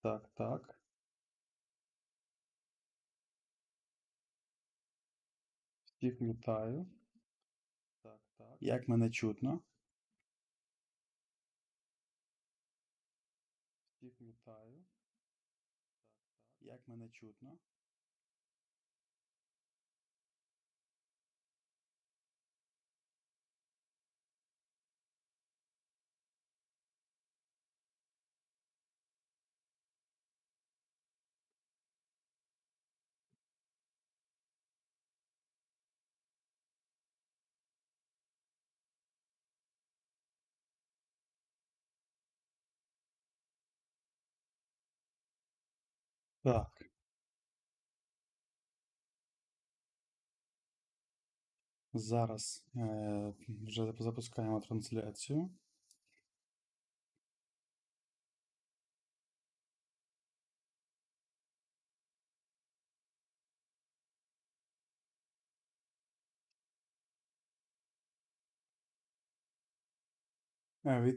Так, так. Всіх вітаю. Так, так. Як мене чутно? Всіх вітаю. Як мене чутно? Так. Зараз вже запускаємо трансляцію.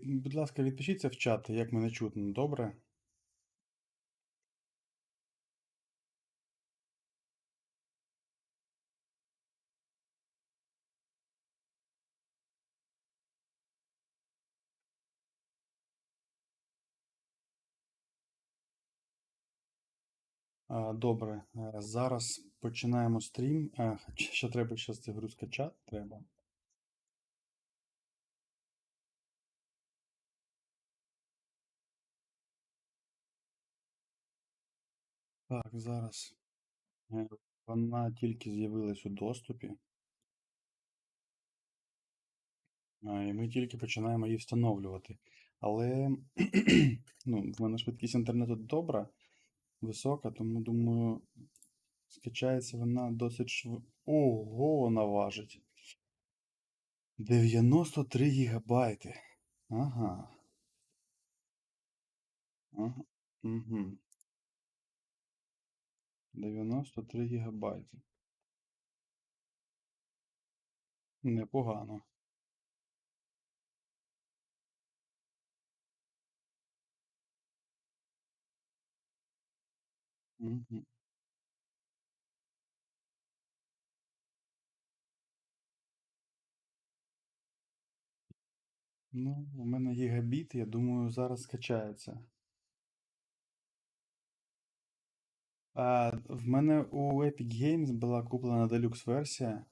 Будь ласка, відпишіться в чат, як мене чутно, добре? Добре. Зараз починаємо стрім. Ще треба зараз цю гру скачати, треба. Так, зараз. Вона тільки з'явилась у доступі. І ми тільки починаємо її встановлювати. Але ну, в мене швидкість інтернету добра, висока, тому думаю, скачається вона досить швидко. Ого, вона важить. 93 гігабайти. Ага. Ага. Угу. 93 гігабайти. Непогано. Угу. Ну, у мене гігабіт, я думаю, зараз скачається. В мене у Epic Games була куплена делюкс версія,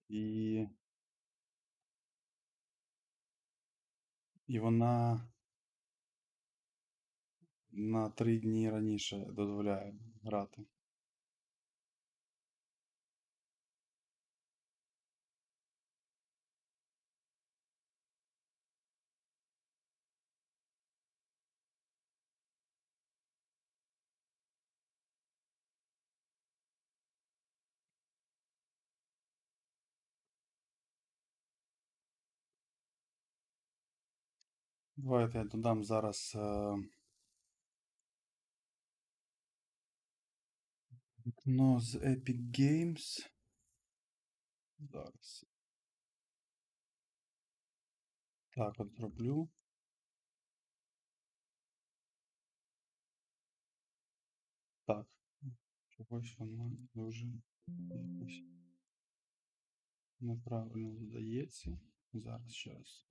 і вона на 3 дні раніше дозволяє грати. Давайте я додам зараз вікно з Epic Games. Зараз. Так, от зроблю. Так. Чогось воно дуже якось неправильно додається. Зараз ще раз.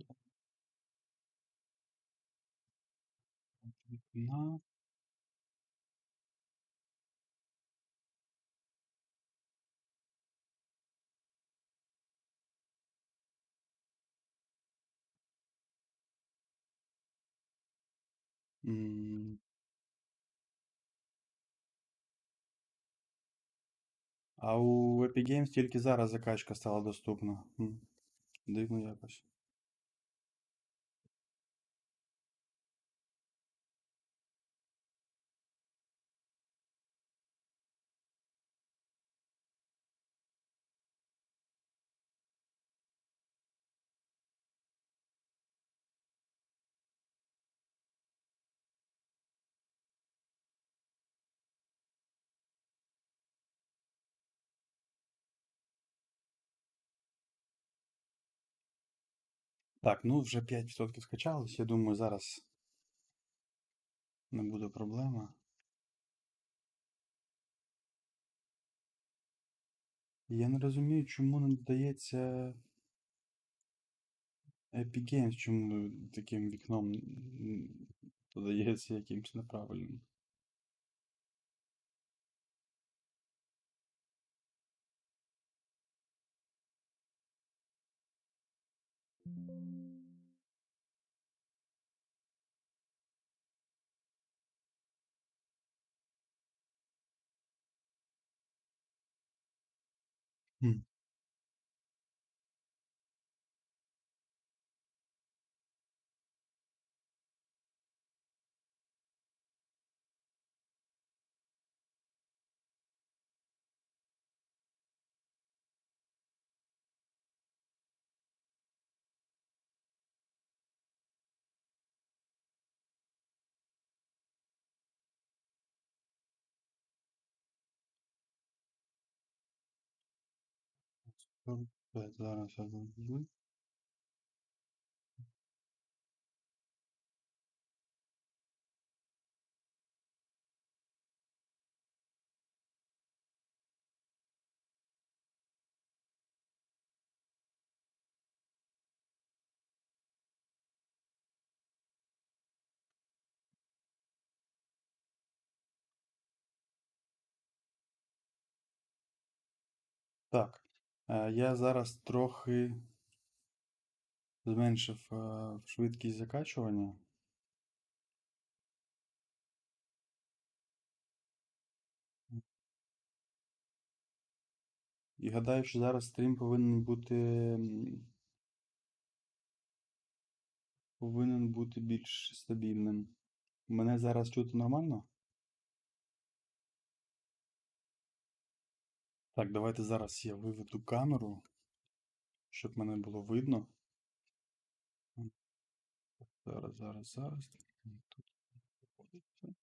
Вікна. А у Epic Games тільки зараз закачка стала доступна. Дивно якось. Так, ну вже 5% скачалось. Я думаю, зараз не буде проблема. Я не розумію, чому не додається Epic Games, чому таким вікном додається якимось неправильним. Хм. Зараз я зроблю. Так, я зараз трохи зменшив швидкість закачування. І гадаю, що зараз стрім повинен бути більш стабільним. Мене зараз чути нормально? Так, давайте зараз я виведу камеру, щоб мене було видно. Зараз. Тут знаходиться.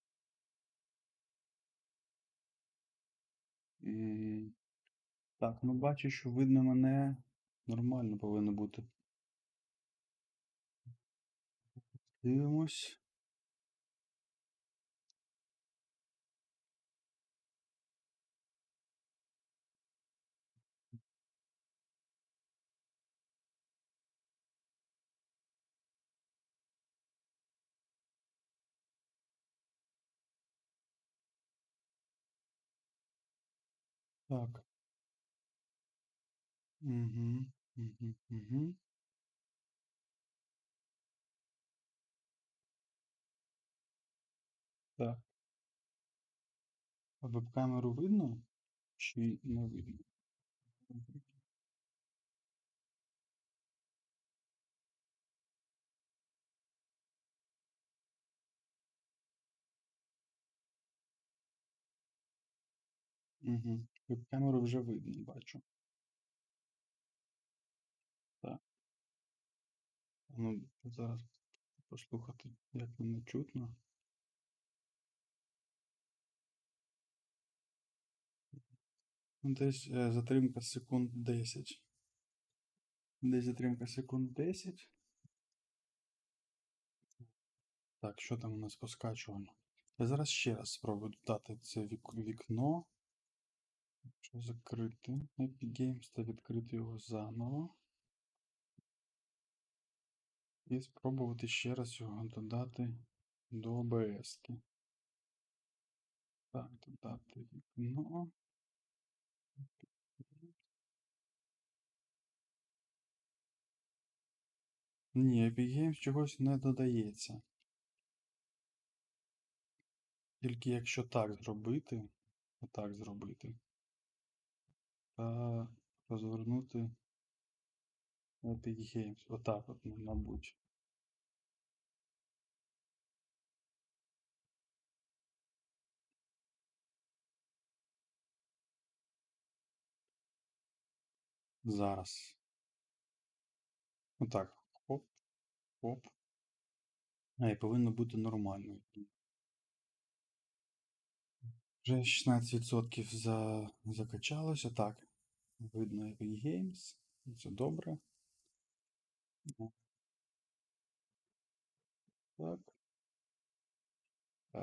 Так, ну бачу, що видно мене нормально повинно бути. Дивимось. Так. Угу. Так. А веб-камеру видно? Чи не видно? Угу. Веб-камеру вже видно, бачу. Так. Ну, зараз послухати, як мене чутно. Ну, десь затримка секунд 10. Десь затримка секунд 10. Так, що там у нас по скачуванню? Я зараз ще раз спробую додати це вікно. Що закрити Epic Games та відкрити його заново. І спробувати ще раз його додати до OBS. Так, додати вікно. Ні, Epic Games чогось не додається. Тільки якщо так зробити, отак зробити, та розвернути Epic Games. Отак от, мабуть. Зараз. Отак. Хоп, хоп. І повинно бути нормально. Вже 16% закачалося. Так. Видно Epic Games. Це добре. Так.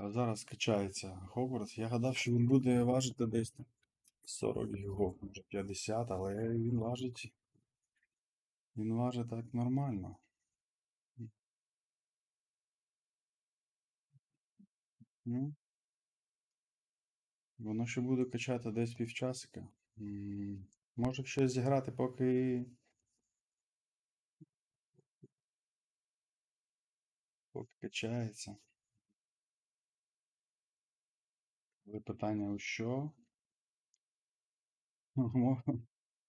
Зараз скачається Hogwarts. Я гадав, що він буде важити десь 40 гігов, може 50, але він важить так нормально. Ну, воно ще буде качати десь півчасика. Може щось зіграти, поки качається. Але питання у що?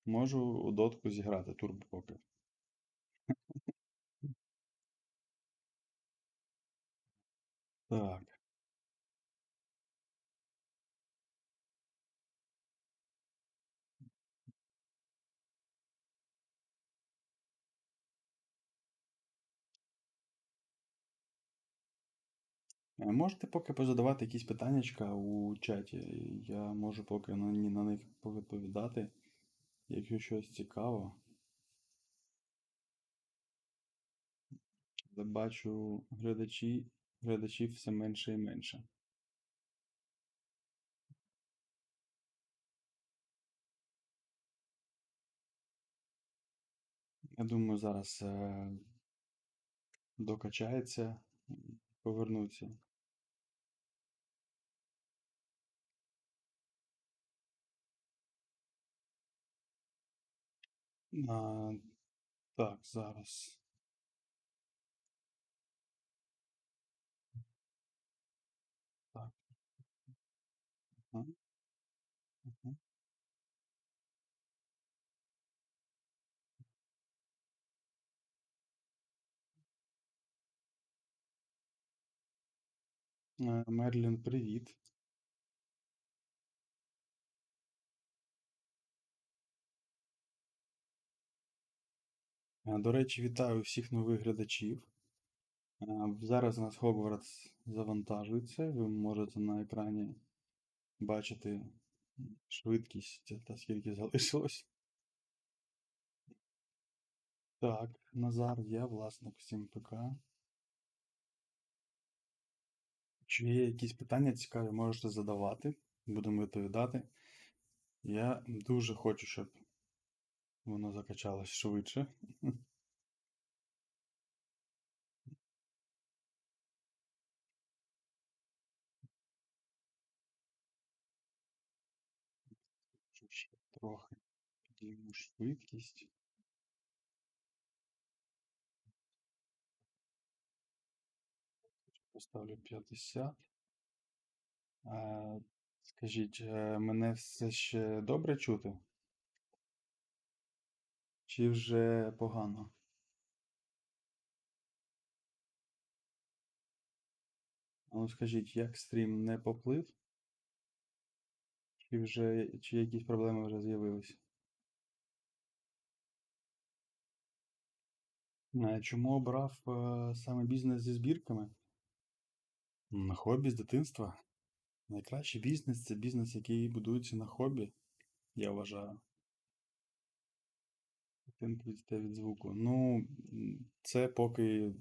Можу у дотку зіграти турбо поки. Так. Можете поки позадавати якісь питаннячка у чаті. Я можу поки на них повідповідати, якщо щось цікаво. Але бачу глядачів все менше і менше. Я думаю, зараз докачається і повернуться. А, так, зараз. Так. Ага, ага. Мерлін, привіт. До речі, вітаю всіх нових глядачів. Зараз у нас Hogwarts завантажується. Ви можете на екрані бачити швидкість та скільки залишилось. Так, Назар, я власник ВсімПК. Чи є якісь питання цікаві, можете задавати. Будемо відповідати. Я дуже хочу, щоб воно закачалось швидше. Ще трохи підійму швидкість. Поставлю 50. Скажіть, мене все ще добре чути? Чи вже погано? Ну скажіть, як стрім не поплив? Чи якісь проблеми вже з'явились? Чому обрав саме бізнес зі збірками? Хобі з дитинства. Найкращий бізнес це бізнес, який будується на хобі, я вважаю. Картинки від звуку. Ну, це поки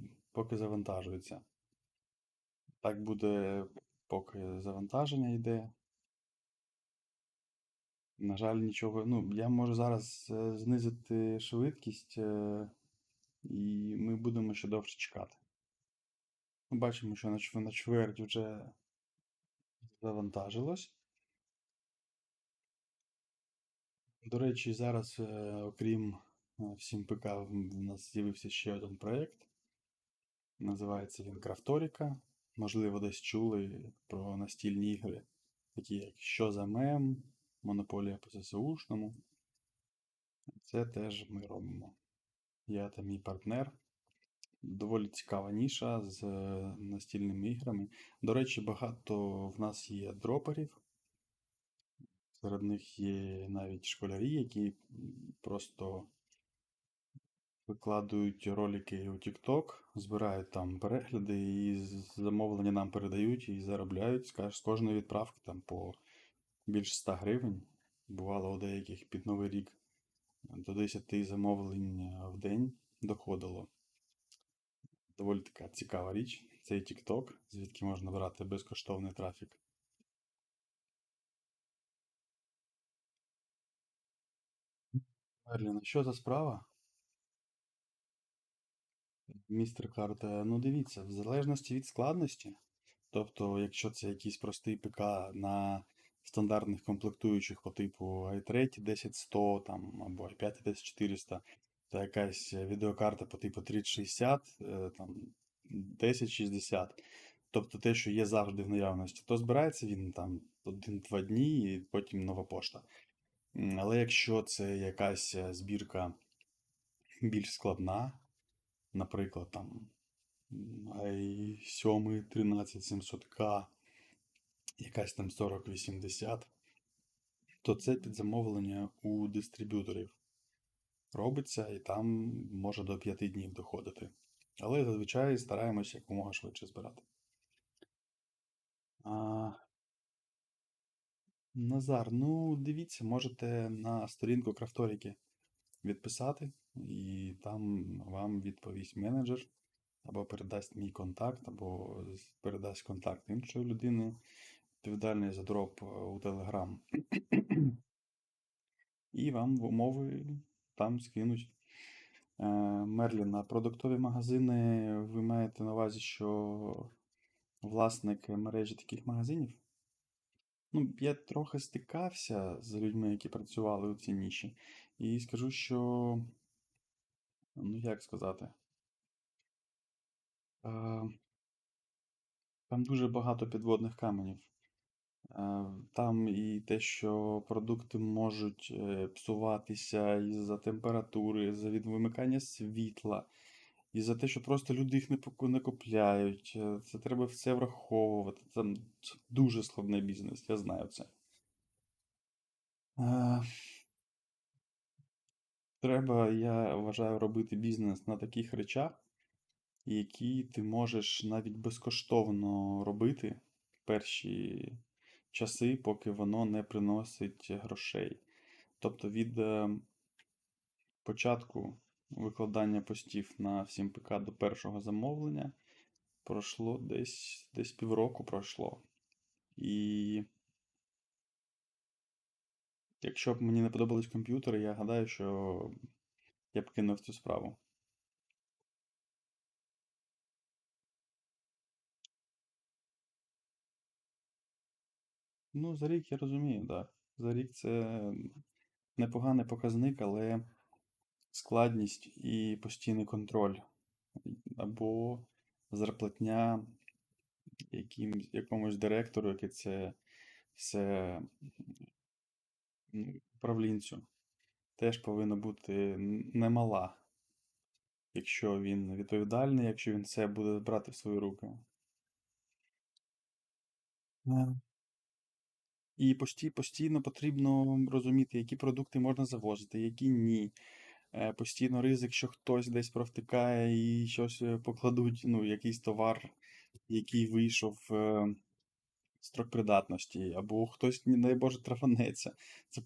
завантажується. Так буде, поки завантаження йде. На жаль, нічого. Ну, я можу зараз знизити швидкість, і ми будемо ще довше чекати. Ми бачимо, що на чверть вже завантажилось. До речі, зараз, окрім ВсімПК, в нас з'явився ще один проєкт. Називається він Крафторіка. Можливо, десь чули про настільні ігри, такі як Що за мем, Монополія по ЗСУшному. Це теж ми робимо. Я та мій партнер. Доволі цікава ніша з настільними іграми. До речі, багато в нас є дроперів. Серед них є навіть школярі, які просто викладають ролики у TikTok, збирають там перегляди і замовлення нам передають і заробляють з кожної відправки там по більш 100 гривень. Бувало у деяких під Новий рік до 10 замовлень в день доходило. Доволі така цікава річ. цей TikTok, звідки можна брати безкоштовний трафік. Мерлін, що за справа? Містер Карт, ну дивіться, в залежності від складності, тобто, якщо це якийсь простий ПК на стандартних комплектуючих по типу i3 10100 там, або i5 10400, та якась відеокарта по типу 3060, там 1060, тобто те, що є завжди в наявності, то збирається він там 1-2 дні і потім нова пошта. Але якщо це якась збірка більш складна, наприклад, там i7 13700K, якась там 4080, то це під замовлення у дистриб'юторів робиться і там може до 5 днів доходити. Але зазвичай стараємося якомога швидше збирати. А, Назар, ну дивіться, можете на сторінку Крафторіки відписати, і там вам відповість менеджер, або передасть мій контакт, або передасть контакт іншої людини, відповідальний за дроп у Telegram. І вам в умови там скинуть. Мерлін, а продуктові магазини, ви маєте на увазі, що власник мережі таких магазинів? Ну, я трохи стикався з людьми, які працювали у цій ніші, і скажу, що, ну як сказати, там дуже багато підводних каменів. Там і те, що продукти можуть псуватися із-за температури, із-за вимикання світла, і за те, що просто люди їх не купляють. Це треба все враховувати. Це дуже складний бізнес, я знаю це. Е, Треба, я вважаю, робити бізнес на таких речах, які ти можеш навіть безкоштовно робити перші часи, поки воно не приносить грошей. Тобто від початку викладання постів на ВсімПК до першого замовлення пройшло десь півроку пройшло. І якщо б мені не подобались комп'ютери, я гадаю, що я б кинув цю справу. Ну, за рік я розумію, так. За рік це непоганий показник, але складність і постійний контроль. Або зарплатня якомусь директору, який це все, ну, управлінцю. Теж повинна бути немала, якщо він відповідальний, якщо він все буде брати в свої руки. І постійно потрібно розуміти, які продукти можна завозити, які ні. Постійно ризик, що хтось десь провтикає і щось покладуть, ну, якийсь товар, який вийшов строк придатності, або хтось, не дай Боже, трафанеться. Це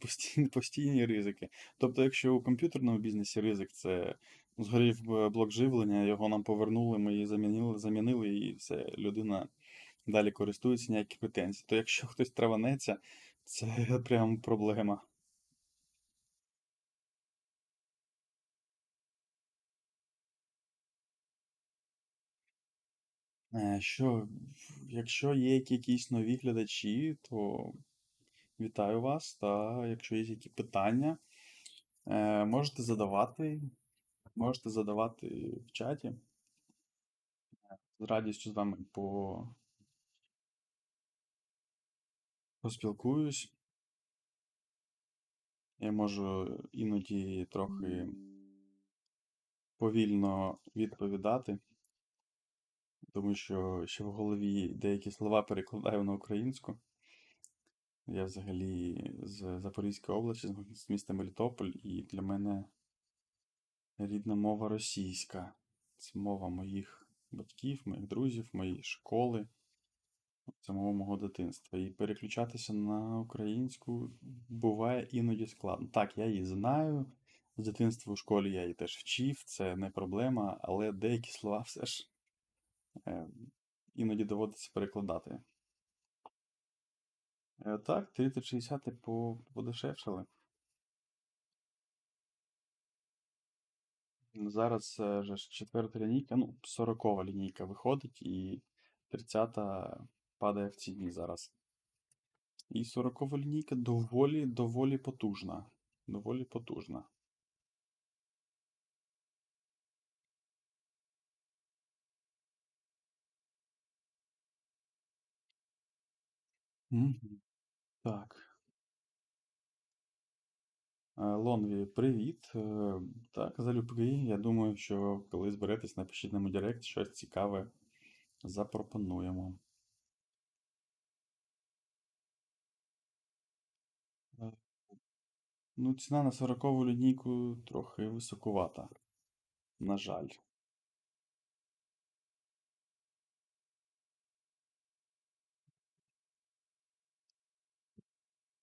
постійні ризики. Тобто, якщо у комп'ютерному бізнесі ризик це згорів блок живлення, його нам повернули, ми її замінили, і все, людина далі користується, ніякі претензії. То якщо хтось траванеться, це прям проблема. Якщо є якісь нові глядачі, то вітаю вас. Та якщо є які питання, можете задавати. Можете задавати в чаті. З радістю з вами поспілкуюсь. Я можу іноді трохи повільно відповідати, тому що ще в голові деякі слова перекладаю на українську. Я взагалі з Запорізької області, з міста Мелітополь, і для мене рідна мова російська. Це мова моїх батьків, моїх друзів, моєї школи, це мова мого дитинства. І переключатися на українську буває іноді складно. Так, я її знаю. З дитинства у школі я її теж вчив, це не проблема, але деякі слова все ж іноді доводиться перекладати. Так, 3060 подешевшали. Зараз же ж четверта лінійка, ну, 40-ва лінійка виходить, і 30-та падає в ціні зараз. І 40-ва лінійка доволі потужна. Доволі потужна. Мгм. Так. Лонві, привіт. Так, залюбки. Я думаю, що коли зберетесь, напишіть нам у Директ, щось цікаве запропонуємо. Е, Ну, ціна на 40-ву лінійку трохи високувата, на жаль.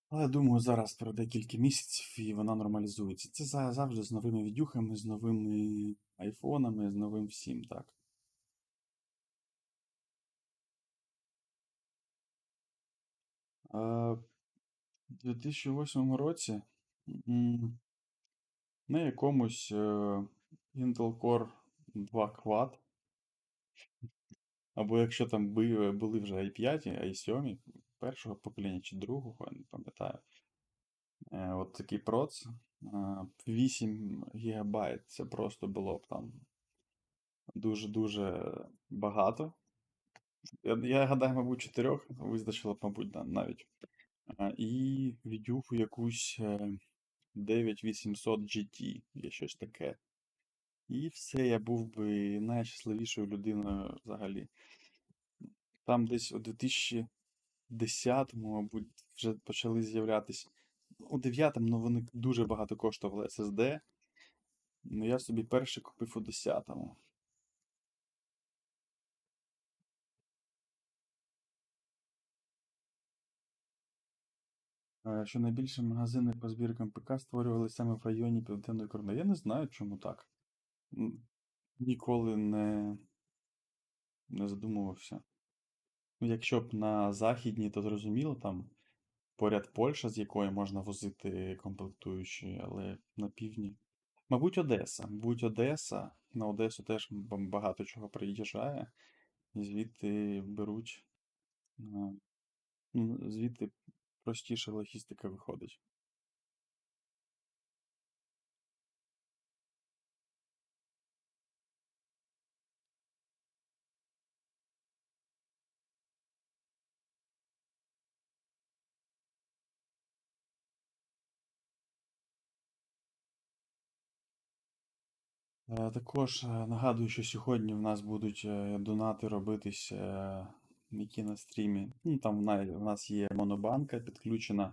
Але думаю, зараз пройде кілька місяців і вона нормалізується. Це завжди з новими відюхами, з новими айфонами, з новим всім, так. У 2008 році на якомусь Intel Core 2 Quad, або якщо там були вже i5, i7 першого покоління чи другого, я не пам'ятаю. От такий проц, 8 ГБ, це просто було б там дуже-дуже багато. Я гадаю, мабуть, 4 вистачило б, мабуть, да, навіть. І відюху якусь 9800 GT, є щось таке. І все, я був би найщасливішою людиною взагалі. Там десь у 2010-му, мабуть, вже почали з'являтись. У 9-му, ну вони дуже багато коштували SSD. Ну я собі перший купив у 10-му. Що найбільше магазини по збіркам ПК створювали саме в районі Південної Кореї. Я не знаю, чому так. Ніколи не задумувався. Ну, якщо б на західній, то зрозуміло, там поряд Польща, з якої можна возити комплектуючі, але на півдні. Мабуть, Одеса. Мабуть, Одеса. На Одесу теж багато чого приїжджає. І звідти беруть. Ну, звідти простіша логістика виходить. Також нагадую, що сьогодні в нас будуть донати робитись, які на стрімі. Ну, там в нас є монобанка підключена,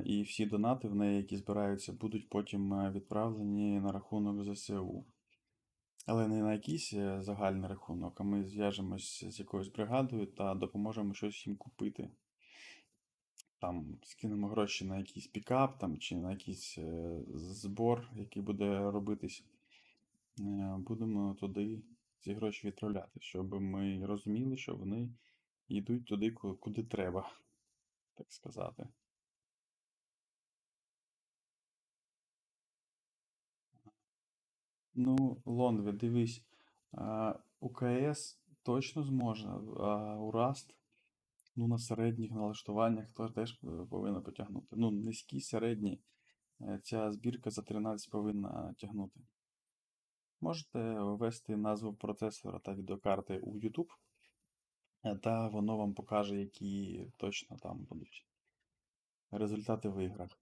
і всі донати в неї, які збираються, будуть потім відправлені на рахунок ЗСУ. Але не на якийсь загальний рахунок, а ми зв'яжемось з якоюсь бригадою та допоможемо щось їм купити. Там скинемо гроші на якийсь пікап там, чи на якийсь збор, який буде робитись. Будемо туди ці гроші відправляти, щоб ми розуміли, що вони йдуть туди, куди треба, так сказати. Ну, Лонві, дивись, у КС точно зможе, а у Rust, ну, на середніх налаштуваннях то теж повинна потягнути. Ну, низькі, середні, ця збірка за 13 повинна тягнути. Можете ввести назву процесора та відеокарти у YouTube, та воно вам покаже, які точно там будуть результати в іграх.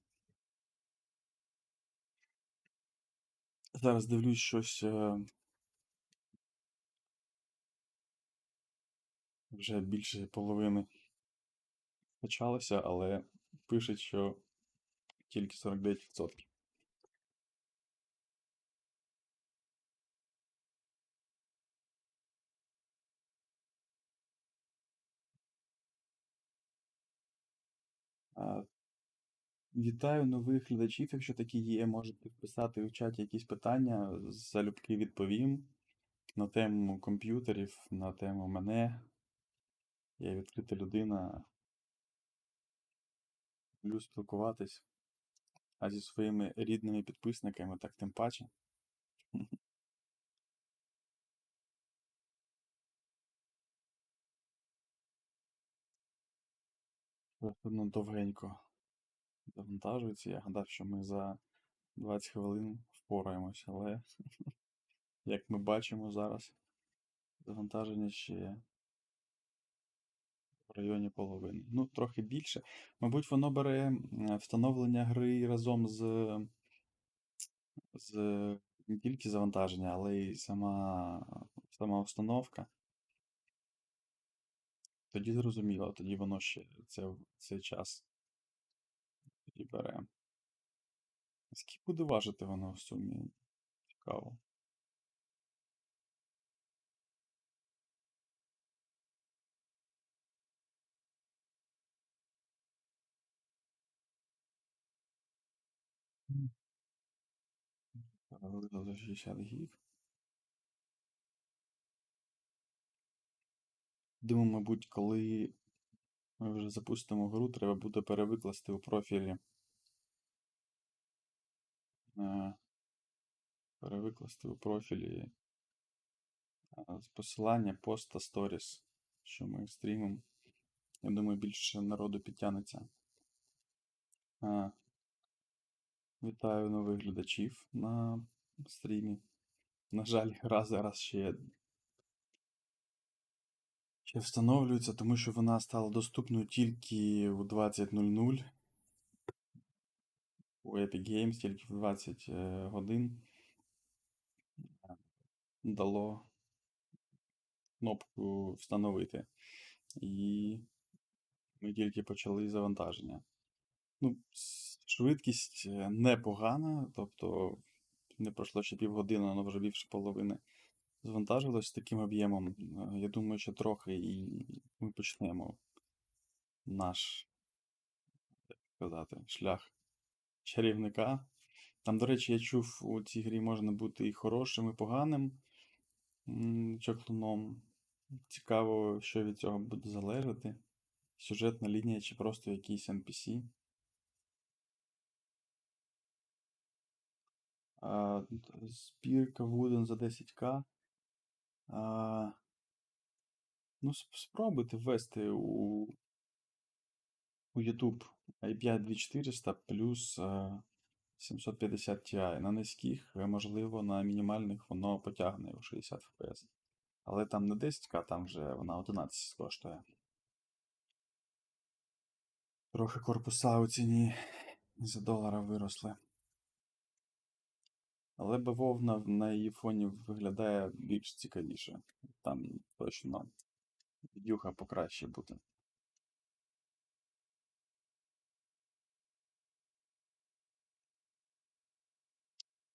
Зараз дивлюсь щось вже більше половини почалося, але пишуть, що тільки 49%. А, Вітаю нових глядачів, якщо такі є, можете писати в чаті якісь питання, залюбки відповім. на тему комп'ютерів, на тему мене. Я відкрита людина, люблю спілкуватись, а зі своїми рідними підписниками так тим паче. Воно довгенько завантажується. Я гадав, що ми за 20 хвилин впораємось, але, як ми бачимо зараз, завантаження ще в районі половини. Ну, трохи більше. Мабуть, воно бере встановлення гри разом з не тільки завантаження, але й сама установка. Тоді зрозуміло, тоді воно ще цей час тоді бере. Скільки буде важити воно в сумі? Цікаво. Перевели за 60 гіг. Думаю, мабуть, коли ми вже запустимо гру, треба буде перевикласти у профілі. е, Перевикласти у профілі посилання пост та сторіс, що ми стрімимо. Я думаю, більше народу підтягнеться. Вітаю нових глядачів на стрімі. На жаль, гра зараз ще встановлюється, тому що вона стала доступною тільки у 20:00 у Epic Games, тільки в 20 годин дало кнопку встановити. І ми тільки почали завантаження. Ну, швидкість непогана, тобто не пройшло ще півгодини, воно вже більше половини завантажилось з таким об'ємом. Я думаю, що трохи і ми почнемо наш, як сказати, шлях чарівника. Там, до речі, я чув, у цій грі можна бути і хорошим, і поганим чаклуном. Цікаво, що від цього буде залежати. Сюжетна лінія чи просто якийсь NPC. Збірка Вуден за 10к. Ну, спробуйте ввести у YouTube i5 2400 плюс 750 Ti. На низьких, можливо, на мінімальних воно потягне у 60 FPS. Але там не 10к, там вже вона 11 коштує. Трохи корпуса у ціні за $1 виросли. Але бавовна на її фоні виглядає більш цікавіше. Там точно відюха покраще буде.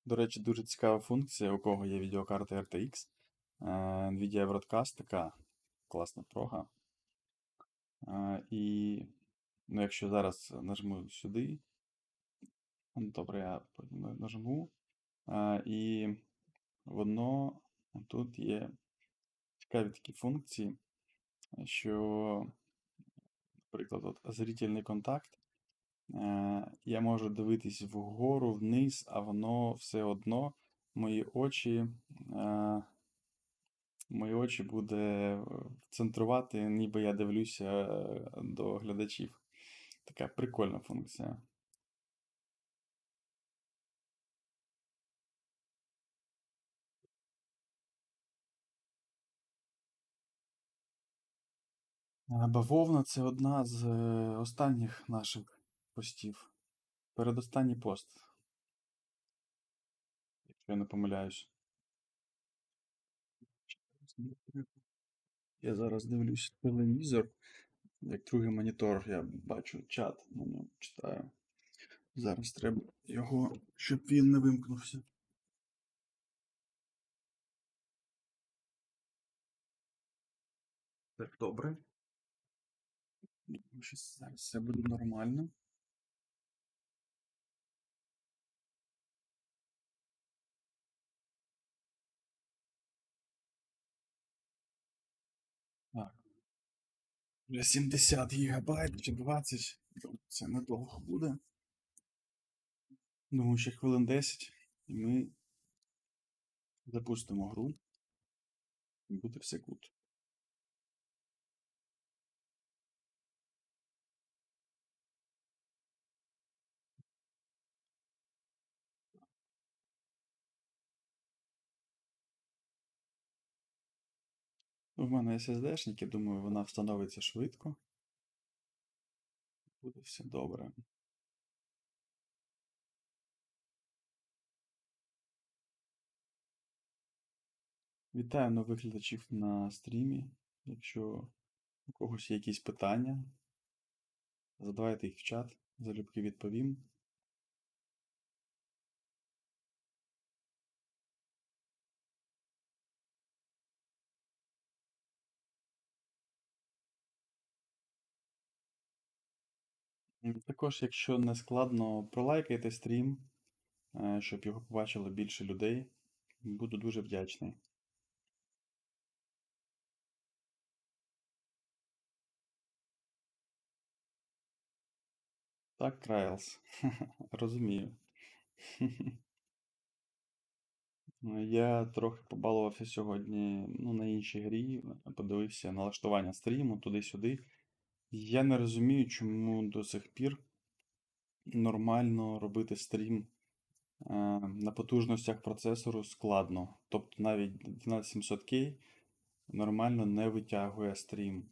До речі, дуже цікава функція, у кого є відеокарта RTX. Nvidia Broadcast така класна прога. І ну, якщо зараз нажму сюди, добре, я потім нажму. І воно тут є цікаві такі функції, що, наприклад, от, зрительний контакт. Я можу дивитись вгору, вниз, а воно все одно мої очі. Мої очі буде центрувати, ніби я дивлюся до глядачів. Така прикольна функція. Бавовна це одна з останніх наших постів. Передостанній пост, якщо я не помиляюсь. Я зараз дивлюсь телевізор, як другий монітор, я бачу чат, на ньому читаю. Зараз треба його, щоб він не вимкнувся. Так, добре. Зараз все буде нормально. Вже 70 гігабайт чи 20. Це недовго буде. Думаю, ще хвилин 10 і ми запустимо гру. І буде все гуд. У мене SSD-шник, думаю, вона встановиться швидко. Буде все добре. Вітаю нових глядачів на стрімі. Якщо у когось є якісь питання, задавайте їх в чат, залюбки відповім. Також, якщо не складно, пролайкайте стрім, щоб його побачило більше людей. Буду дуже вдячний. Так, Крайлс. Розумію. Я трохи побалувався сьогодні на іншій грі, подивився налаштування стріму туди-сюди. Я не розумію, чому до сих пір нормально робити стрім на потужностях процесору складно. Тобто навіть 12700K нормально не витягує стрім.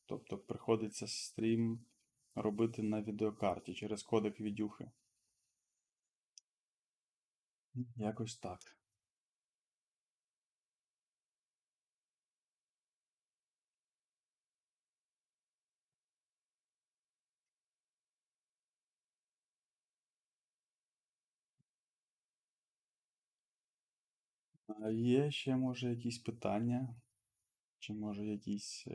Тобто приходиться стрім робити на відеокарті через кодек відюхи. Якось так. Є ще, може, якісь питання? Чи може якісь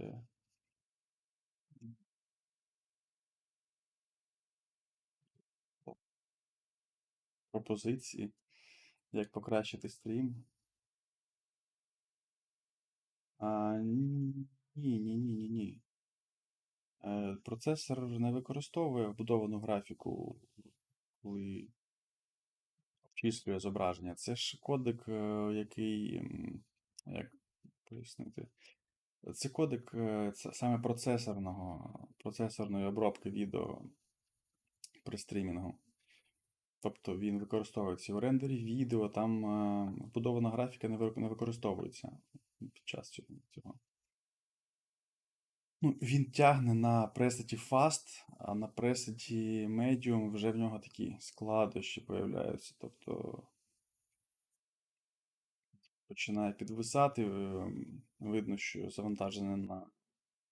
пропозиції, як покращити стрім? Ні, ні, ні, ні, ні. Процесор не використовує вбудовану графіку, коли обчислює зображення. Це ж кодек, який, як пояснити? Це кодек саме процесорної обробки відео при стрімінгу. Тобто він використовується в рендері відео, там вбудована графіка не використовується під час цього. Ну, він тягне на пресеті Fast, а на пресеті Medium вже в нього такі складощі появляються. Тобто починає підвисати, видно, що завантажене на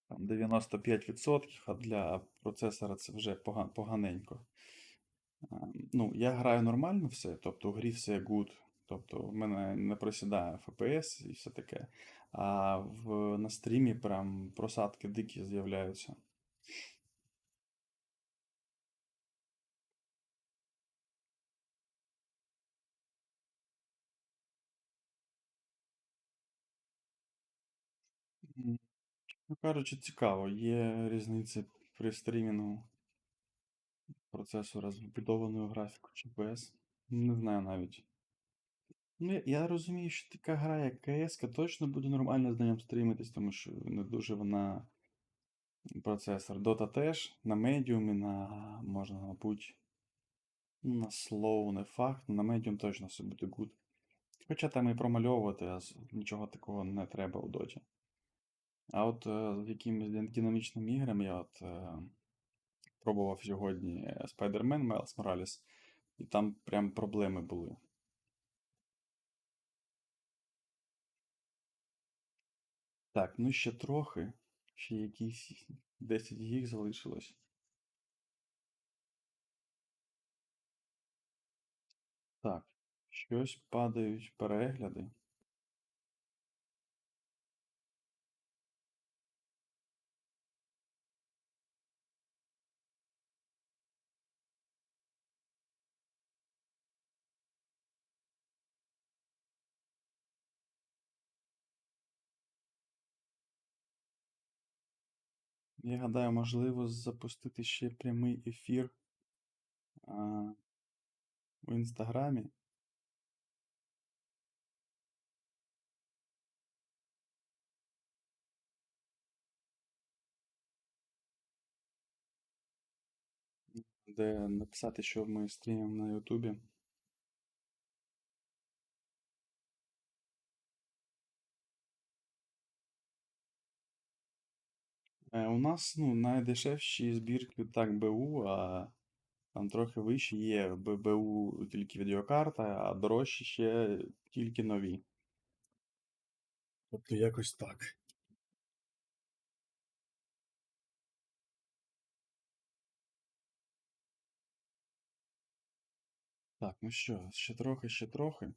95%, а для процесора це вже поганенько. Ну, я граю нормально все, тобто в грі все good. Тобто в мене не просідає FPS і все таке. А на стрімі прям просадки дикі з'являються. Ну, кажучи, цікаво, є різниця при стрімінгу процесора з вбудованою графікою чи PS. Не знаю навіть. Ну, я розумію, що така гра, як CS, точно буде нормально з нею стрімитись, тому що не дуже вона процесор. Dota теж на медіумі, можна, мабуть, на slow, не факт, на медіум точно все буде good. Хоча там і промальовувати, а нічого такого не треба у доті. А от з якимись динамічними іграми я пробував сьогодні Spider-Man Miles Morales, і там прям проблеми були. Так, ну ще трохи, ще якісь 10 гіг залишилось. Так, щось падають перегляди. Я гадаю, можливо, запустити ще прямий ефір у Інстаграмі. Де написати, що ми стрімимо на Ютубі. У нас найдешевші збірки так БУ, а там трохи вище є БУ тільки відеокарта, а дорожчі ще тільки нові. Тобто якось так. Так, ну що, ще трохи, ще трохи.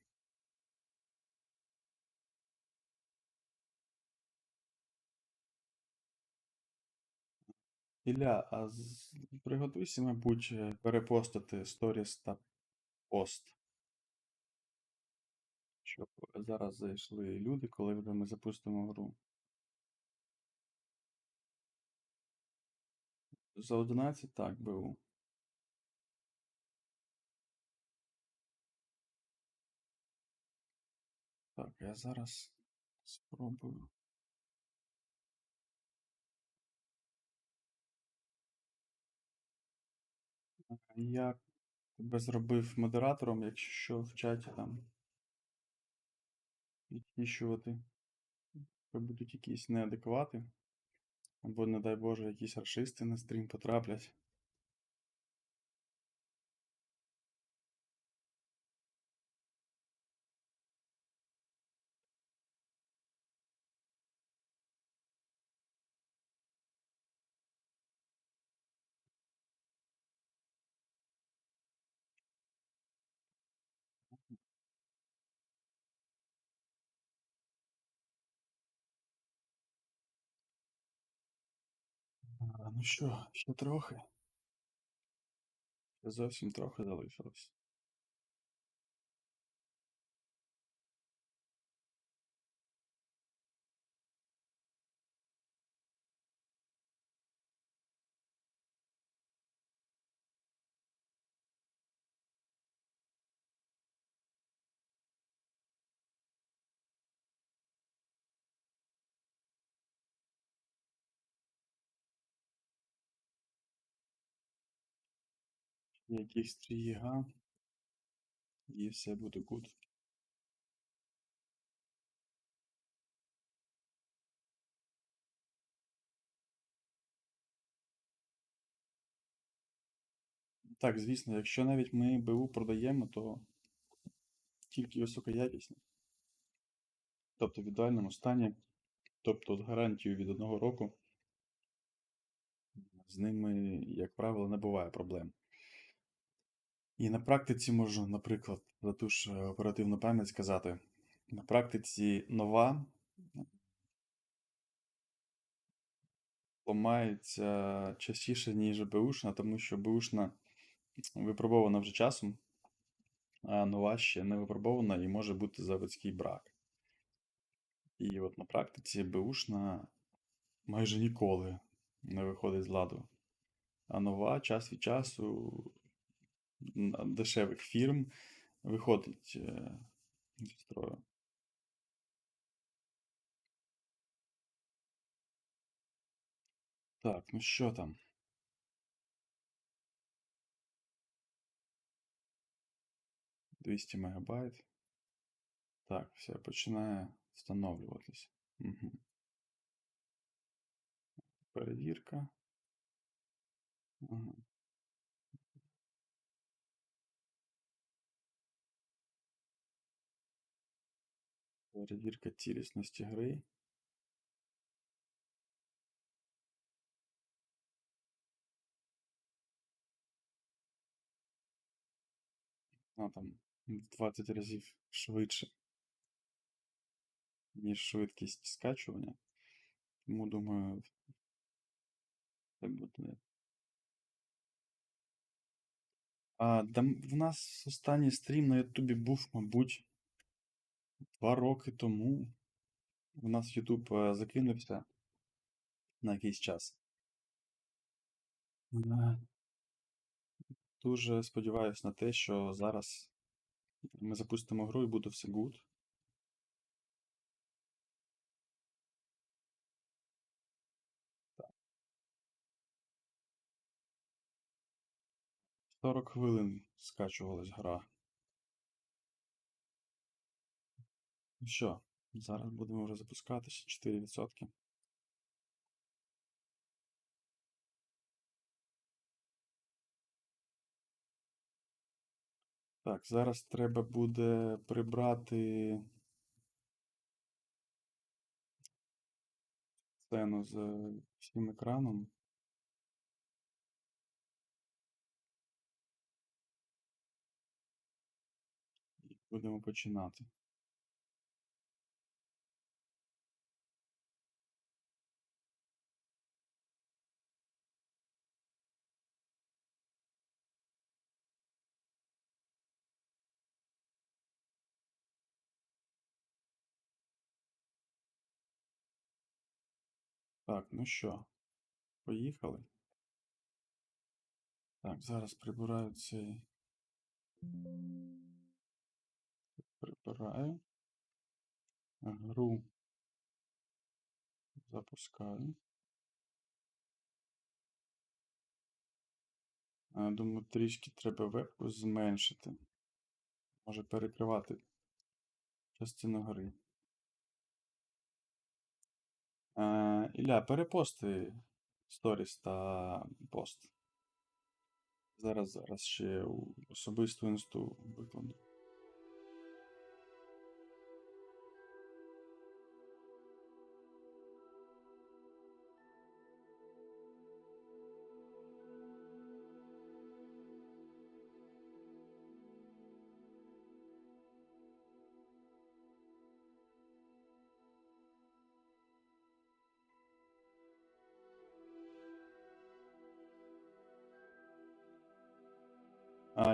Ілля, приготуйся, мабуть, перепостити сторіс та пост, щоб зараз зайшли люди, коли вже ми запустимо гру. За 11 так, БУ. Так, я зараз спробую. Я тебе зробив модератором, якщо що в чаті там підпішувати. Будуть якісь неадеквати. Або, не дай Боже, якісь рашисти на стрім потраплять. Ну що, ще трохи? Ще зовсім трохи залишилось. Якісь 3 гіга, і все буде good. Так, звісно, якщо навіть ми БУ продаємо, то тільки високоякісні. Тобто в ідеальному стані, тобто з гарантією від 1 року, з ними, як правило, не буває проблем. І на практиці можу, наприклад, за ту ж оперативну пам'ять сказати, на практиці нова ламається частіше, ніж БУшна, тому що БУшна випробована вже часом, а нова ще не випробована і може бути заводський брак. І от на практиці БУшна майже ніколи не виходить з ладу. А нова час від часу дешевих фірм виходить зі строю. Так, ну що там? 200 мегабайт. Так, все, починає встановлюватись. Угу. Перевірка. Ага. Перевірка цілісності гри. Там в 20 разів швидше, ніж швидкість скачування. Тому думаю, це буде. В нас останній стрім на Ютубі був, мабуть, 2 роки тому. У нас Ютуб закинувся на якийсь час. Е, Дуже сподіваюся на те, що зараз ми запустимо гру і буде все good. 40 хвилин скачувалась гра. Ну що, зараз будемо вже запускатися 4%. Так, зараз треба буде прибрати сцену з всім екраном. І будемо починати. Так, ну що, поїхали. Так, зараз прибираю цей. Прибираю. Гру запускаю. Думаю, трішки треба вебку зменшити. Може перекривати частину гри. Ілля, перепости сторіс та пост. Зараз ще особисту інсту викладу.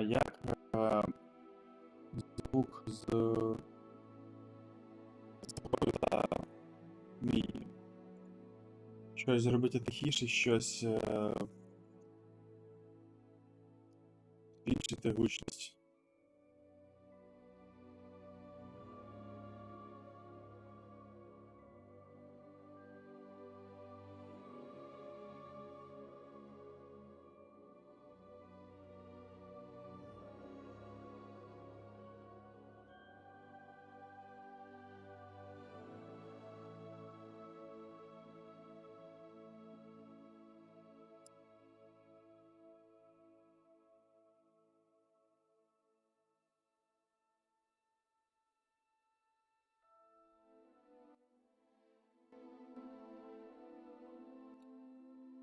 Як звук з тобою та мій? Щось зробити тихіше, щось збільшити гучність.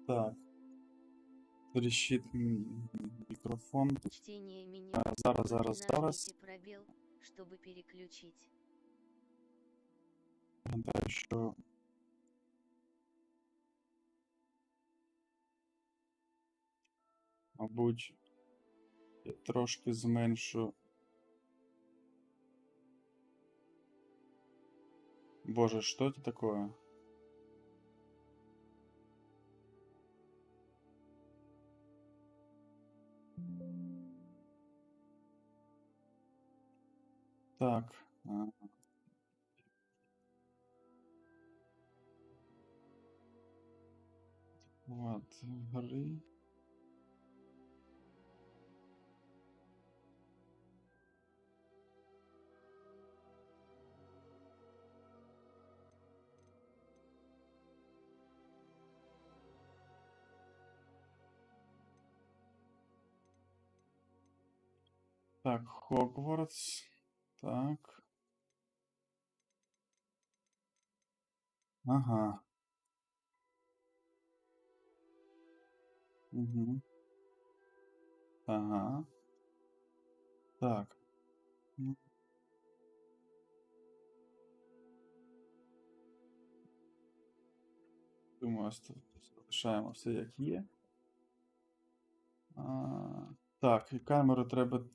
Так, тріщить мікрофон. Чтение меню. Зараз. Нажмите пробел, чтобы переключить. Гадаю, що мабуть, я трошки зменшу. Боже, что это такое? Так. Вот, гри. Так, Hogwarts. Так. Ага. Угу. Ага. Так. Ну, думаю, залишаємо все як є. Так, і камеру треба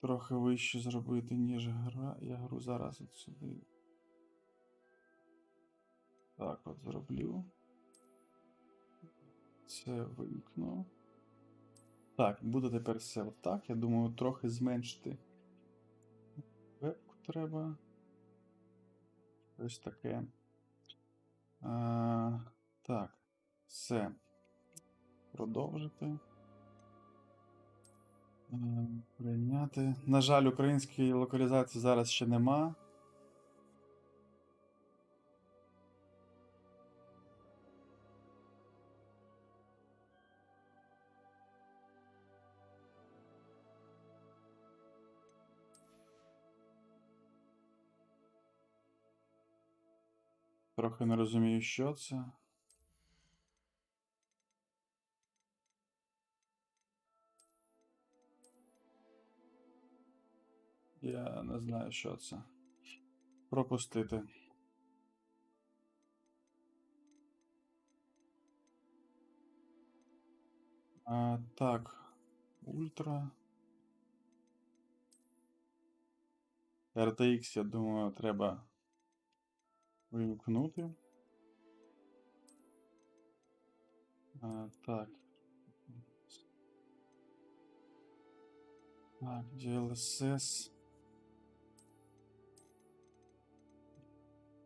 трохи вище зробити, ніж гра. Я гру зараз от сюди. Так, от зроблю. Це вимкну. Так, буде тепер все отак. Я думаю, трохи зменшити вебку треба. Ось таке. Так, все. Продовжити. Прийняти. На жаль, української локалізації зараз ще нема. Трохи не розумію, що це. Я не знаю, що це. Пропустити. Так, ультра. RTX, я думаю, треба вимкнути. Так. Так, DLSS.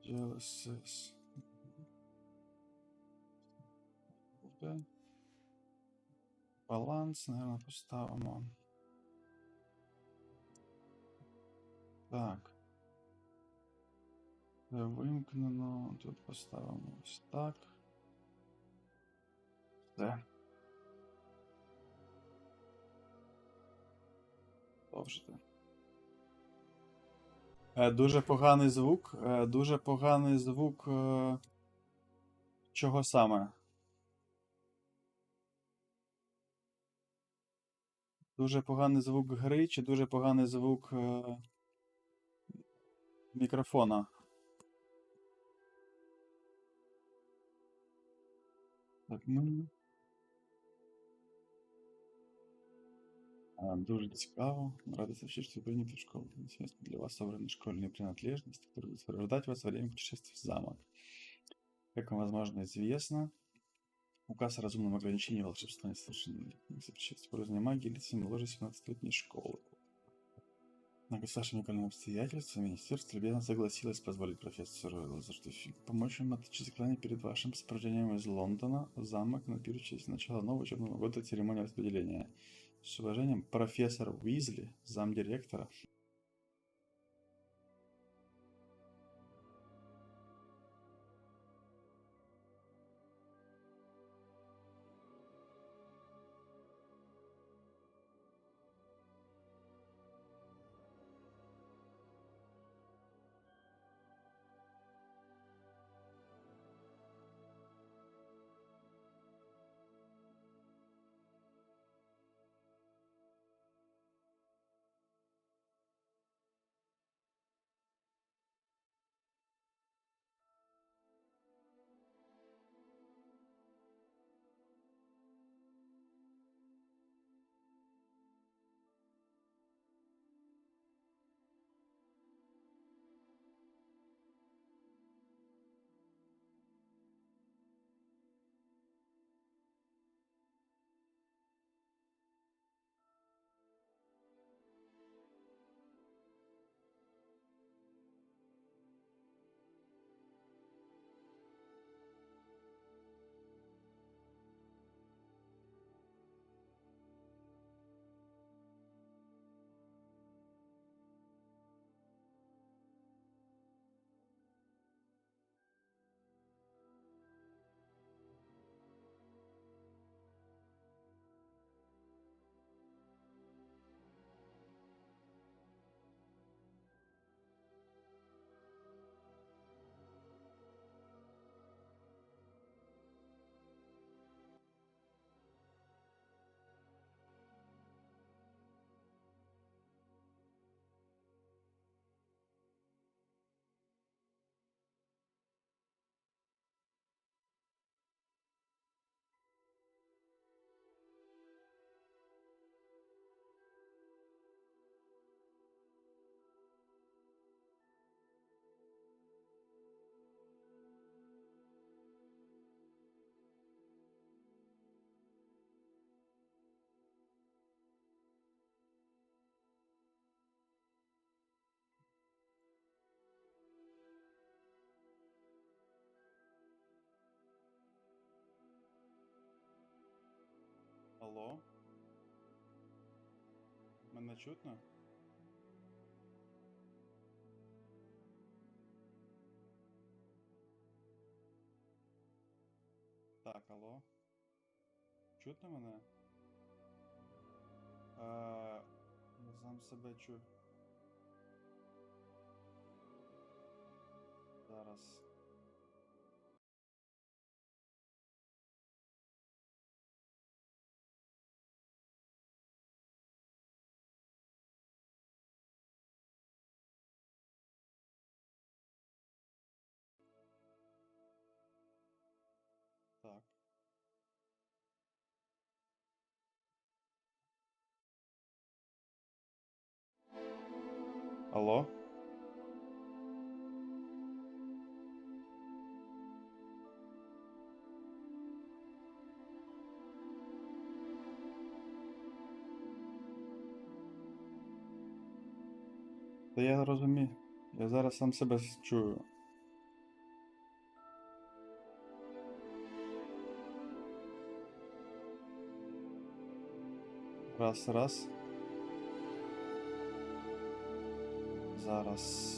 DLSS. Буде. Баланс, наверное, поставимо. Так. Вимкнено. Тут поставимо ось так. Все. Продовжити. Дуже поганий звук. Дуже поганий звук. Чого саме? Дуже поганий звук гри чи дуже поганий звук мікрофона? Так, ну. Дуже цікаво. Рада сообщить, что вы приняты в школу. Интересно для вас собраны школьные принадлежности, которые будут сопровождать вас во время путешествия в замок. Как вам, возможно, известно, указ о разумном ограничении волшебства несовершеннолетних запрещает использование магии лицами моложе 17-летней школы. На государственные уникальные обстоятельства министерство любезно согласилось позволить профессору Лазартуфи помочь вам отключить заклание перед вашим сопровождением из Лондона в замок на первую часть начала нового учебного года церемонии распределения. С уважением, профессор Уизли, замдиректора. Алло? Мене чутно? Так, алло? Чутно мене? Я сам себе чую. Зараз. Так. Алло? Та я розумію. Я зараз сам себе чую. Раз, раз. Зараз.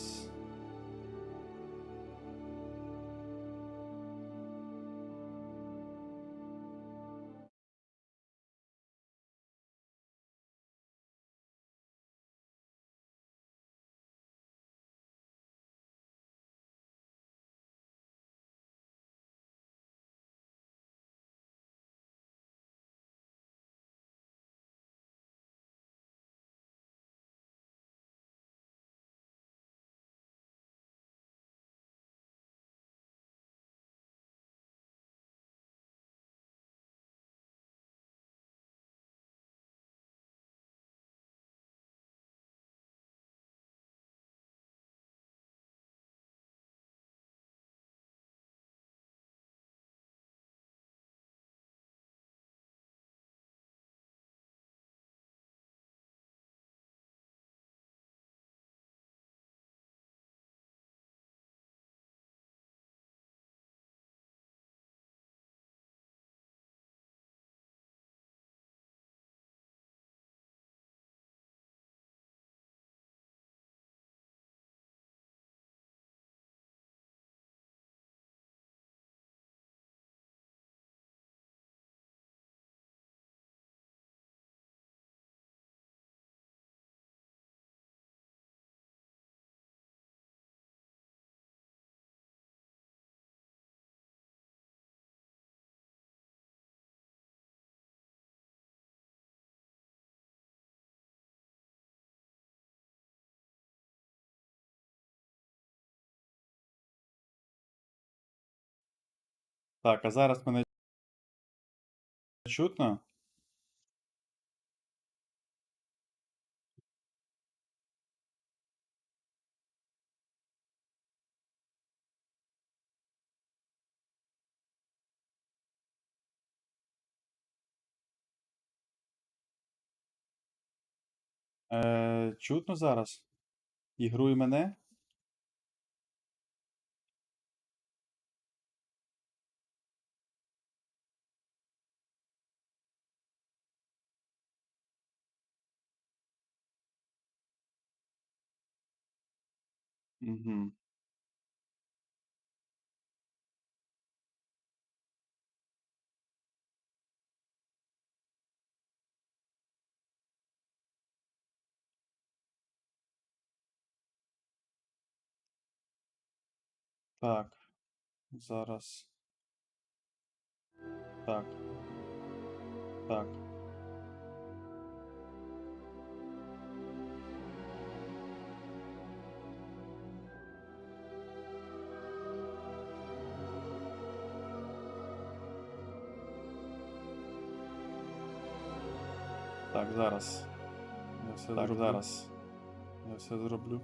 Так, а зараз мене чутно? Чутно зараз? Ігру і мене? Угу. Так, зараз. Так, так. Так, зараз. Я все Так, зроблю. зараз. Я все зроблю.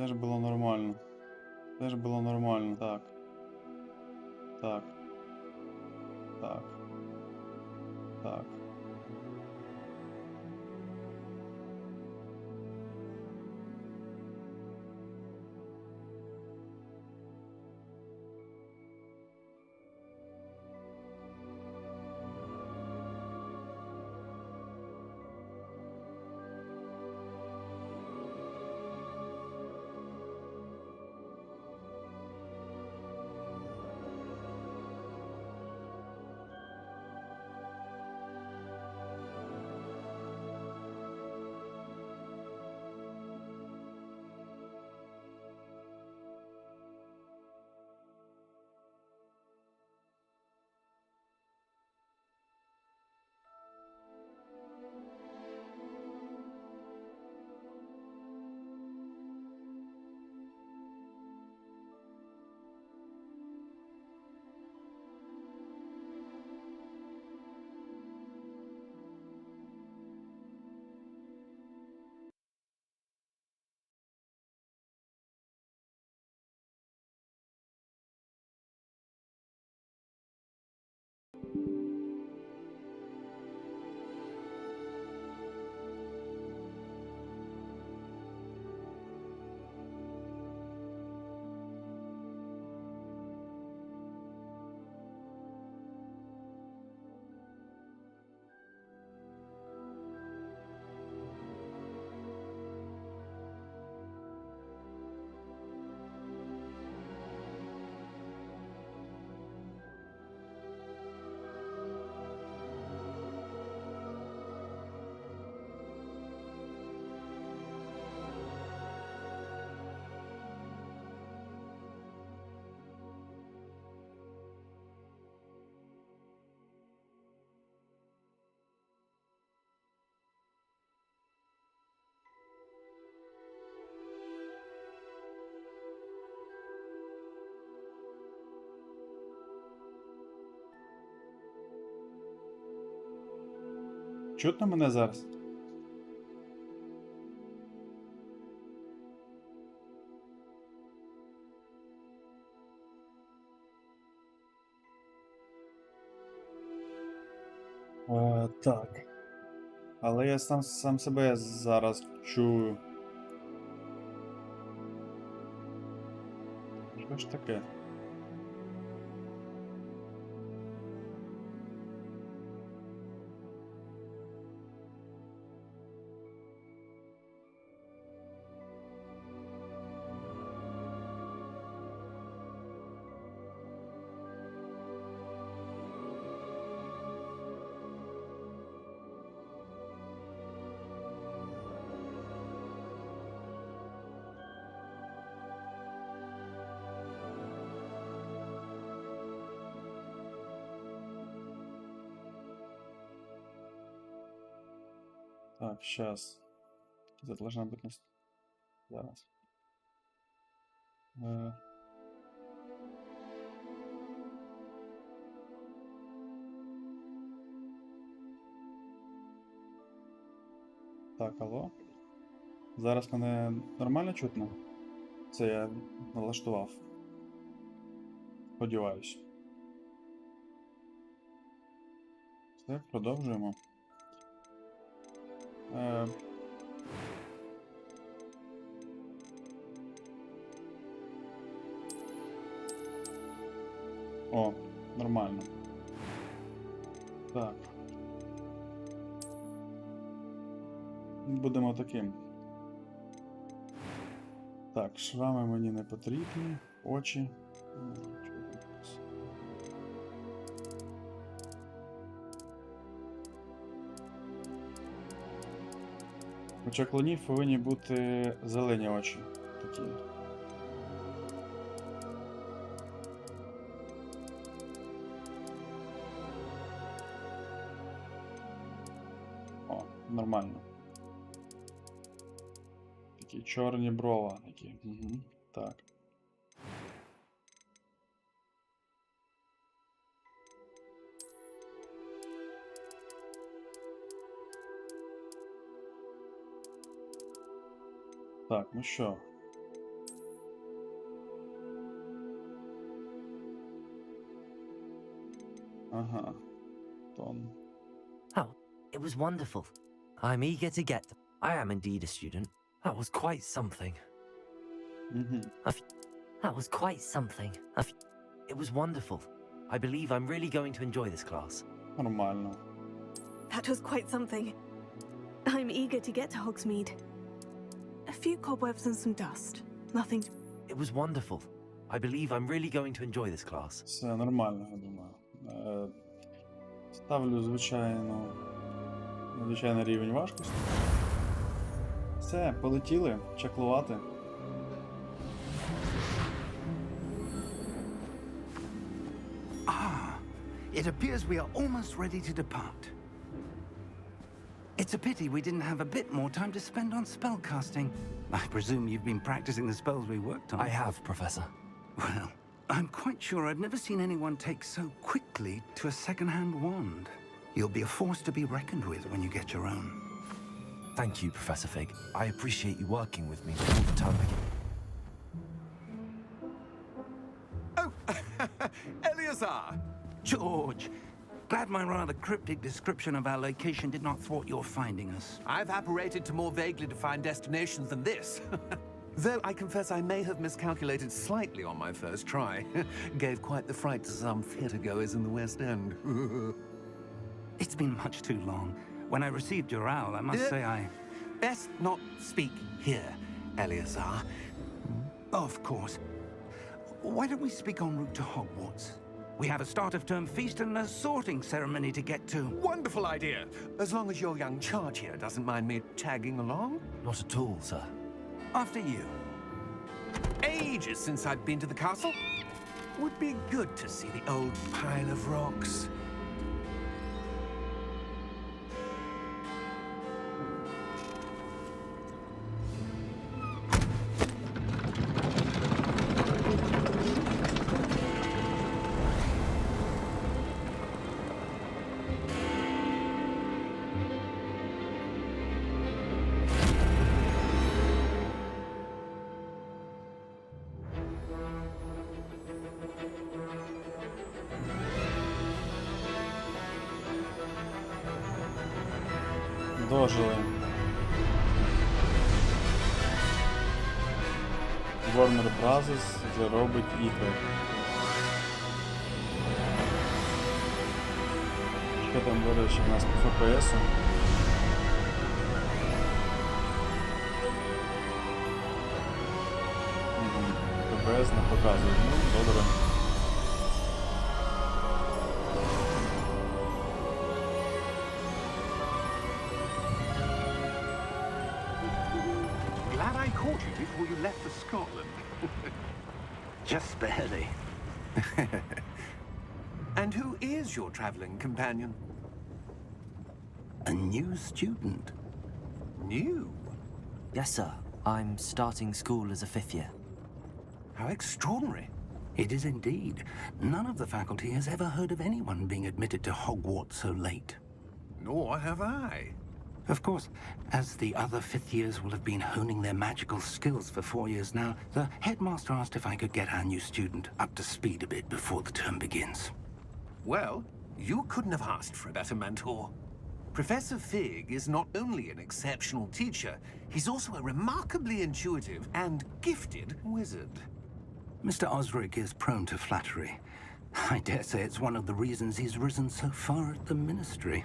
Теж було нормально. Теж було нормально, так. Так. Так. Так. Чутно мене зараз? Так. Але я сам себе зараз чую. Що ж таке? Так, сейчас. Это должна быть нас. Зараз. Так, алло. Зараз мене нормально чутно? Це я налаштував. Сподіваюсь. Все, продовжуємо. О, нормально. Так. Будемо таким. Так, шрами мені не потрібні. Очі. У чаклунів повинні бути зелені очі. Такі. О, нормально. Такі чорні брова. Такі. Угу. Так. Так, ну що? Ага. Тон. Oh, it was wonderful. I'm eager to get. I am indeed a student. That was quite something. Угу. That was quite something. It was wonderful. I believe I'm really going to enjoy this class. Нормально. That was quite something. I'm eager to get to Hogsmeade. A few cobwebs and some dust. Nothing. It was wonderful. I believe I'm really going to enjoy this class. Все нормально, я думаю. Ставлю звичайний рівень важкості. Все, полетіли, чеклувати. It appears we are almost ready to depart. It's a pity we didn't have a bit more time to spend on spellcasting. I presume you've been practicing the spells we worked on. I have, Professor. Well, I'm quite sure I've never seen anyone take so quickly to a second-hand wand. You'll be a force to be reckoned with when you get your own. Thank you, Professor Fig. I appreciate you working with me all the time. Oh, Eleazar! George, glad my rather cryptic description of our location did not thwart your finding us. I've apparated to more vaguely defined destinations than this. Though I confess I may have miscalculated slightly on my first try. Gave quite the fright to some theatre-goers in the West End. It's been much too long. When I received your owl, I must say I... Best not speak here, Eleazar. Of course. Why don't we speak en route to Hogwarts? We have a start-of-term feast and a sorting ceremony to get to. Wonderful idea! As long as your young charge here doesn't mind me tagging along. Not at all, sir. After you. Ages since I've been to the castle. Would be good to see the old pile of rocks. Дожили. Warner Bros. Вже робить ігри. Що там, до речі, в нас по ФПСу? ФПС не показує. Ну, добре. Glad I caught you before you left for Scotland. Just barely. And who is your traveling companion? A new student. New? Yes, sir. I'm starting school as a 5th year. How extraordinary. It is indeed. None of the faculty has ever heard of anyone being admitted to Hogwarts so late. Nor have I. Of course, as the other 5th years will have been honing their magical skills for 4 years now, the headmaster asked if I could get our new student up to speed a bit before the term begins. Well, you couldn't have asked for a better mentor. Professor Fig is not only an exceptional teacher, he's also a remarkably intuitive and gifted wizard. Mr. Osric is prone to flattery. I dare say it's one of the reasons he's risen so far at the ministry.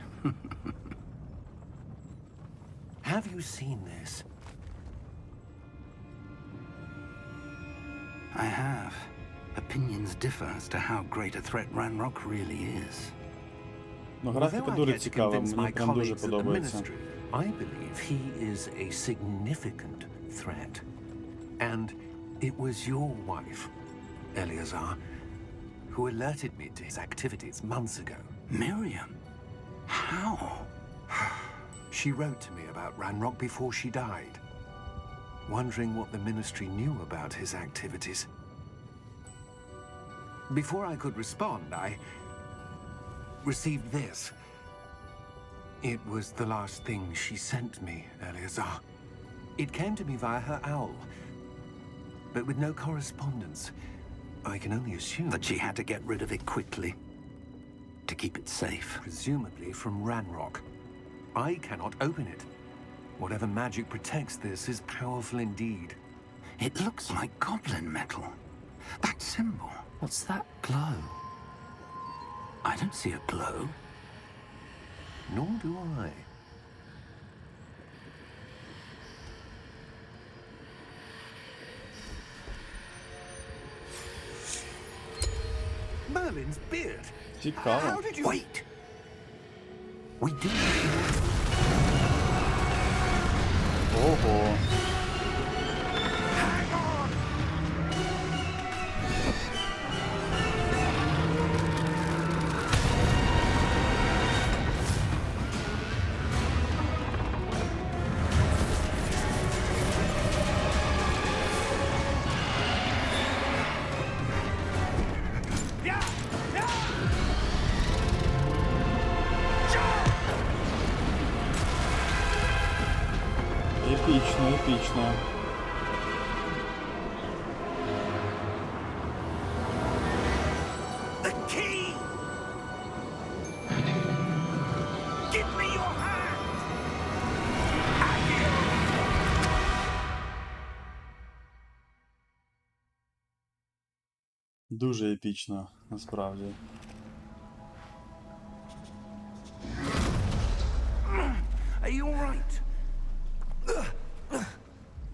Have you seen this? I have. Opinions differ as to how great a threat Ranrock really is. Ну, Although графіка I дуже get to цікава, convince мені my прям дуже colleagues at the подобається. ministry, I believe he is a significant threat. And it was your wife, Eleazar, who alerted me to his activities months ago. Miriam? How? She wrote to me about Ranrock before she died, wondering what the ministry knew about his activities. Before I could respond, I received this. It was the last thing she sent me, Eleazar. It came to me via her owl, but with no correspondence. I can only assume That she had to get rid of it quickly. to keep it safe. Presumably from Ranrock. I cannot open it. Whatever magic protects this is powerful indeed. It looks like goblin metal. That symbol. What's that glow? I don't see a glow. Nor do I. Merlin's beard. Цікаво. How did you... Wait! We do. Ого. Hang on! Yeah! Yeah! Епічно, епічно. The key! Give me your hand! Дуже епічно, насправді. Are you all right?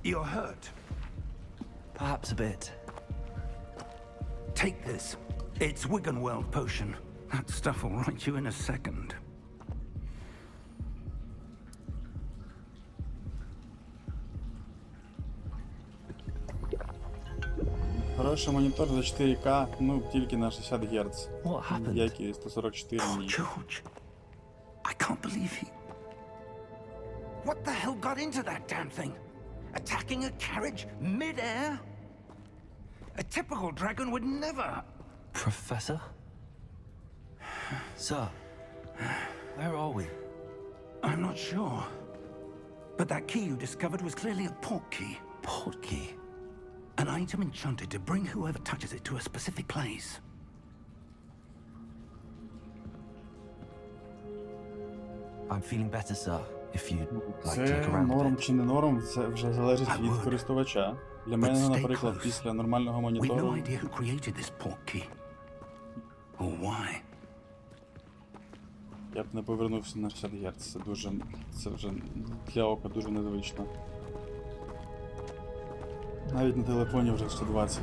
You're hurt. Perhaps a bit. Take this. It's Wiggenweld potion. That stuff will right you in a second. Хороший монітор за 4К, ну тільки на 60 Гц. What happened? Які 144 Oh, ні. George. I can't believe he... What the hell got into that damn thing? Attacking a carriage mid-air? A typical dragon would never... Professor? Sir, where are we? I'm not sure. But that key you discovered was clearly a port key. Port key? An item enchanted to bring whoever touches it to a specific place. I'm feeling better, sir. If you'd like to Це look around a норм bit. чи не норм, це вже залежить I від would. користувача. Для But мене, stay наприклад, close. після нормального We've no монітору idea who created this port key. Or why. я б не повернувся на 60 Гц. Це вже для ока дуже незвично. Навіть на телефоні вже 120.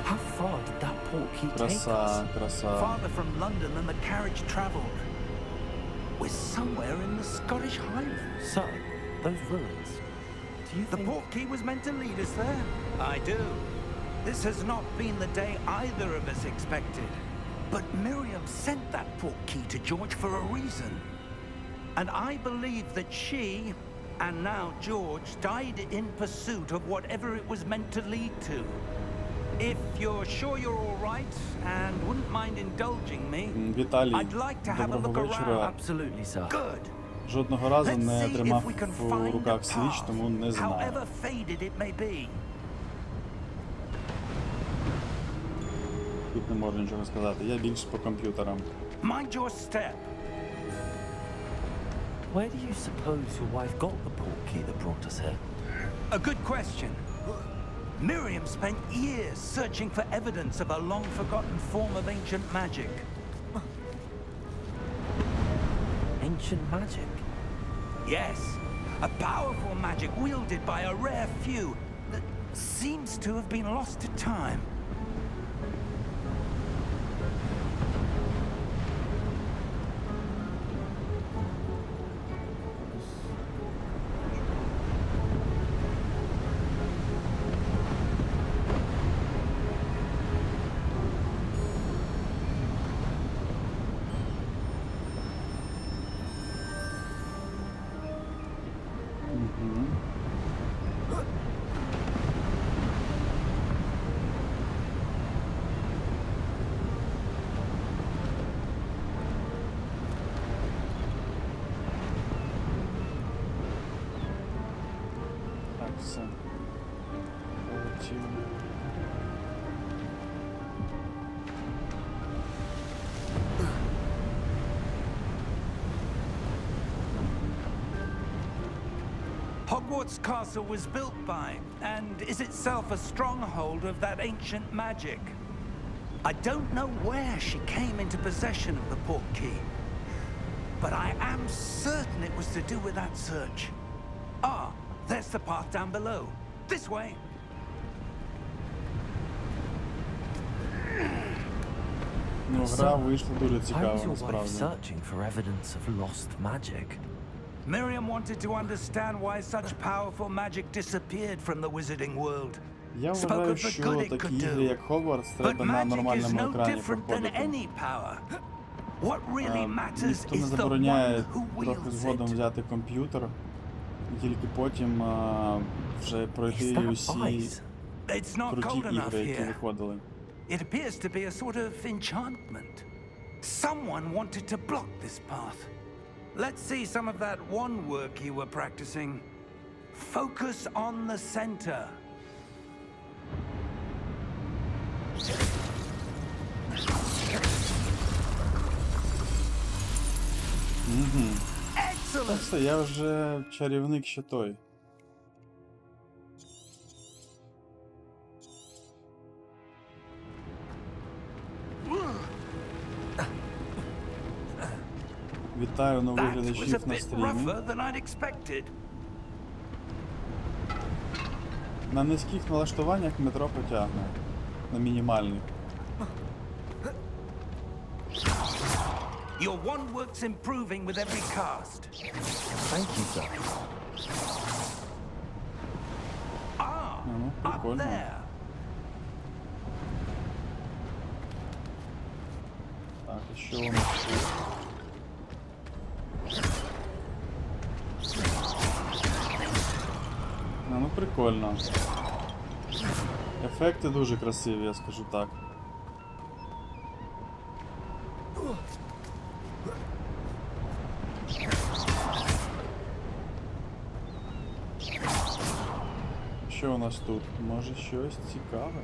How far did that port key take us? Краса, краса. Farther from London than the carriage travelled. We're somewhere in the Scottish Highlands. Sir, those ruins. Do you The think... port key was meant to lead us there. I do. This has not been the day either of us expected. But Miriam sent that port key to George for a reason. And I believe that she, and now George, died in pursuit of whatever it was meant to lead to. If you're sure you're all right and wouldn't mind indulging me, Віталій, I'd like to have a доброго look вечора. around. Absolutely, sir. Good. Жодного разу Let's не see if тримав we can в find a руках свіч, path, тому не знаю. however faded it may be. Тут не можу нічого сказати. Я більш по комп'ютерам. Mind your step. Where do you suppose your wife got the port key that brought us here? A good question. Miriam spent years searching for evidence of a long-forgotten form of ancient magic. Ancient magic? Yes, a powerful magic wielded by a rare few that seems to have been lost to time. Так, все. Hogwarts castle was built by, and is itself a stronghold of that ancient magic. I don't know where she came into possession of the portkey, but I am certain it was to do with that search. Ah, there's the path down below. This way. Ну, гра вийшла дуже How цікава, was your wife насправді. searching for evidence of lost magic? Miriam wanted to understand why such powerful magic disappeared from the wizarding world. Я Spoke вважаю, of the що good it такі could ігри, do. як Hogwarts, But треба на magic is нормальному no екрані different than проходити. any power. What really matters Ніхто не is the забороняє one who трохи wields згодом it. взяти комп'ютер, і тільки потім вже Is пройти that усі ice? It's not круті cold enough ігри, які here. виходили. It appears to be a sort of enchantment. Someone wanted to block this path. Let's see some of that one work you were practicing. Focus on the center. Та Excellent! все, я вже чарівник ще той. Вітаю нових That was a глядачів на bit стрімі. rougher than I'd expected. На низьких налаштуваннях метро потягне. На мінімальних. Your one work's improving with every cast. Thank you, sir. Ah, Ну, up прикольно. there. Так, і що у нас тут? Ну, прикольно. Ефекти дуже красиві, я скажу так. Що у нас тут? Може щось цікаве?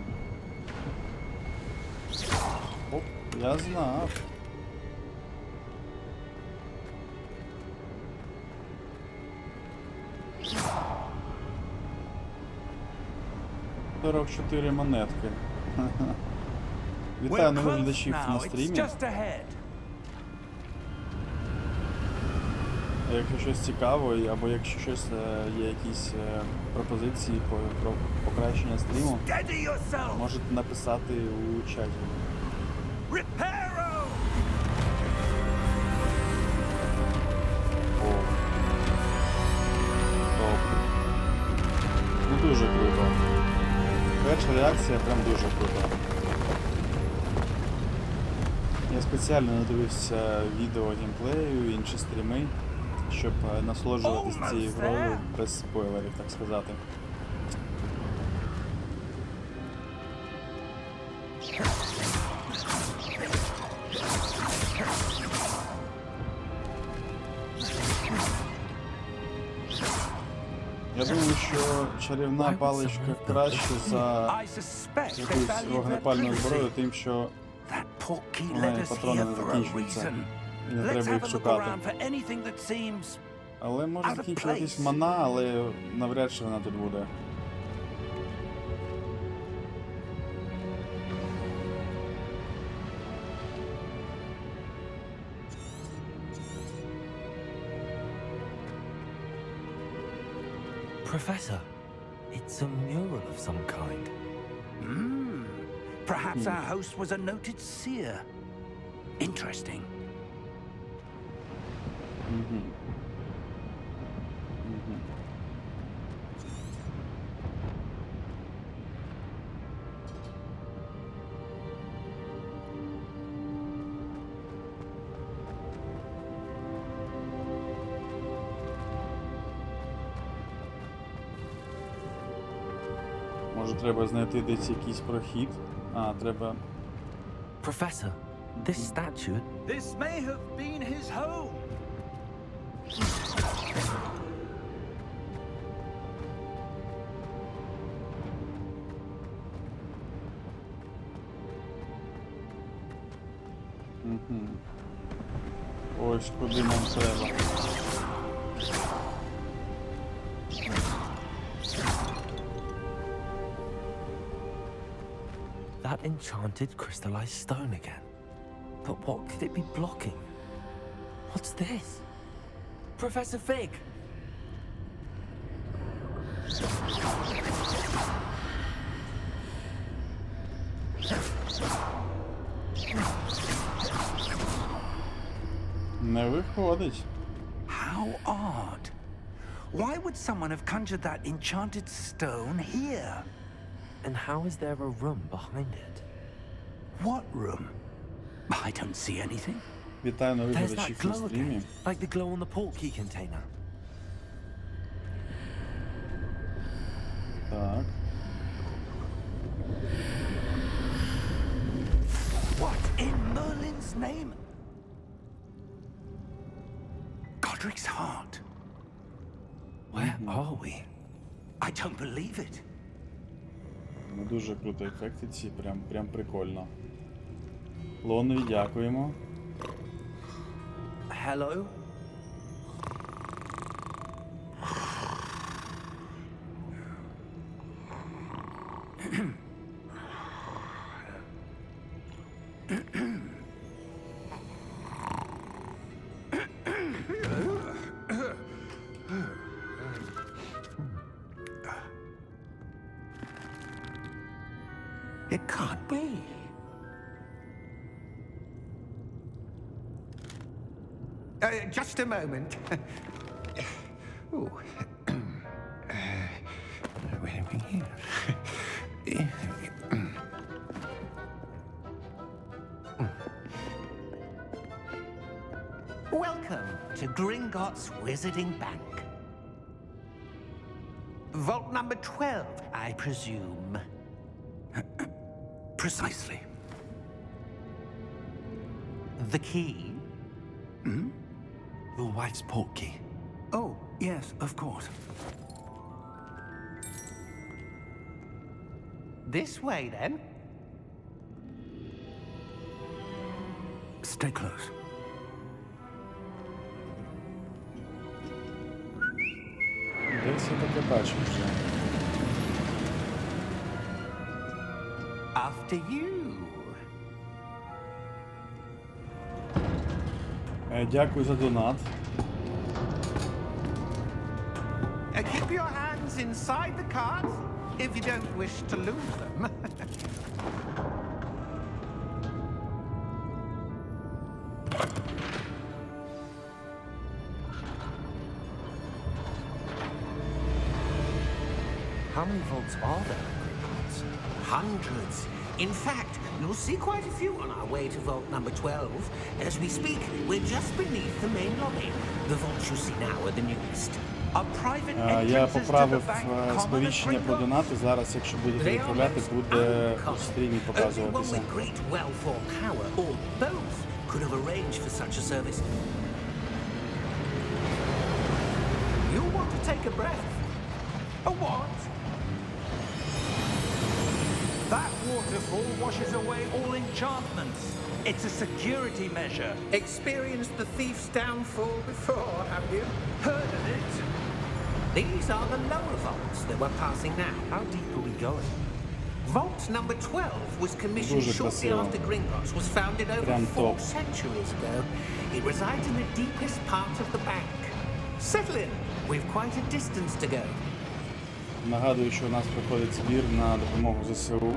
Оп, я знав. «44 монетки. Вітаю We're нових close глядачів now. на It's стрімі. just ahead. Якщо щось цікаво, або якщо щось є якісь пропозиції про покращення стріму, Steady yourself. можете написати у чаті. Reparo. О. Топ. Ну дуже круто. Перша реакція прям дуже крута. Я спеціально не дивився відео геймплею, інші стріми, щоб насолоджуватись цією грою без спойлерів, так сказати. Я думаю, що чарівна паличка краще за I suspect they якусь valued their вогнепальну зброю, privacy. тим, що That portkey у led неї us патрони here не for a закінчуються. reason. І не Let's треба have їх a look шукати. around for anything that seems. Але може Out of закінчуватись place. мана, але навряд чи вона тут буде. Professor, it's a mural of some kind. Perhaps our host was a noted seer. Interesting. Може треба знайти десь якийсь прохід. А, треба. Professor, this statue. This may have been his home. Ось куди нам треба. That enchanted crystallized stone again. But what could it be blocking? What's this? Professor Fig! Не виходить. How odd. Why would someone have conjured that enchanted stone here? And how is there a room behind it? What room? I don't see anything. Вітаю нових There's that глядачів на glow стрімі. again, like the glow on the portkey container. Так. What in Merlin's name? Godric's heart. Where are we? I don't believe it. Ну, дуже круто ефекти ці, прям прикольно. Лонові дякуємо. Hello? It can't be. Just a moment. Ooh. Where are we here? Welcome to Gringotts Wizarding Bank. Vault number 12, I presume. Precisely. The key? Your wife's portkey. Oh, yes, of course. This way, then. Stay close. Десь я таке бачив вже. After you. Дякую за донат. Keep your hands inside the cards if you don't wish to lose them. How many vaults are there at Gringotts? Hundreds. In fact, you'll see quite a few on our way to vault number 12. As we speak, we're just beneath the main lobby. The vaults you see now are the newest. Are private Я entrances to the поправив bank common at сповіщення про Gringotts? донати. Зараз, якщо будете They are відправляти, most буде у uncommon. стрімі Only one показуватися. with great wealth or power, or both, could have arranged for such a service. You want to take a breath? A what? That waterfall washes away all enchantments. It's a security measure. Experienced the thief's downfall before, have you? Heard of it? These are the lower vaults that we're passing now. How deep are we going? Vault number 12 was commissioned Дуже shortly красиво. after Gringotts was founded over Прям 4 топ. centuries ago. It resides in the deepest part of the bank. Settle in. We've quite a distance to go. Нагадую, що у нас проходить збір на допомогу ЗСУ.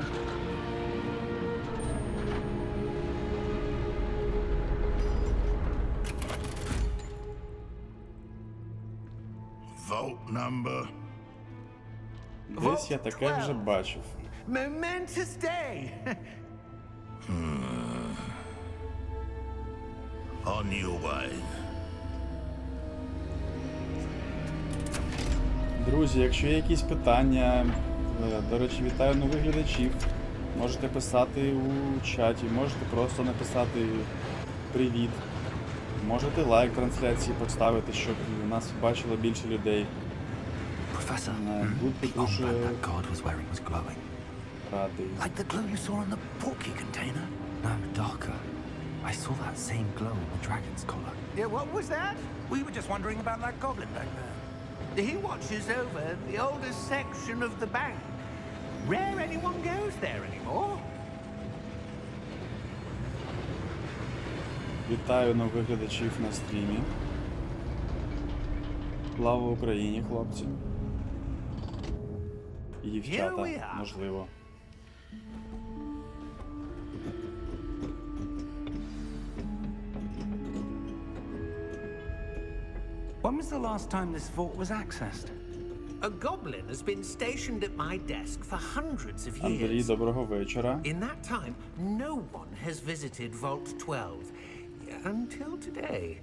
Vault number. Десь я таке вже бачив. Momentous day. On your way. Друзі, якщо є якісь питання, до речі, вітаю нових глядачів. Можете писати у чаті, можете просто написати привіт. Можете лайк трансляції поставити, щоб нас бачило більше людей. Professor, Буду the дуже armband that guard was wearing was glowing. радий. Like the glow you saw in the portkey container. No, darker. I saw that same glow on the dragon's collar. Yeah, what was that? We were just wondering about that goblin back there. He watches over the oldest section of the bank. Rare anyone goes there anymore. Вітаю нових глядачів на стрімі. Слава Україні, хлопці. І дівчата, можливо. When was the last time this vault was accessed? A goblin has been stationed at my desk for hundreds of Андрій, years. доброго вечора. In that time, no one has visited Vault 12 until today.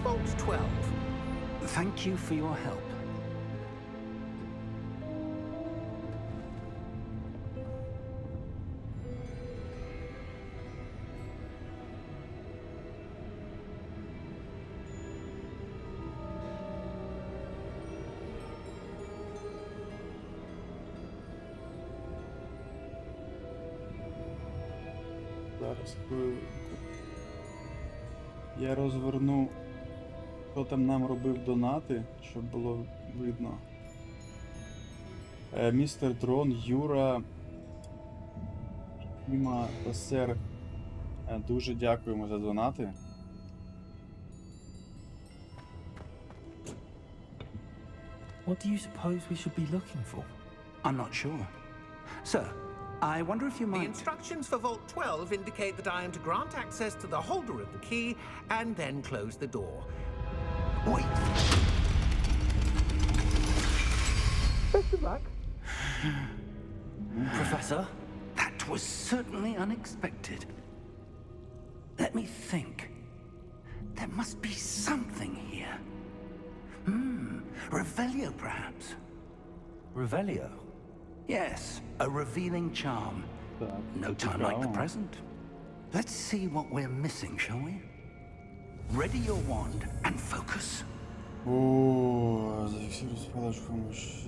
Vault 12. Thank you for your help. Зараз хвилинку. Я розверну, хто там нам робив донати, щоб було видно. Містер Дрон, Юра, Іма та Сер. Дуже дякуємо за донати. What do you suppose we should be looking for? I'm not sure. Sir, I wonder if you The might... instructions for Vault 12 indicate that I am to grant access to the holder of the key and then close the door. Wait! Best of luck. Professor? That was certainly unexpected. Let me think. There must be something here. Revelio, perhaps? Revelio? Yes, a revealing charm. Так, No time like the цікаво. present. Let's see what we're missing, shall we? Ready your wand and focus. О, зафіксируй спалочку помощь.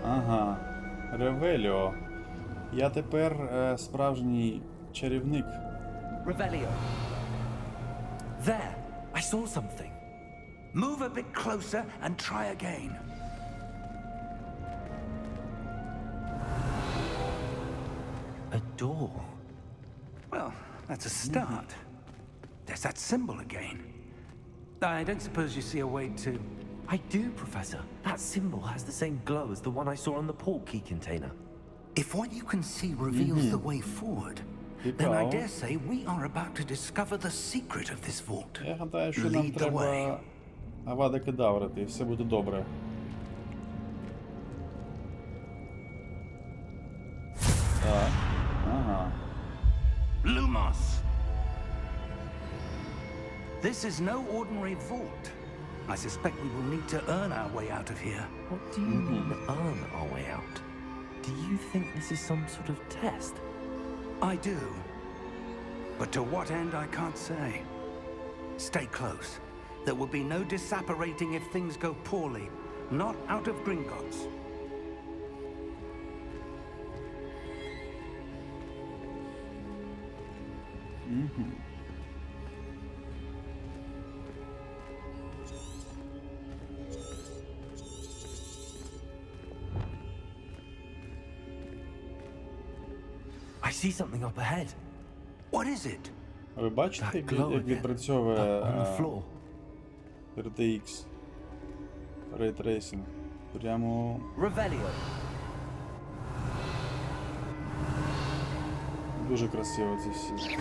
Ага, Ревеліо. Я тепер справжній чарівник. Revelio. There! I saw something. Move a bit closer and try again. A door. Well, that's a start. There's that symbol again. I don't suppose you see a way to... I do, Professor. That symbol has the same glow as the one I saw on the port key container. If what you can see reveals the way forward, then I Цікаво. dare say we are about to discover the secret of this vault. Я гадаю, що нам Lead the way. треба Авада Кедаврити, і все буде добре. Так, ага. Lumos! This is no ordinary vault. I suspect we will need to earn our way out of here. What do you mean, earn our way out? Do you think this is some sort of test? I do. But to what end, I can't say. Stay close. There will be no disapparating if things go poorly. Not out of Gringotts. I see something up ahead. What is it? Ви бачите, That як glow як again. відпрацьовує On the floor. RTX Ray Tracing? Прямо Revelio. дуже красиво це всі.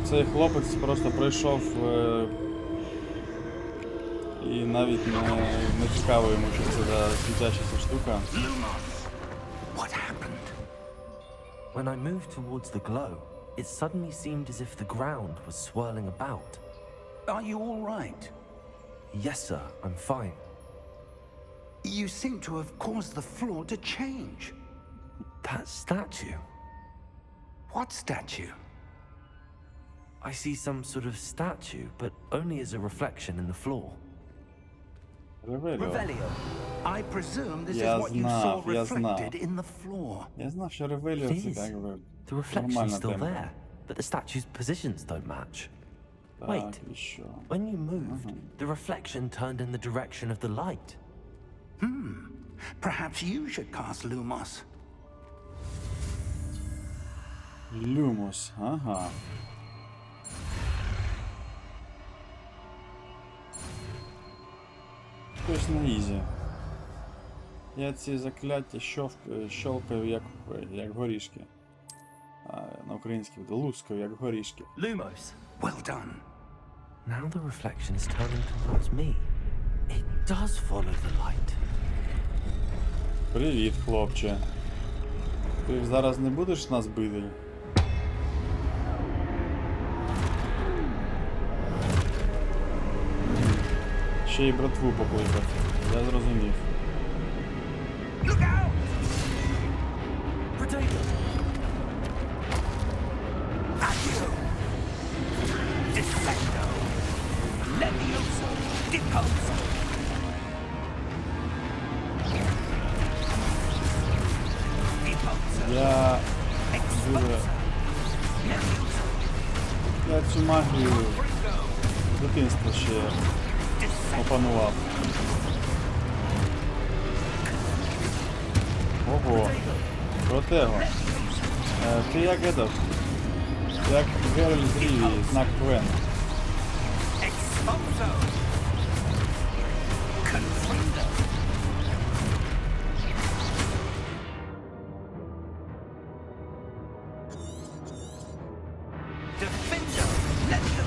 Цей хлопець просто пройшов і навіть не цікаво йому, що це за світяча ця штука. Lumos! What happened? When I moved towards the glow, it suddenly seemed as if the ground was swirling about. Are you all right? Yes, sir, I'm fine. You seem to have caused the floor to change. That statue. What statue? I see some sort of statue, but only as a reflection in the floor. Ревеліо. Revelio. I presume this Я is what you saw знав, я знав. reflected in the floor. Я знав, що Ревеліо It це is. як би The reflection's нормальна still тема. there, but the statue's positions don't match. Так, Wait. і що? When you moved, the reflection turned in the direction of the light. Perhaps you should cast Lumos. Люмус, ага. Щось на ізі. Я ці закляття щелкаю як горішки. А на українській буде лускаю як горішки. Lumos. Well done. Now the reflection is turning towards me. It does follow the light. Привіт, хлопче. Ти ж зараз не будеш нас бити? Ще й братву покликав. Я зрозумів. Look out! Potato! Accio! Defendo! Levioso! Deposo! Deposo! Я дуже... Levioso! Я цю магію з дитинства ще опанував. Ого. Протего. Ти як этот? Як Геральт з Рівії, знак Квен. Exposo! Confrindo! Defendo! Levioso!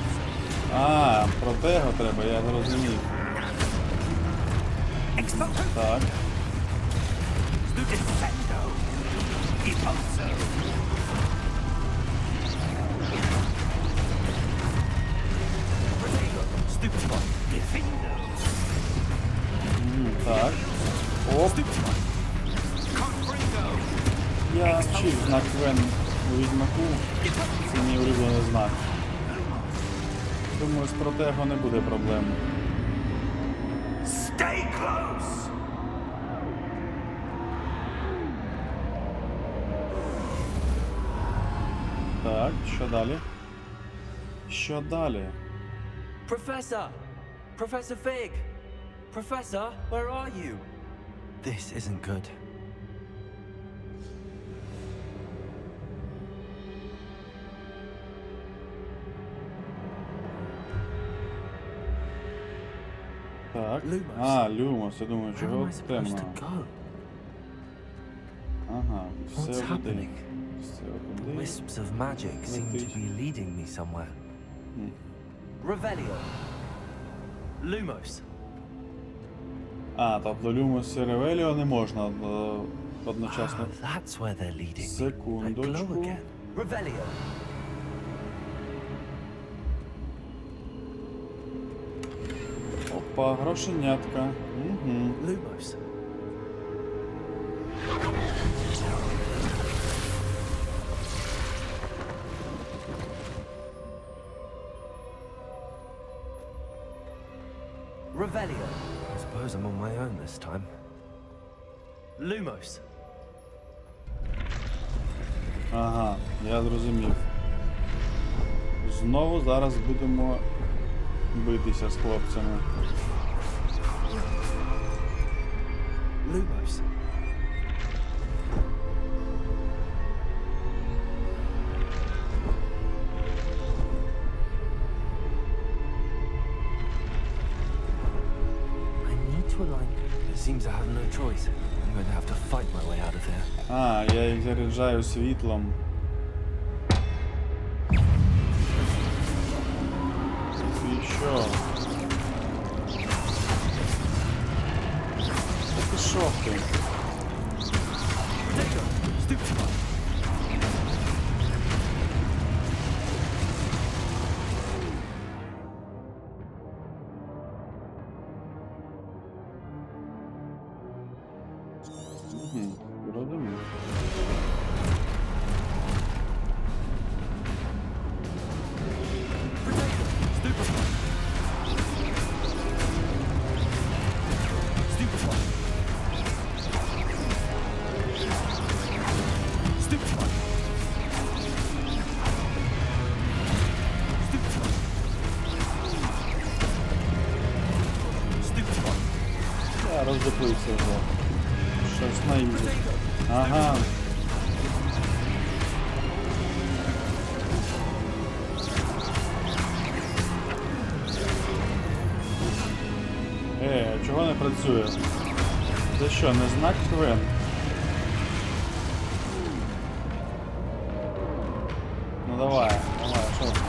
А, протего треба, я зрозумів. Exposo! Так. Defendo! Deposo! Protego! Stupefy! Defendo! Так. Оп. Confringo! Я вчив знак Квен у Відьмаку. Це мій улюблений знак. Думаю, з протего не буде проблем. Stay close! Так, що далі? Що далі? Professor! Professor Fig! Professor, where are you? This isn't good. Так. Lumos. А, Люмос, я думаю, Where am чого I supposed темно. to go? Ага, все What's туди. happening? Все The туди. wisps of magic seem to be leading me somewhere. Revelio. Lumos. А, тобто Люмос і Ревеліо не можна одночасно. Ah, that's where they're leading me. I Секундочку. glow again. Revelio. Опа, грошенятка. Угу. Lumos. Revelio. I suppose I'm on my own this time. Lumos. Ага, я зрозумів. Знову зараз будемо битися з хлопцями. Lumos. I need to align. It seems I have no choice. I'm going to have to fight my way out of here. А, я їх заряджаю світлом. І що? Та пішов ти. Розумію. причепився вже. Щось наїздить. Ага. А чого не працює? Це що, не знак КВН? Ну давай, що там?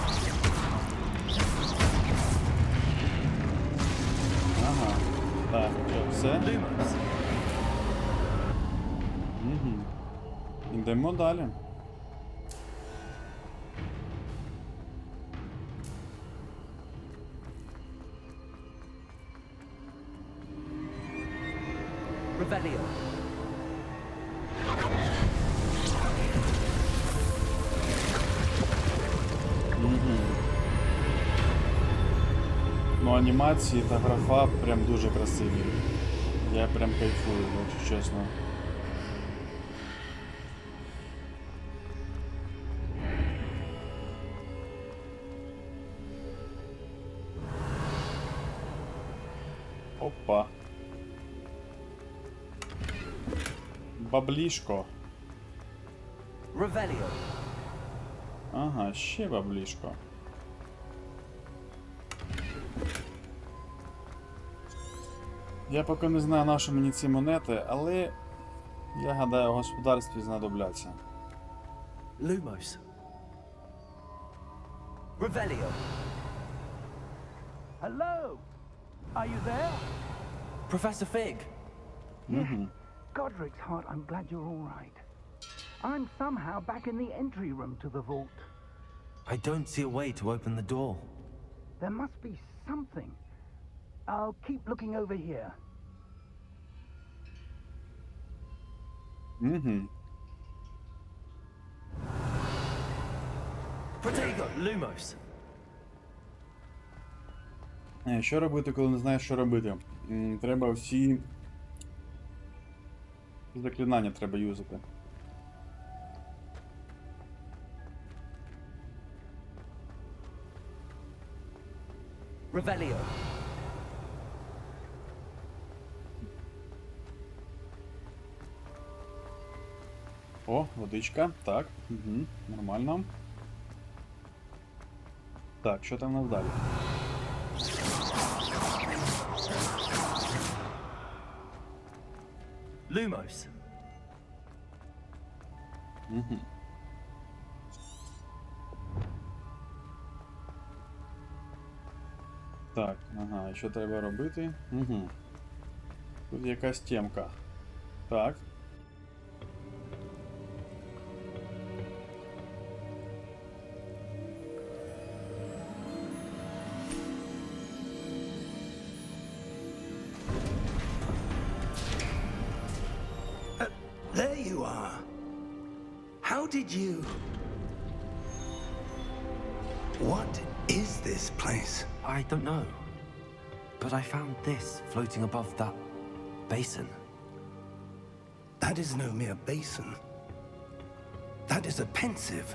Ага. Так, що, все? Угу. Йдемо далі. Revelio. Ну, анімації та графа прям дуже красиві. Я прям кайфую, якщо чесно. Опа. Баблішко. Revelio. Ага, ще баблішко. Я поки не знаю, на що мені ці монети, але я гадаю, господарстві знадобляться. Lumos. Revelio. Hello? Are you there? Professor Fig. Godric's heart, I'm glad you're all right. I'm somehow back in the entry room to the vault. I don't see a way to open the door. There must be something. I'll keep looking over here. Protego. Lumos. Що робити, коли не знаєш, що робити? Треба всі заклинання треба юзати. Revelio. О, водичка. Так. Угу. Нормально. Так, що там у нас далі? Lumos. Угу. Так, ага, що треба робити? Угу. Тут якась темка. Так. There you are. How did you... What is this place? I don't know. But I found this floating above that basin. That is no mere basin. That is a pensive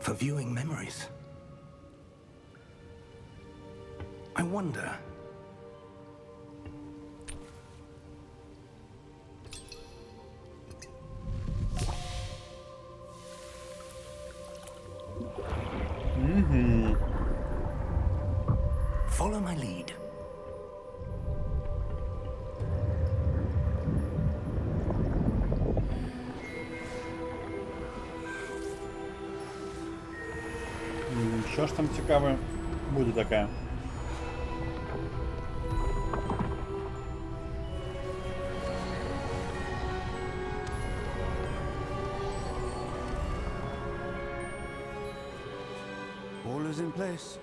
for viewing memories. I wonder... Follow my lead. Що ж там цікаве буде таке? All is in place.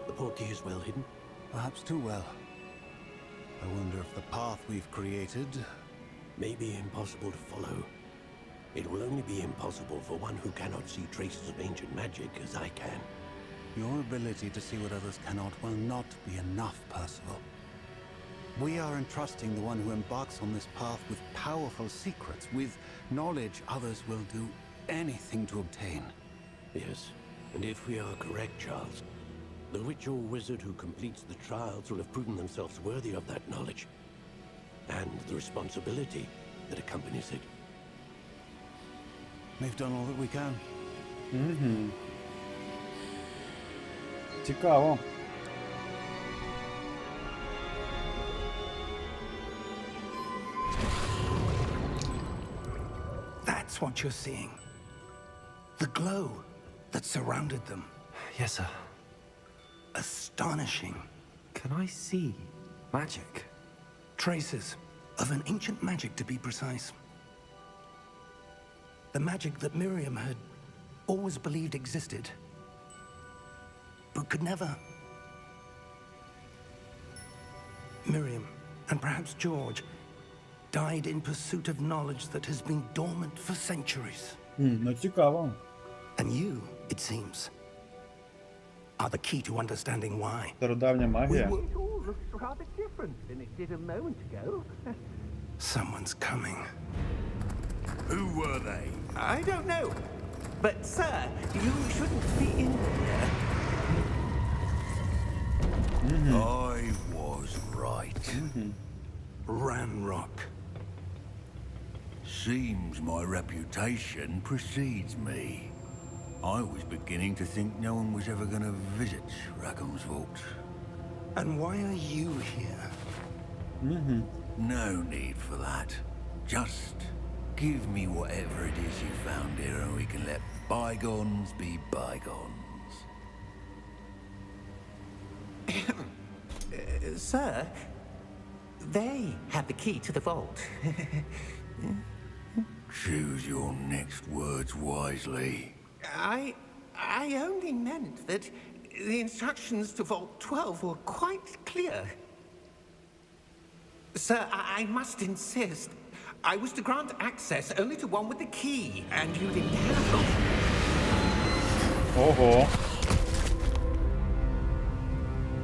The portkey is well hidden. Perhaps too well. I wonder if the path we've created... May be impossible to follow. It will only be impossible for one who cannot see traces of ancient magic as I can. Your ability to see what others cannot will not be enough, Percival. We are entrusting the one who embarks on this path with powerful secrets, with knowledge others will do anything to obtain. Yes, and if we are correct, Charles, the witch or wizard who completes the trials will have proven themselves worthy of that knowledge. and the responsibility that accompanies it. We've done all that we can. Угу. Цікаво. That's what you're seeing. The glow that surrounded them. Yes, sir. Astonishing. Can I see magic? Traces of an ancient magic, to be precise. The magic that Miriam had always believed existed, but could never. Miriam, and perhaps George, died in pursuit of knowledge that has been dormant for centuries. Ну, цікаво. And you, it seems, are the key to understanding why. Стародавня магія. It all looks rather different than it did a moment ago. Someone's coming. Who were they? I don't know. But, sir, you shouldn't be in here. I was right. Ranrock. Seems my reputation precedes me. I was beginning to think no one was ever going to visit Rackham's vault. And why are you here? No need for that. Just give me whatever it is you found here and we can let bygones be bygones. Sir, they have the key to the vault. Choose your next words wisely. I only meant that the instructions to Vault 12 were quite clear. Sir, I must insist. I was to grant access only to one with the key, and you didn't have it. Ого.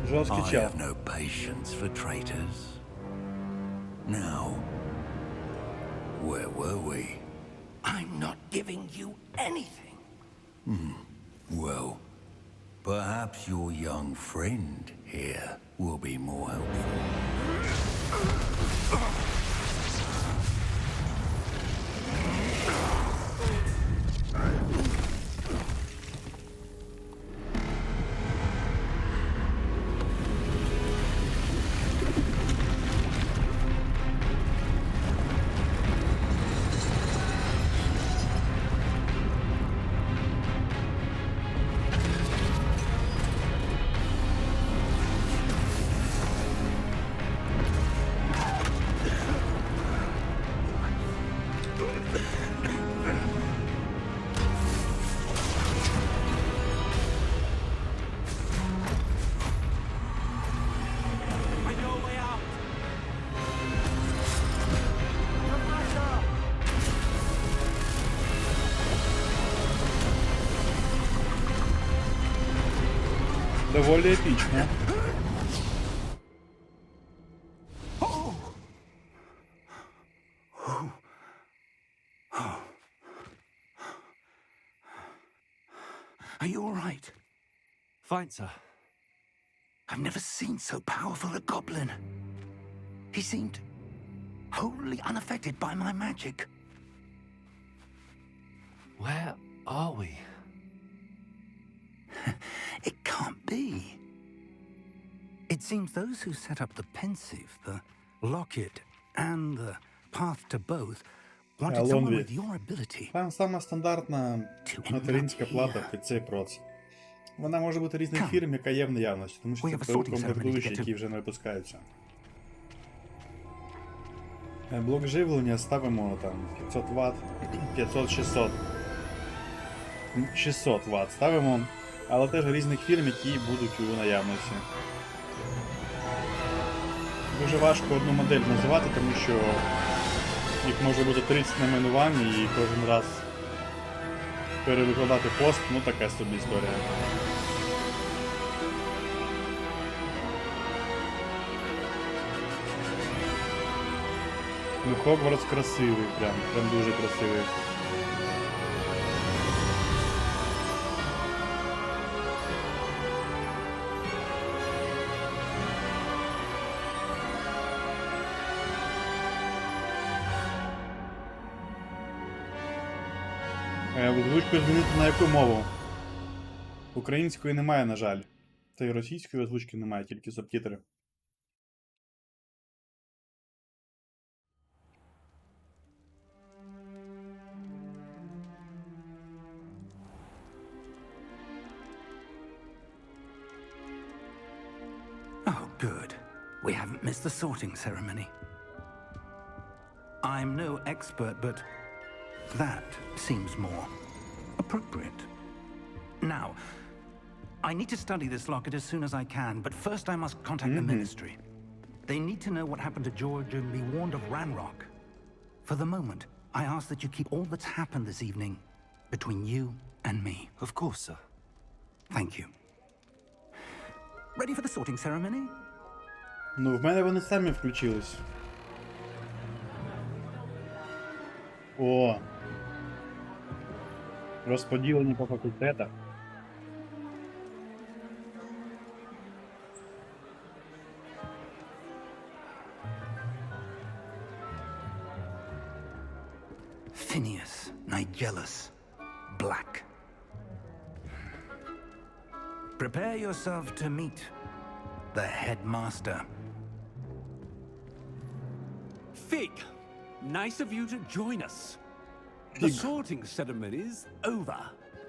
Жорсткий I чел. have no patience for traitors. Now, where were we? I'm not giving you anything. Well, perhaps your young friend here will be more helpful. Доволі епічно. Are you all right? Fine, sir. I've never seen so powerful a goblin. He seemed wholly unaffected by my magic. Where are we? It can't be. It seems those who set up the pensive, the locket, and the path to both wanted someone with your ability. Там сама стандартна материнська плата під цей проц. Вона може бути різних фірм, яка є в наявності, тому що це комплектуючі, які вже не випускаються. Блок живлення ставимо там 500 Вт, 500-600. 600 Вт ставимо, але теж різних фірм, які будуть у наявності. Дуже важко одну модель називати, тому що їх може бути 30 найменувань і кожен раз перевикладати пост, ну така собі історія. Ну, Хогвартс красивий, прям дуже красивий. Озвучку змінити на яку мову? Української немає, на жаль. Та й російської озвучки немає, тільки субтитри. Oh, good. We haven't missed the sorting ceremony. I'm no expert, but that seems more appropriate. Now, I need to study this locket as soon as I can, but first I must contact the Ministry. They need to know what happened to George and be warned of Ranrock. For the moment, I ask that you keep all that's happened this evening between you and me. Of course, sir. Thank you. Ready for the sorting ceremony? Ну, в мене вони самі включились. О! Розподілені по факультетах. Phineas, Nigellus, Black. Prepare yourself to meet the headmaster. Fig, nice of you to join us. The sorting ceremony's over.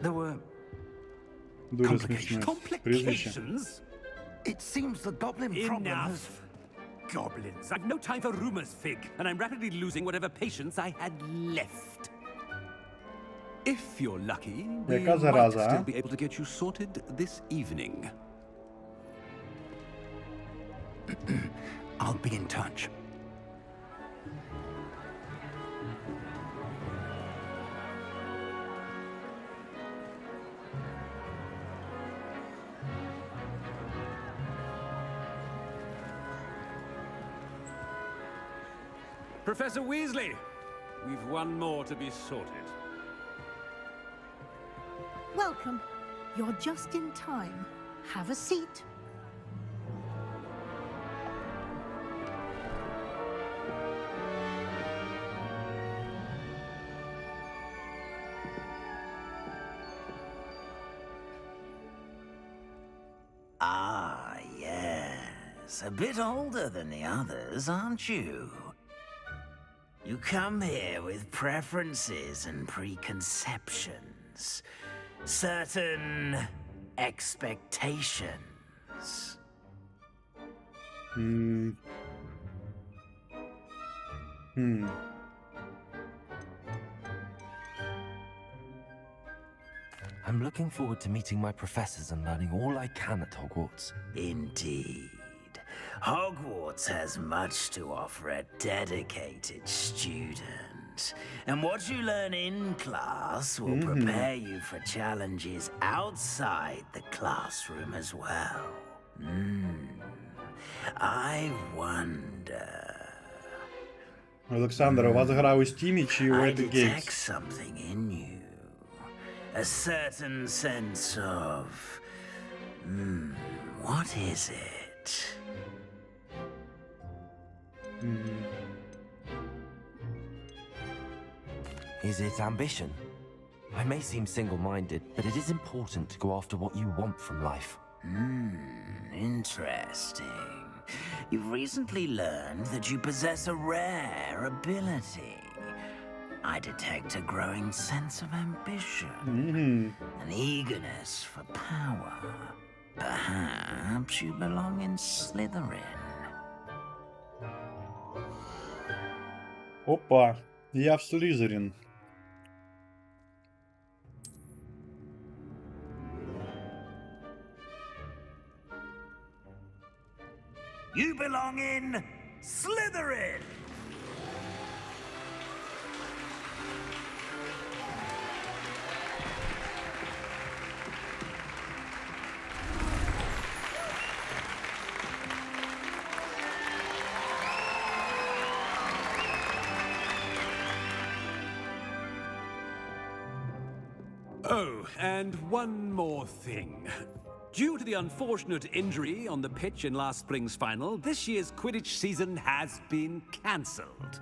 There were Дуже смішне прізвище. Complications? It seems the goblin problem has... Enough. Goblins. I've no time for rumors, Fig, and I'm rapidly losing whatever patience I had left. If you're lucky, we Яка might зараза, still а? be able to get you sorted this evening. I'll be in touch. Professor Weasley, we've one more to be sorted. Welcome. You're just in time. Have a seat. Ah, yes. A bit older than the others, aren't you? You come here with preferences and preconceptions. Certain expectations. I'm looking forward to meeting my professors and learning all I can at Hogwarts. Indeed. Hogwarts has much to offer a dedicated student. And what you learn in class will prepare you for challenges outside the classroom as well. I wonder... Олександр, у вас гра у Steam чи у I Epic detect Games? something in you. A certain sense of... what is it? Is it ambition? I may seem single-minded, but it is important to go after what you want from life. Interesting. You've recently learned that you possess a rare ability. I detect a growing sense of ambition, an eagerness for power. Perhaps you belong in Slytherin. Опа, я в Слизерин. You belong in Slytherin! Oh, and one more thing. Due to the unfortunate injury on the pitch in last spring's final, this year's Quidditch season has been cancelled.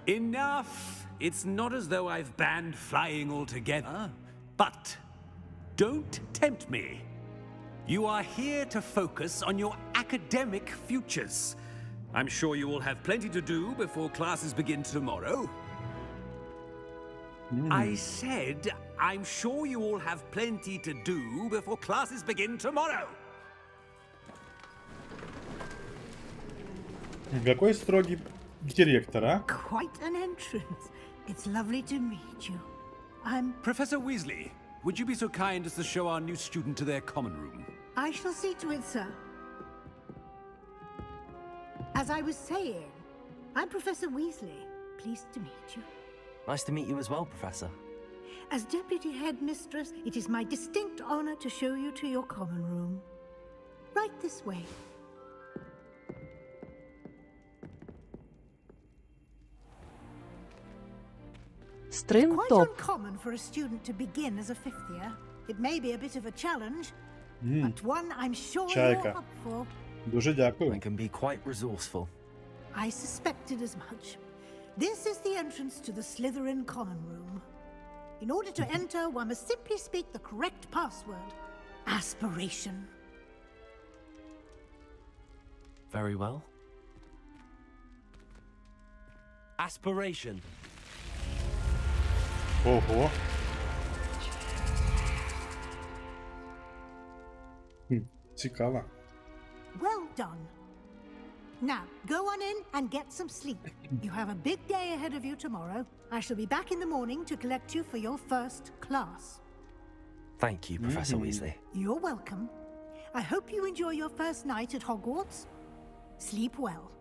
Enough! It's not as though I've banned flying altogether. But don't tempt me. You are here to focus on your academic futures. I'm sure you will have plenty to do before classes begin tomorrow. I said, I'm sure you all have plenty to do before classes begin tomorrow. Какой строгий директор, а? Quite an entrance. It's lovely to meet you. I'm... Professor Weasley, would you be so kind as to show our new student to their common room? I shall see to it, sir. As I was saying, I'm Professor Weasley. Pleased to meet you. Nice to meet you as well, Professor. As Deputy Headmistress, it is my distinct honor to show you to your common room. Right this way. Стрим Quite топ. uncommon for a student to begin as a fifth year. It may be a bit of a challenge, but one I'm sure Чайка. you're up for. Дуже дякую. I can be quite resourceful. I suspected as much. This is the entrance to the Slytherin common room. In order to enter, one must simply speak the correct password. Aspiration. Very well. Aspiration. Ого. Цікаво. Well done. Now, go on in and get some sleep. You have a big day ahead of you tomorrow. I shall be back in the morning to collect you for your first class. Thank you, Professor Weasley. You're welcome. I hope you enjoy your first night at Hogwarts. Sleep well.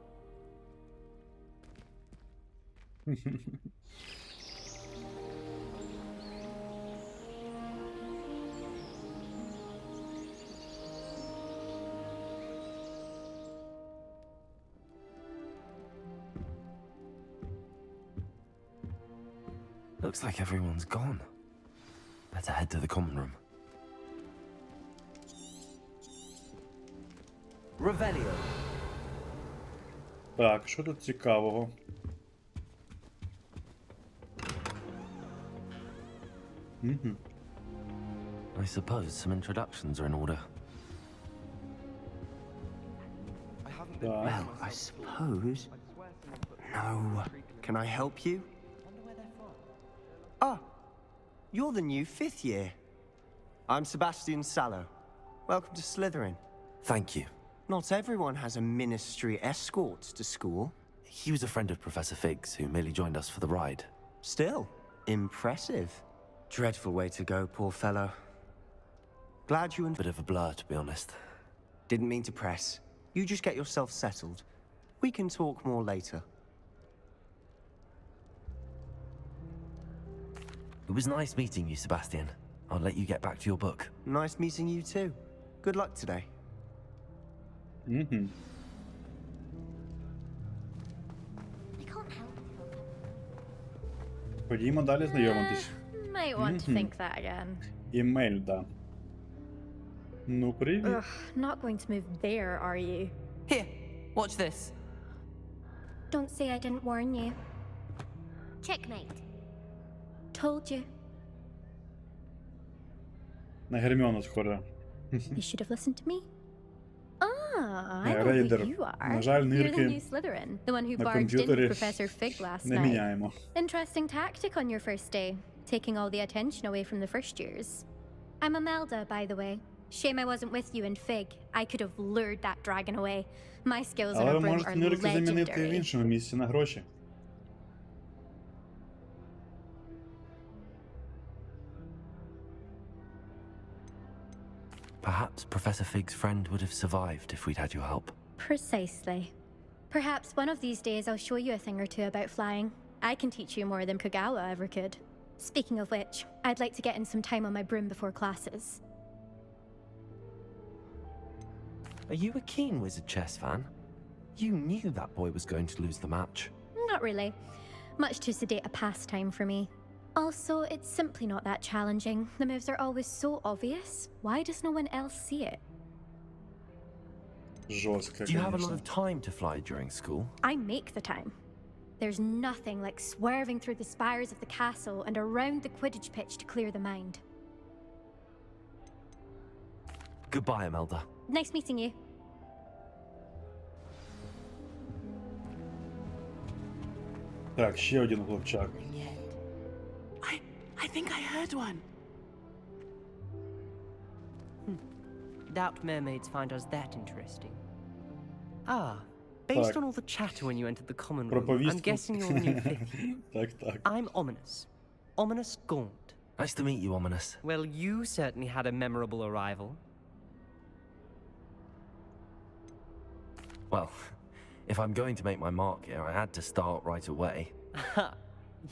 Looks like everyone's gone. Better head to the common room. Revelio. Так, що тут цікавого? I suppose some introductions are in order. Так. I suppose. No. Can I help you? Ah, you're the new fifth year. I'm Sebastian Sallow. Welcome to Slytherin. Thank you. Not everyone has a ministry escort to school. He was a friend of Professor Fig's who merely joined us for the ride. Still, impressive. Dreadful way to go, poor fellow. Glad you and... Bit of a blur, to be honest. Didn't mean to press. You just get yourself settled. We can talk more later. It was nice meeting you, Sebastian. I'll let you get back to your book. Nice meeting you too. Good luck today. Ходімо далі знайомитись. Might want to think that again. Імейль, да. Ну, привіт. Ugh, not going to move there, are you? Here, watch this. Don't say I didn't warn you. Checkmate. Told you. На Герміону схоже. You should have listened to me. Ah, I Yeah, know who Рейдер. you are. На жаль, You're the нирки new Slytherin, the one who на barged in комп'ютері Professor Fig last не night. міняємо. Interesting tactic on your first day, taking all the attention away from the first years. I'm Imelda, by the way. Shame I wasn't with you in Fig. I could have lured that dragon away. My skills on Але a ви broom можете are нирки замінити в legendary. іншому місці на гроші. Perhaps Professor Fig's friend would have survived if we'd had your help. Precisely. Perhaps one of these days I'll show you a thing or two about flying. I can teach you more than Kagawa ever could. Speaking of which, I'd like to get in some time on my broom before classes. Are you a keen Wizard Chess fan? You knew that boy was going to lose the match. Not really. Much too sedate a pastime for me. Also, it's simply not that challenging. The moves are always so obvious. Why does no one else see it? Жорстко, Do you have a lot конечно. of time to fly during school? I make the time. There's nothing like swerving through the spires of the castle and around the Quidditch pitch to clear the mind. Goodbye, Imelda. Nice meeting you. Так, ще один хлопчак. I think I heard one. Doubt mermaids find us that interesting. Ah, based Так. on all the chatter when you entered the common Про room, I'm повістку. guessing you're new fifth year. Так. I'm Ominous. Ominous Gaunt. Nice to meet you, Ominous. Well, you certainly had a memorable arrival. Well, if I'm going to make my mark here, I had to start right away.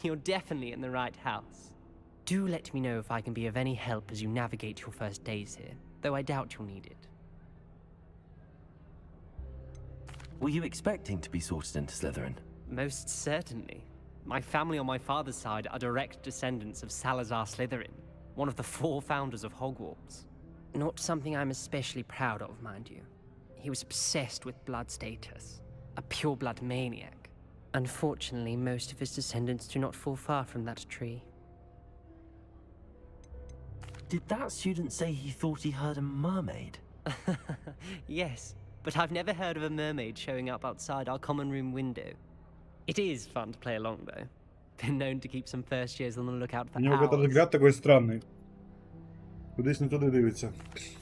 You're definitely in the right house. Do let me know if I can be of any help as you navigate your first days here, though I doubt you'll need it. Were you expecting to be sorted into Slytherin? Most certainly. My family on my father's side are direct descendants of Salazar Slytherin, one of the 4 founders of Hogwarts. Not something I'm especially proud of, mind you. He was obsessed with blood status, a pure-blood maniac. Unfortunately, most of his descendants do not fall far from that tree. Did that student say he thought he heard a mermaid? Yes, but I've never heard of a mermaid showing up outside our common room window. It is fun to play along, though. Been known to keep some first years on the lookout for У нього owls. взгляд такой странний. Кудись не туди дивиться.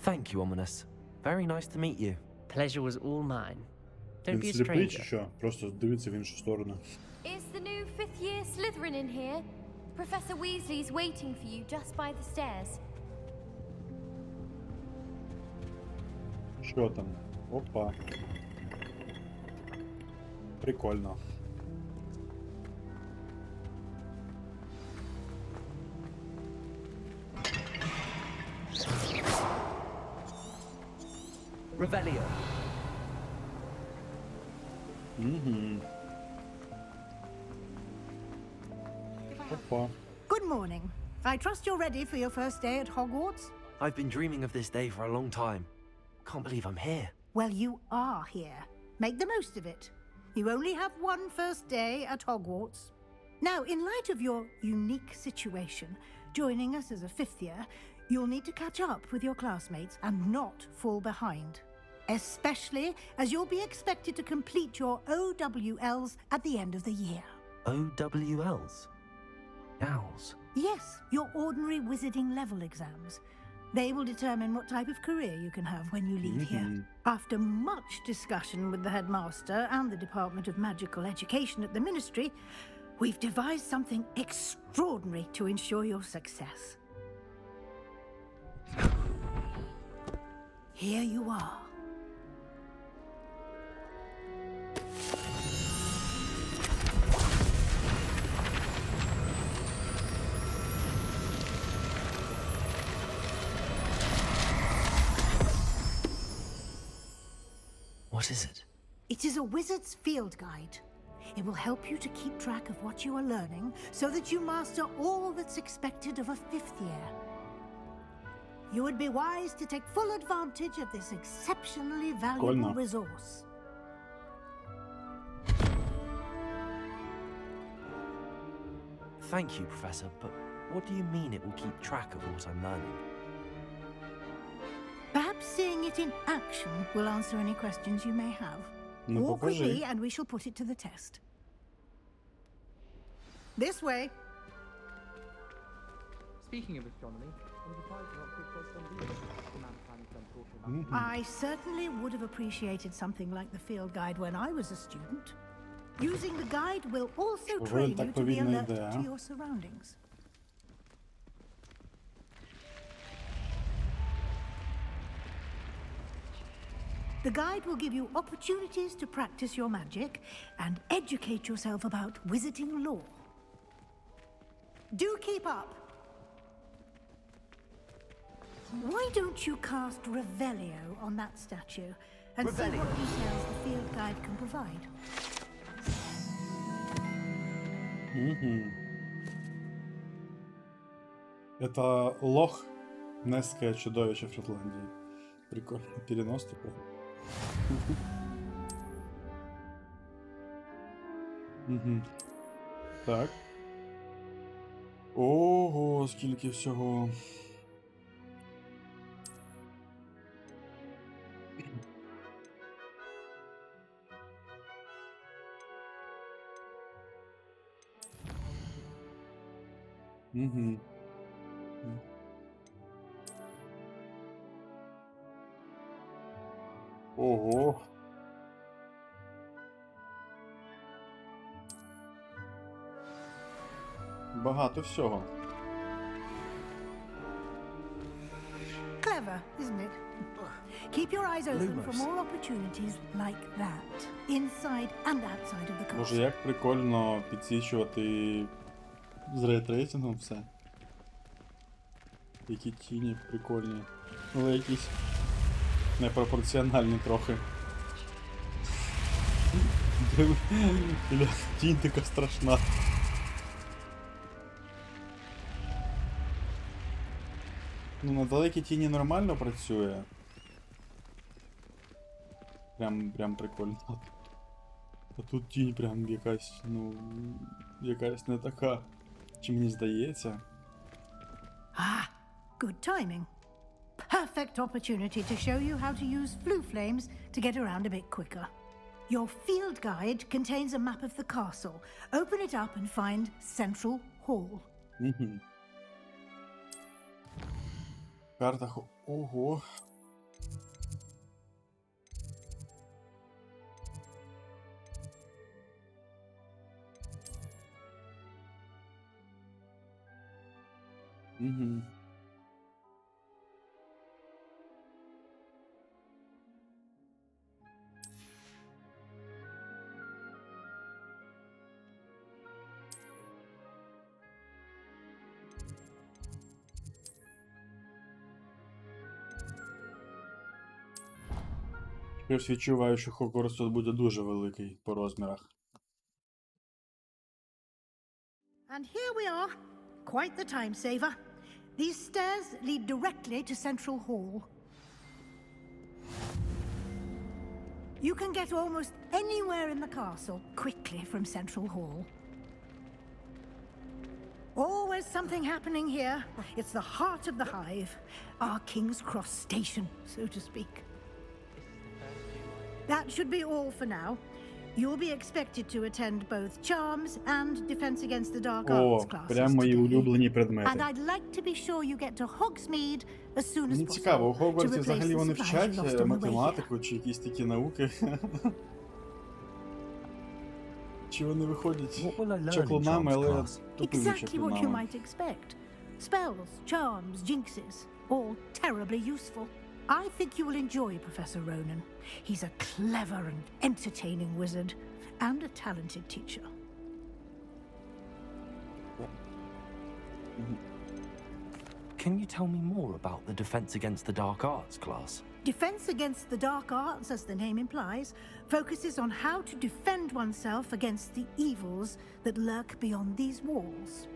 Thank you, Ominous. Very nice to meet you. Pleasure was all mine. Don't Він be a сліпий чи stranger. що? Просто дивиться в іншу сторону. Is the new 5th year Slytherin in here? Professor Weasley's waiting for you just by the stairs. Що там? Опа. Прикольно. Revelio. Опа. Good morning. I trust you're ready for your first day at Hogwarts? I've been dreaming of this day for a long time. Can't believe I'm here. Well, you are here. Make the most of it. You only have one first day at Hogwarts. Now, in light of your unique situation, joining us as a 5th year, you'll need to catch up with your classmates and not fall behind. Especially as you'll be expected to complete your OWLs at the end of the year. OWLs? Owls? Yes, your ordinary wizarding level exams. They will determine what type of career you can have when you leave here. After much discussion with the headmaster and the Department of Magical Education at the Ministry, we've devised something extraordinary to ensure your success. Here you are. What is it? It is a wizard's field guide. It will help you to keep track of what you are learning so that you master all that's expected of a 5th year. You would be wise to take full advantage of this exceptionally valuable resource. Thank you, Professor, but what do you mean it will keep track of what I'm learning? Perhaps seeing it in action will answer any questions you may have. Ну, Walk with покажи. me and we shall put it to the test. This way. Speaking of astronomy, I'm surprised you're not fixated on Venus. The man planning to talking about. I certainly would have appreciated something like the field guide when I was a student. Using the guide will also Що train так you to be повільно alert йде, to а? your surroundings. The guide will give you opportunities to practice your magic and educate yourself about wizarding lore. Do keep up! Why don't you cast Revelio on that statue and see what details the field guide can provide? Это лох Несское чудовище в Шотландии. Прикольно. Перенос такой. Угу. Так. Ого, скільки всього. Угу. Ого. Багато всього. Clever, isn't it? Keep your eyes open for more opportunities like that, inside and outside of the castle. Боже, як прикольно підсвічувати з рейтрейсингом все. Які тіні прикольні. Але якісь непропорціональні трохи. Бля, тінь така страшна. Ну, на далекій тіні нормально працює. Прям прикольно. А тут тінь прям якась, ну, якась не така, чи мені здається. Ah, good timing. Perfect opportunity to show you how to use flue flames to get around a bit quicker. Your field guide contains a map of the castle. Open it up and find Central Hall. Угу. Карта Ого. Угу. Я відчуваю, що Хогвартс тут буде дуже великий по розмірах. And here we are. Quite the time saver. These stairs lead directly to Central Hall. You can get almost anywhere in the castle quickly from Central Hall. Always something happening here. It's the heart of the hive. Our King's Cross station, so to speak. That should be all for now. You'll be expected to attend both Charms and Defense Against the Dark Arts classes прям мої улюблені today. предмети. And I'd like to be sure you get to Hogsmeade as soon as Мені possible цікаво, у to Хогвартсі replace взагалі the вони supplies вчать lost on the way here. математику чи якісь такі науки? Чи вони виходять чаклунами, але тупими Exactly what you чаклунами? might expect. Spells, charms, jinxes, all terribly useful. I think you will enjoy Professor Ronan. He's a clever and entertaining wizard, and a talented teacher. Can you tell me more about the Defense Against the Dark Arts class? Defense Against the Dark Arts, as the name implies, focuses on how to defend oneself against the evils that lurk beyond these walls.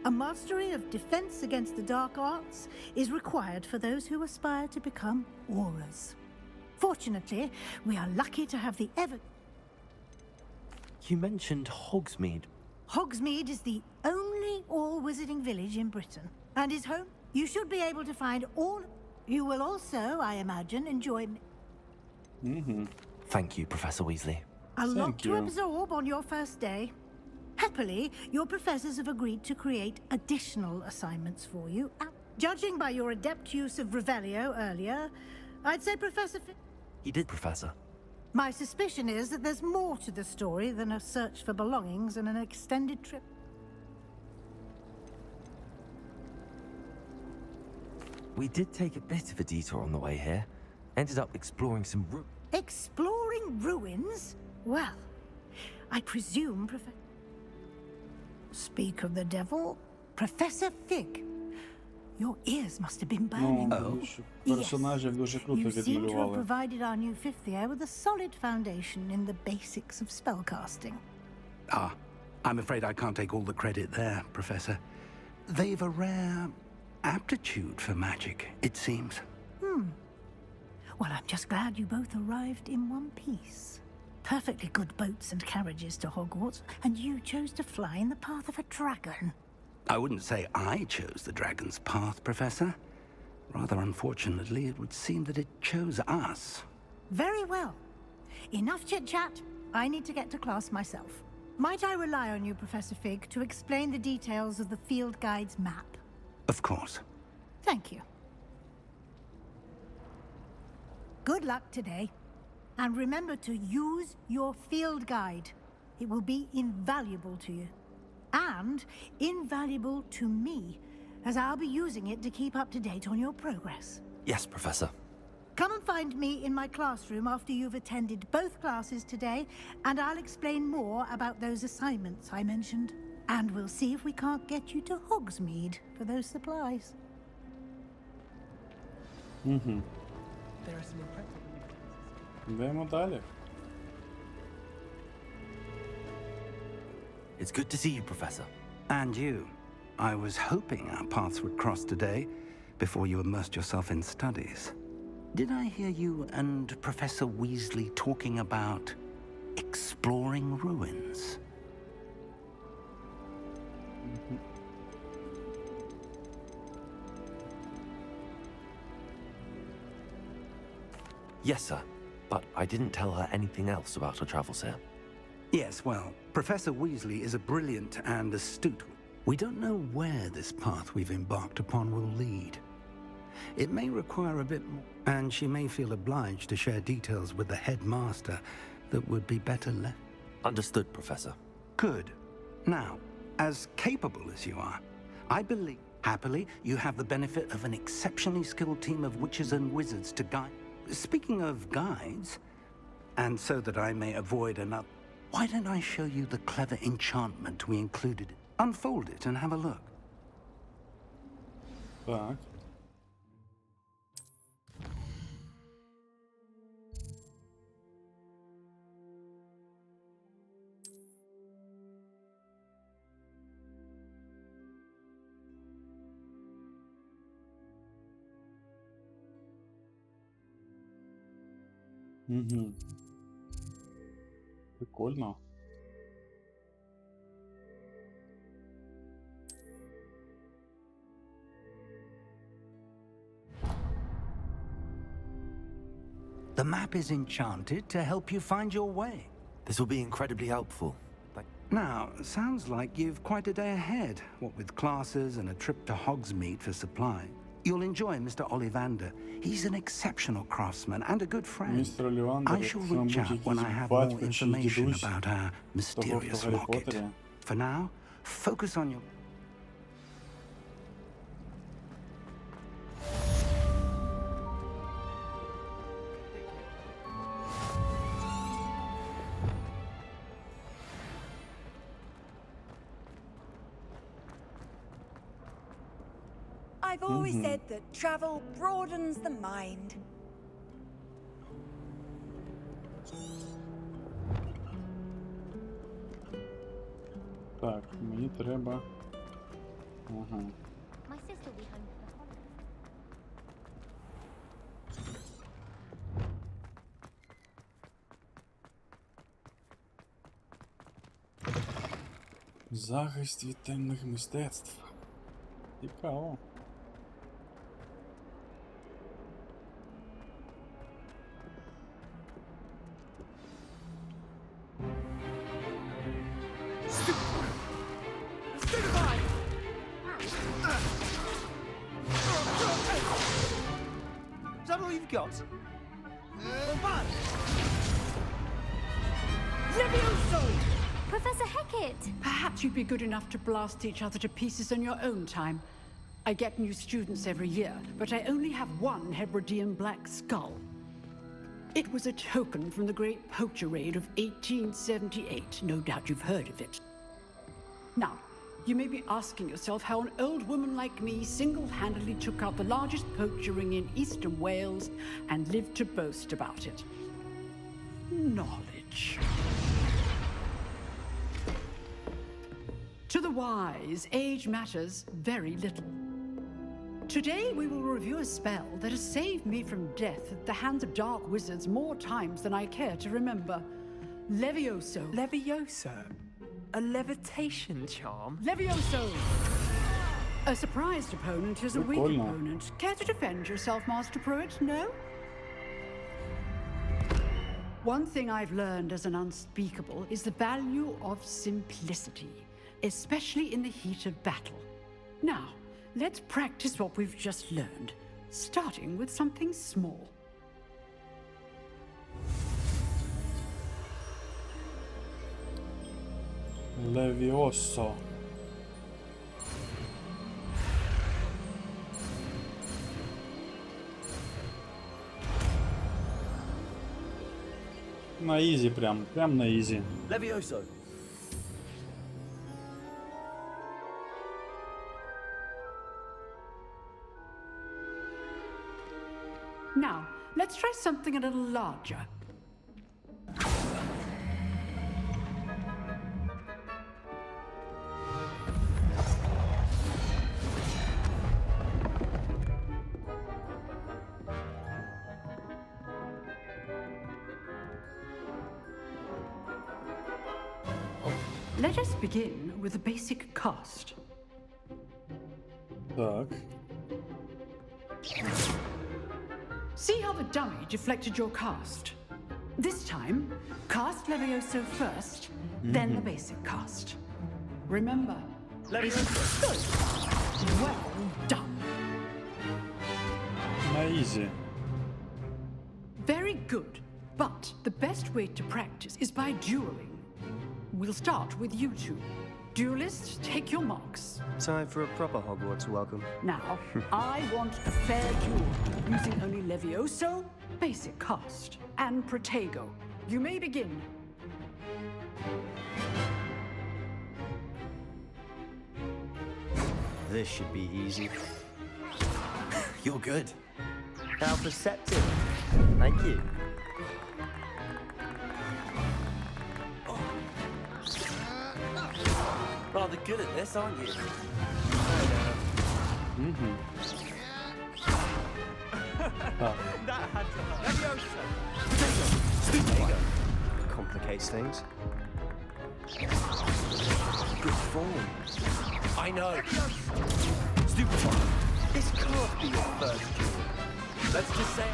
A mastery of Defense Against the Dark Arts is required for those who aspire to become Aurors. Fortunately, we are lucky to have the You mentioned Hogsmeade. Hogsmeade is the only all-wizarding village in Britain, and is home. You should be able to find all... You will also, I imagine, enjoy... Thank you, Professor Weasley. A lot to absorb on your first day. Happily, your professors have agreed to create additional assignments for you. Judging by your adept use of Revelio earlier, I'd say Professor... He did, Professor. My suspicion is that there's more to the story than a search for belongings and an extended trip. We did take a bit of a detour on the way here. Ended up exploring some Exploring ruins? Well, I presume Speak of the devil, Professor Fig. Your ears must have been burning. Персонажів дуже круто You seem to have відмалювали. provided our new fifth year with a solid foundation in the basics of spellcasting. Ah, I'm afraid I can't take all the credit there, Professor. They've a rare aptitude for magic, it seems. Well, I'm just glad you both arrived in one piece. perfectly good boats and carriages to Hogwarts, and you chose to fly in the path of a dragon. I wouldn't say I chose the dragon's path, Professor. Rather unfortunately, it would seem that it chose us. Very well. Enough chit-chat. I need to get to class myself. Might I rely on you, Professor Fig, to explain the details of the field guide's map? Of course. Thank you. Good luck today. And remember to use your field guide. It will be invaluable to you. And invaluable to me, as I'll be using it to keep up to date on your progress. Yes, Professor. Come and find me in my classroom after you've attended both classes today, and I'll explain more about those assignments I mentioned. And we'll see if we can't get you to Hogsmeade for those supplies. Угу. There are some impressive Йдемо далі. It's good to see you, Professor. And you. I was hoping our paths would cross today, before you immersed yourself in studies. Did I hear you and Professor Weasley talking about exploring ruins? Yes, sir. But I didn't tell her anything else about her travels here. Yes, well, Professor Weasley is a brilliant and astute. We don't know where this path we've embarked upon will lead. It may require a bit more, and she may feel obliged to share details with the headmaster that would be better left. Understood, Professor. Good. Now, as capable as you are, I believe, happily, you have the benefit of an exceptionally skilled team of witches and wizards to guide. Speaking of guides, and so that I may avoid another, why don't I show you the clever enchantment we included? Unfold it and have a look. Так. Угу. Прикольно. The map is enchanted to help you find your way. This will be incredibly helpful. Now, sounds like you've quite a day ahead, what with classes and a trip to Hogsmeade for supply. You'll enjoy Mr. Ollivander. He's an exceptional craftsman and a good friend. Містер Олівандер, I shall це, reach мабуть, out when I якийсь have more батько чи information дідусь about our того, mysterious хто Гаррі locket. Поттері. For now, focus on your... I've always said that travel broadens the mind. Так, мені треба. Ага. My sister will be home for the holidays. Захист від темних мистецтв. Цікаво. Is that all you've got? Professor Hecat! Perhaps you'd be good enough to blast each other to pieces in your own time. I get new students every year, but I only have one Hebridean black skull. It was a token from the Great Poacher Raid of 1878. No doubt you've heard of it. Now, you may be asking yourself how an old woman like me single-handedly took out the largest poacher ring in eastern Wales and lived to boast about it. Knowledge. To the wise, age matters very little. Today we will review a spell that has saved me from death at the hands of dark wizards more times than I care to remember. Levioso. Levioso? A levitation charm? Levioso! A surprised opponent is a weak Прикольно. opponent. Care to defend yourself, Master Pruitt? No? One thing I've learned as an unspeakable is the value of simplicity, especially in the heat of battle. Now, let's practice what we've just learned, starting with something small. Левіосо. На ізі прям на ізі. Levioso. Now, let's try something a little larger. Let us begin with a basic cast. Так. See how the dummy deflected your cast? This time, cast Levioso first, then the basic cast. Remember, Levioso. Good. Well done. На ізі. Very good. But the best way to practice is by dueling. We'll start with you two. Duelists, take your marks. Time for a proper Hogwarts welcome. Now, I want a fair duel, using only Levioso, basic cast, and Protego. You may begin. This should be easy. You're good. How perceptive. Thank you. Rather good at this, aren't you? That had to hurt. Levioso! There you go. Complicates things. Good form. I know. Stupid one. This can't be your first duel. Let's just say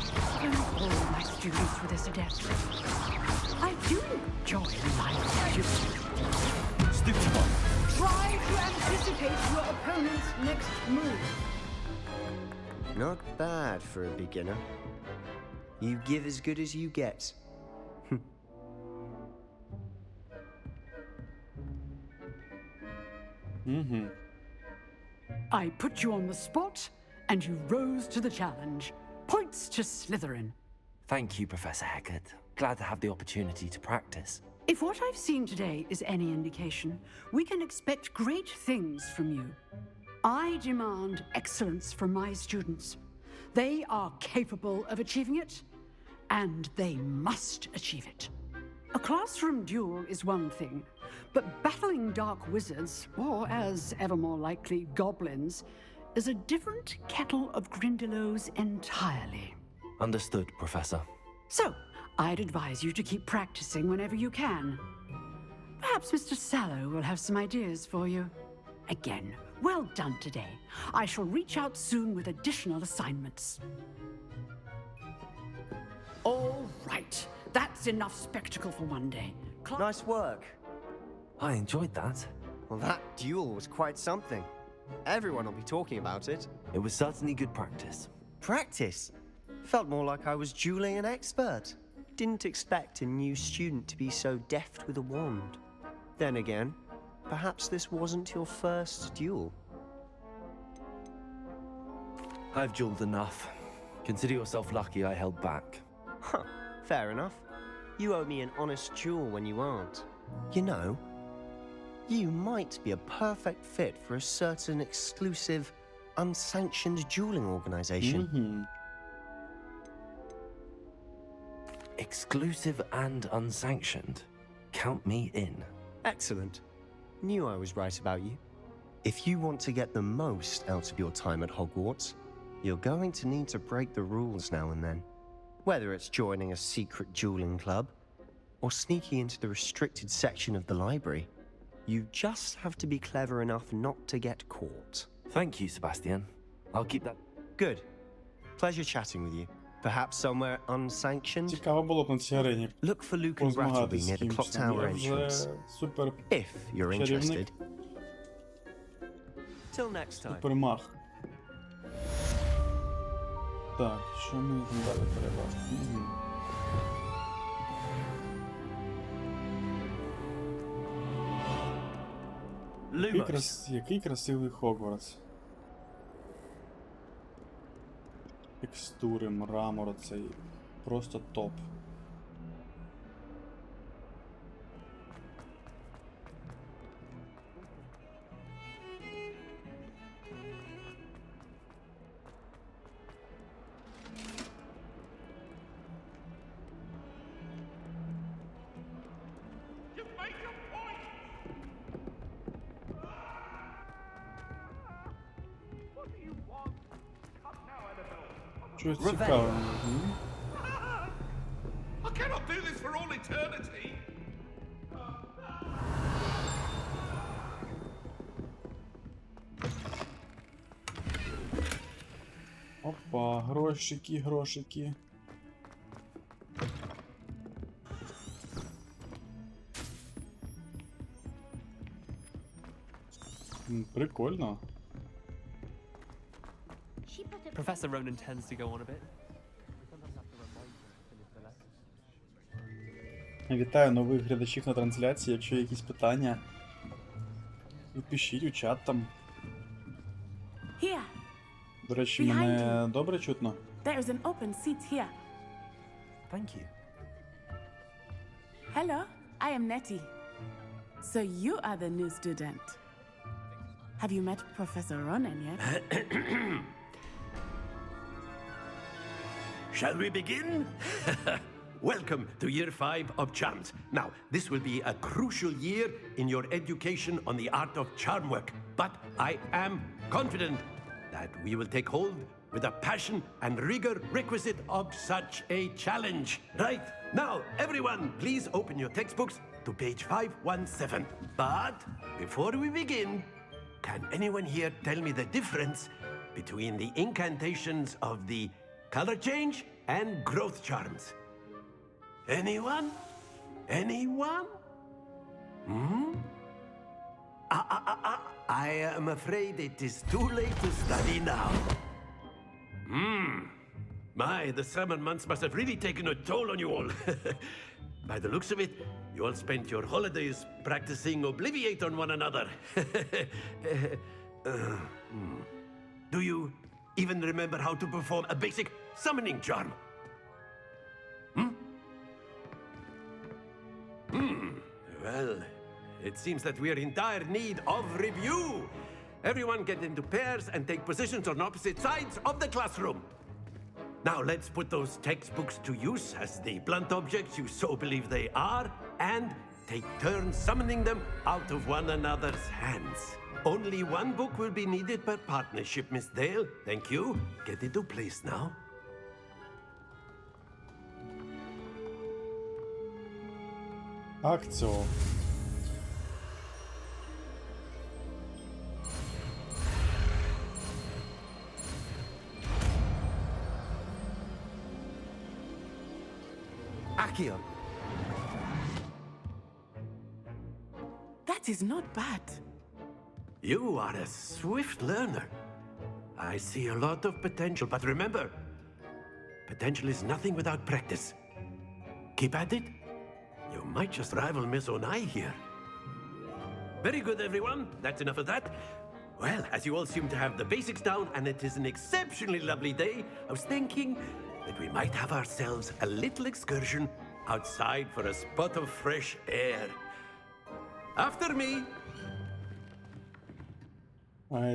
All my students were this adept. I do enjoy life dueling. stupid one. Try to anticipate your opponent's next move. Not bad for a beginner. You give as good as you get. I put you on the spot, and you rose to the challenge. Points to Slytherin. Thank you, Professor Hecat. Glad to have the opportunity to practice. If what I've seen today is any indication, we can expect great things from you. I demand excellence from my students. They are capable of achieving it, and they must achieve it. A classroom duel is one thing, but battling dark wizards, or as ever more likely, goblins, is a different kettle of Grindylows entirely. Understood, Professor. So, I'd advise you to keep practicing whenever you can. Perhaps Mr. Sallow will have some ideas for you. Again, well done today. I shall reach out soon with additional assignments. All right, that's enough spectacle for one day. Nice work. I enjoyed that. Well, that duel was quite something. Everyone will be talking about it. It was certainly good practice. Practice? Felt more like I was dueling an expert. Didn't expect a new student to be so deft with a wand. Then again, perhaps this wasn't your first duel. I've dueled enough. Consider yourself lucky I held back. Huh, fair enough. You owe me an honest duel when you aren't. You know, you might be a perfect fit for a certain exclusive, unsanctioned dueling organization. Exclusive and unsanctioned. Count me in. Excellent. Knew I was right about you. If you want to get the most out of your time at Hogwarts, you're going to need to break the rules now and then. Whether it's joining a secret dueling club, or sneaking into the restricted section of the library. You just have to be clever enough not to get caught. Thank you, Sebastian. I'll keep that. Good. Pleasure chatting with you. Perhaps somewhere unsanctioned? Цікаво було б на цій арені Look for Luke and Brattleby позмагатись near з the кимось clock там. tower Я вже entrance. супер If you're чарівник, interested. Till next time. супермах. Так, що ми там далі треба? Який красивий Хогвартс. Текстури, мрамор цей. Просто топ. Щось цікаве. I cannot do this for all eternity. Опа, грошики, грошики. Прикольно. Professor Ronan tends to go on a bit. Вітаю нових глядачів на трансляції. Якщо є якісь питання, пишіть у чат там. Here. До речі, мене добре чутно? There is an open seat here. Thank you. Hello, I am Nettie. So you are the new student. Have you met Professor Ronan yet? Shall we begin? Welcome to year 5 of charms. Now, this will be a crucial year in your education on the art of charm work, but I am confident that we will take hold with the passion and rigor requisite of such a challenge. Right, now, everyone, please open your textbooks to page 517. But before we begin, can anyone here tell me the difference between the incantations of the color change and growth charms? Anyone? Anyone? Hmm? I am afraid it is too late to study now. My, the summer months must have really taken a toll on you all. By the looks of it, you all spent your holidays practicing Obliviate on one another. Do you even remember how to perform a basic summoning charm? Well, it seems that we are in dire need of review. Everyone get into pairs and take positions on opposite sides of the classroom. Now let's put those textbooks to use as the blunt objects you so believe they are, and take turns summoning them out of one another's hands. Only one book will be needed per partnership, Miss Dale. Thank you. Get into place now. Акціо. Accio. That is not bad. You are a swift learner. I see a lot of potential, but remember, potential is nothing without practice. Keep at it. You might just rival Miss Onai here. Very good, everyone. That's enough of that. Well, as you all seem to have the basics down, and it is an exceptionally lovely day, I was thinking that we might have ourselves a little excursion outside for a spot of fresh air. After me.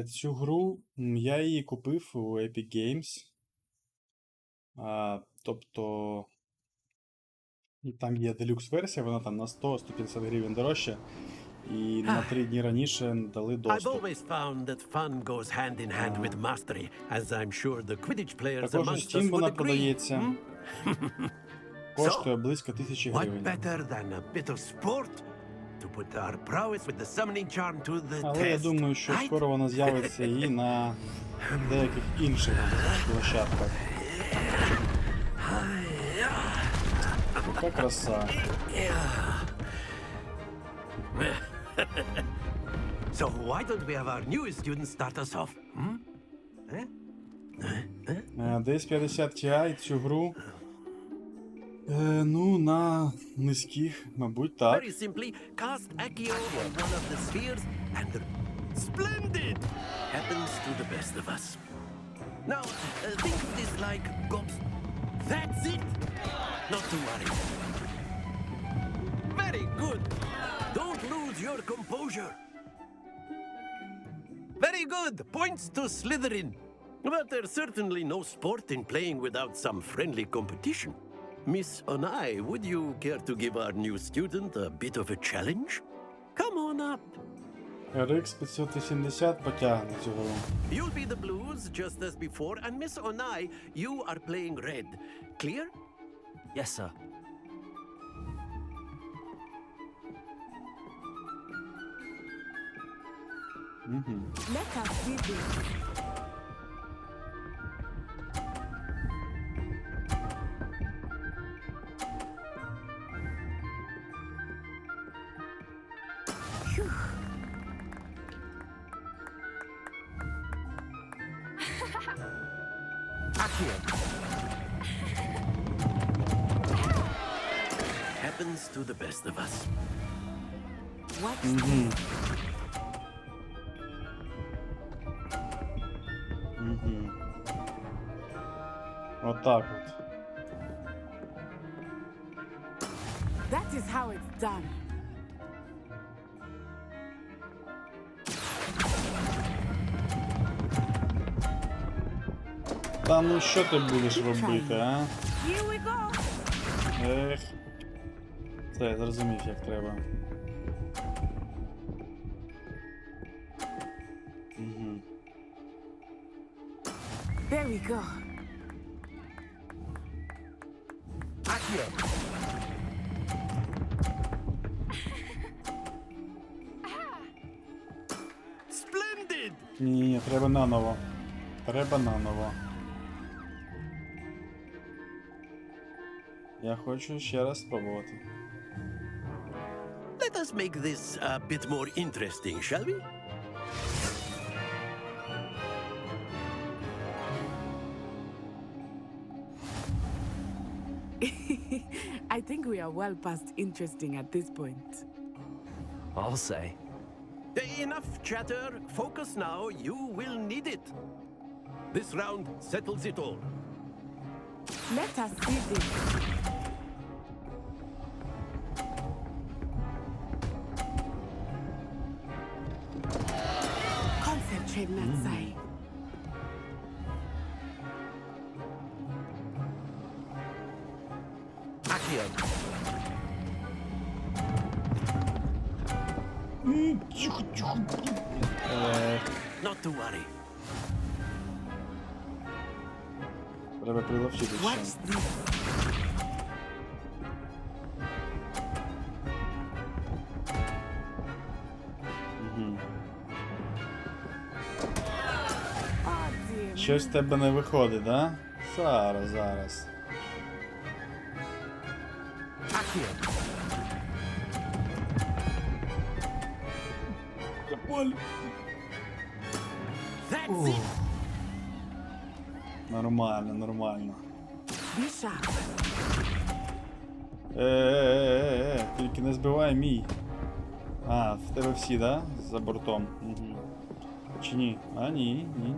Цю гру я її купив у Epic Games. Тобто там є делюкс-версія, вона там на 100-150 гривень дорожче. І на 3 дні раніше дали I've доступ. always found that fun goes hand in hand with mastery, as I'm sure the Quidditch players Також у amongst us Steam would вона agree. продається. коштує близько 1000 What гривень. better than a bit of sport to put our prowess with the summoning charm to the Але я test? думаю, що скоро воно з'явиться і на деяких інших площадках. Яка краса. So why don't we have our newest student start us off? Десь 50 Ti цю гру. Ну, на низьких, мабуть, так. Very simply, cast Accio on one of the spheres and splendid happens to the best of us. Now, think of this like gobs. That's it! Not to worry. Very good. Don't lose your composure. Very good. Points to Slytherin. But there's certainly no sport in playing without some friendly competition. Miss Onai, would you care to give our new student a bit of a challenge? Come on up. RX 580 потягне цю гру. You'll be the blues just as before, and Miss Onai, you are playing red. Clear? Yes, sir. Let us do this. Happens to the best of us. Watch Отак от. That is how it's done. Та ну що ти будеш робити, а? Here we go. Ех. Це я зрозумів, як треба. There we go. Splendid! Ні, треба наново. Треба наново. Я хочу ще раз спробувати. Let us make this a bit more interesting, shall we? I think we are well past interesting at this point. I'll say. Enough chatter. Focus now. You will need it. This round settles it all. Let us see this. Concentrate, Natsai. Accio. Not to worry. Треба приловчити ще. Watch this. Oh, dear. Щось в тебе не виходить, да? Зараз, зараз. That's it. Нормально, нормально. Be sharp. Тільки не збивай мій. А, в тебе всі, да? За бортом. Угу. Чи ні? А, ні, ні.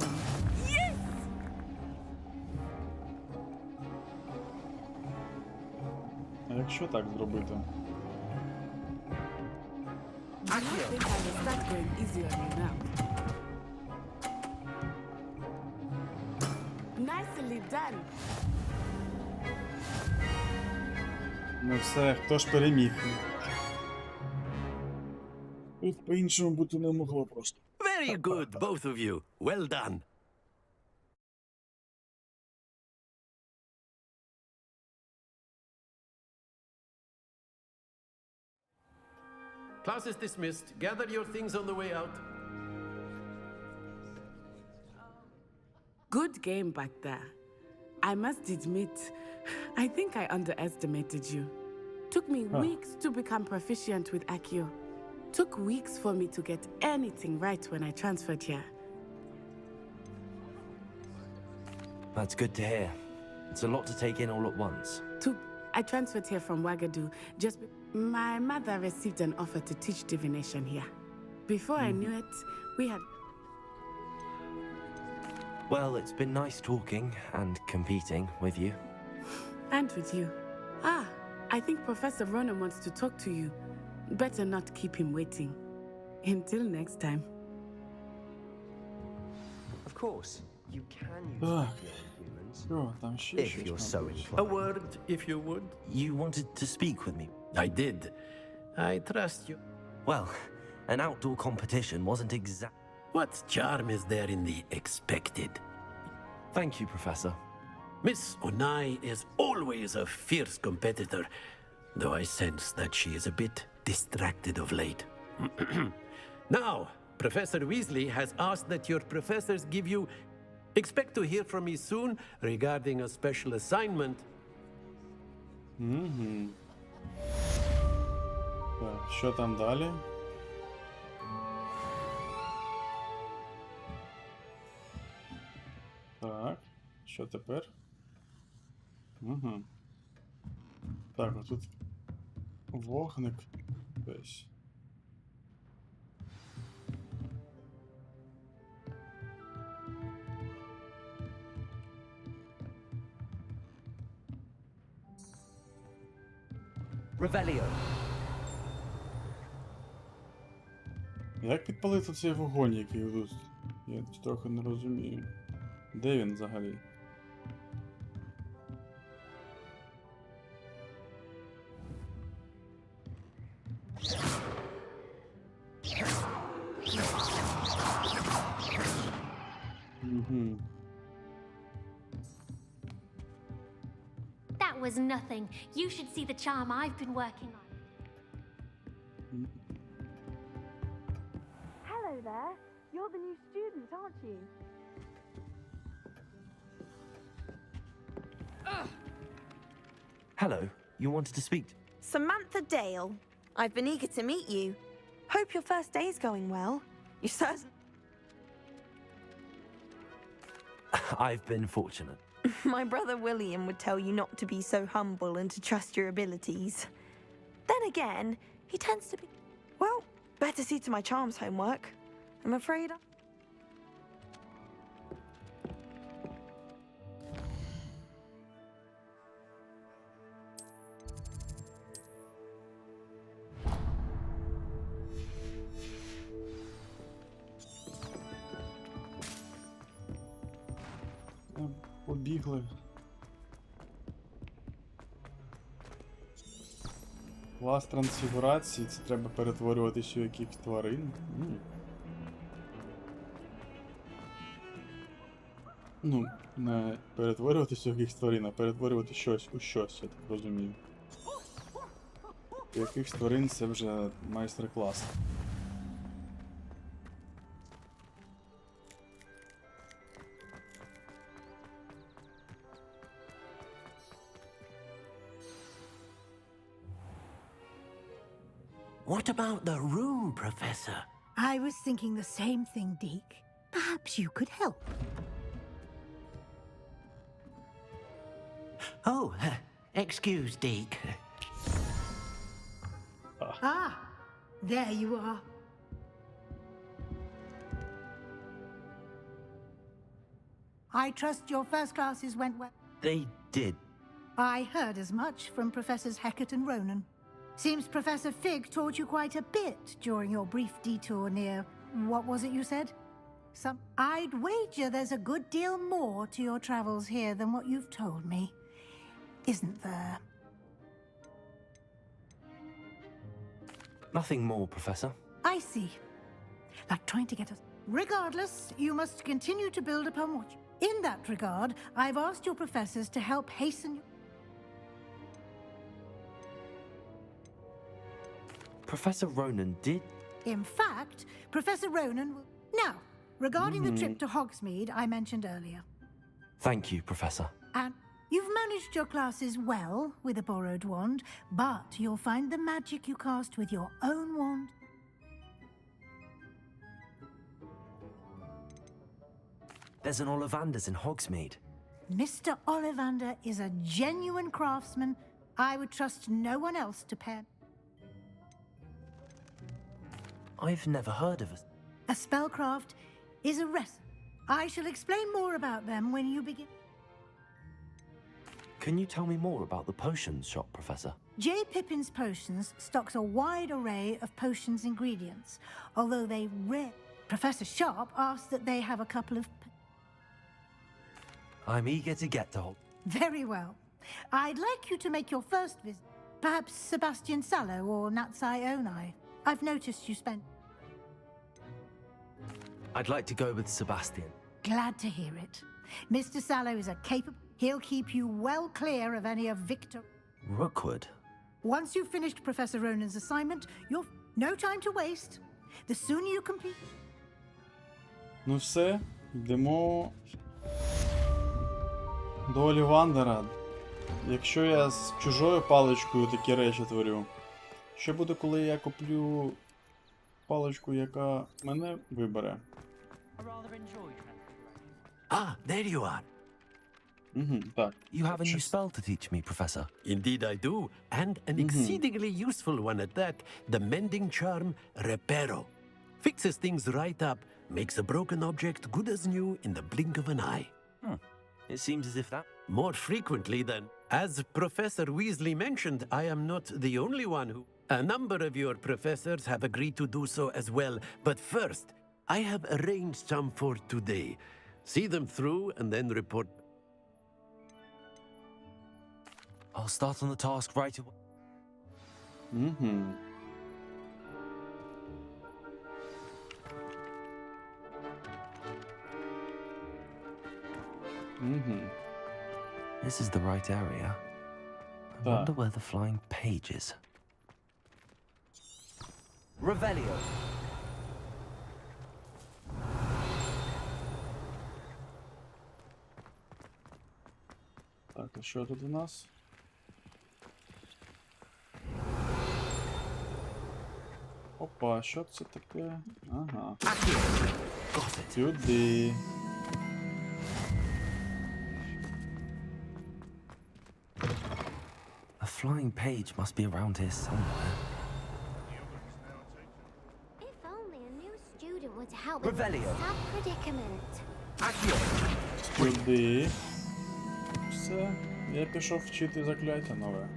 А якщо так зробити? I think I will start going easy on you now. Nicely done. Ну все, хто ж переміг? Тут по-іншому бути не могло просто. Very good, both of you. Well done. Class is dismissed. Gather your things on the way out. Good game back there. I must admit, I think I underestimated you. Took me weeks to become proficient with Accio. Took weeks for me to get anything right when I transferred here. That's good to hear. It's a lot to take in all at once. I transferred here from Wagadu. My mother received an offer to teach divination here. Before I knew it, we had... Well, it's been nice talking and competing with you. And with you. I think Professor Ronan wants to talk to you. Better not keep him waiting. Until next time. Of course, you can use humans. If you're so inclined. A word, if you would. You wanted to speak with me? I did. I trust you. Well, an outdoor competition wasn't exact. What charm is there in the expected? Thank you, Professor. Miss Onai is always a fierce competitor, though I sense that she is a bit distracted of late. Now, Professor Weasley has asked that your professors give you... Expect to hear from me soon regarding a special assignment. Так, що там далі? Так, що тепер? Так, а тут вогник десь. Revelio. Як підпалити цей вогонь, який тут? Я трохи не розумію. Де він взагалі? That was nothing. You should see the charm I've been working on. Hello there. You're the new student, aren't you? Hello, you wanted to speak to... Samantha Dale. I've been eager to meet you. Hope your first day's going well. You certainly... I've been fortunate. My brother William would tell you not to be so humble and to trust your abilities. Then again, he tends to be... Well, better see to my charms homework. I'm afraid I... Побігли. Клас трансфігурації, це треба перетворюватися у якихось тварин. Ну, не перетворюватися у якихось тварин, а перетворювати щось у щось, я так розумію. У якихось тварин це вже майстер-клас. What about the room, Professor? I was thinking the same thing, Deke. Perhaps you could help. Oh, excuse, Deke. Ah, there you are. I trust your first classes went well. They did. I heard as much from Professors Hecat and Ronan. Seems Professor Fig taught you quite a bit during your brief detour near... What was it you said? I'd wager there's a good deal more to your travels here than what you've told me. Isn't there? Nothing more, Professor. I see. Like trying to get us... Regardless, you must continue to build upon what... In that regard, I've asked your professors to help hasten... Professor Ronan did... In fact, Professor Ronan will... Now, regarding the trip to Hogsmeade I mentioned earlier. Thank you, Professor. And you've managed your classes well with a borrowed wand, but you'll find the magic you cast with your own wand. There's an Ollivanders in Hogsmeade. Mr. Ollivander is a genuine craftsman. I would trust no one else to pair. I've never heard of it. A spellcraft is a recipe. I shall explain more about them when you begin. Can you tell me more about the potions shop, Professor? J. Pippin's Potions stocks a wide array of potions ingredients, although they rare. Professor Sharp asked that they have a couple of... I'm eager to get to Hog... Very well. I'd like you to make your first visit. Perhaps Sebastian Sallow or Natsai Onai. I've noticed you spent... I'd like to go with Sebastian. Glad to hear it. Mr. Sallow is a capable... He'll keep you well clear of any of Victor... Rookwood? Once you've finished Professor Ronan's assignment, you've no time to waste. The sooner you complete... Ну все, йдемо до Олівандера. Якщо я з чужою паличкою такі речі творю, що буде, коли я куплю паличку, яка мене вибере? Ah, there you are. Так. You have a new spell to teach me, Professor. Indeed I do, and an exceedingly useful one at that. The mending charm, Reparo. Fixes things right up, makes a broken object good as new in the blink of an eye. It seems as if that... More frequently than... As Professor Weasley mentioned, I am not the only one who... A number of your professors have agreed to do so as well, but first, I have arranged some for today. See them through and then report... I'll start on the task right away. This is the right area. I wonder where the flying page is. Revelio. Так, а що тут у нас? Опа, що це таке? Ага. Сюди. A flying page must be around here somewhere. If only a new student were to help Revelio. with this sad predicament. Сюди. Все. Я пішов вчити закляття нове.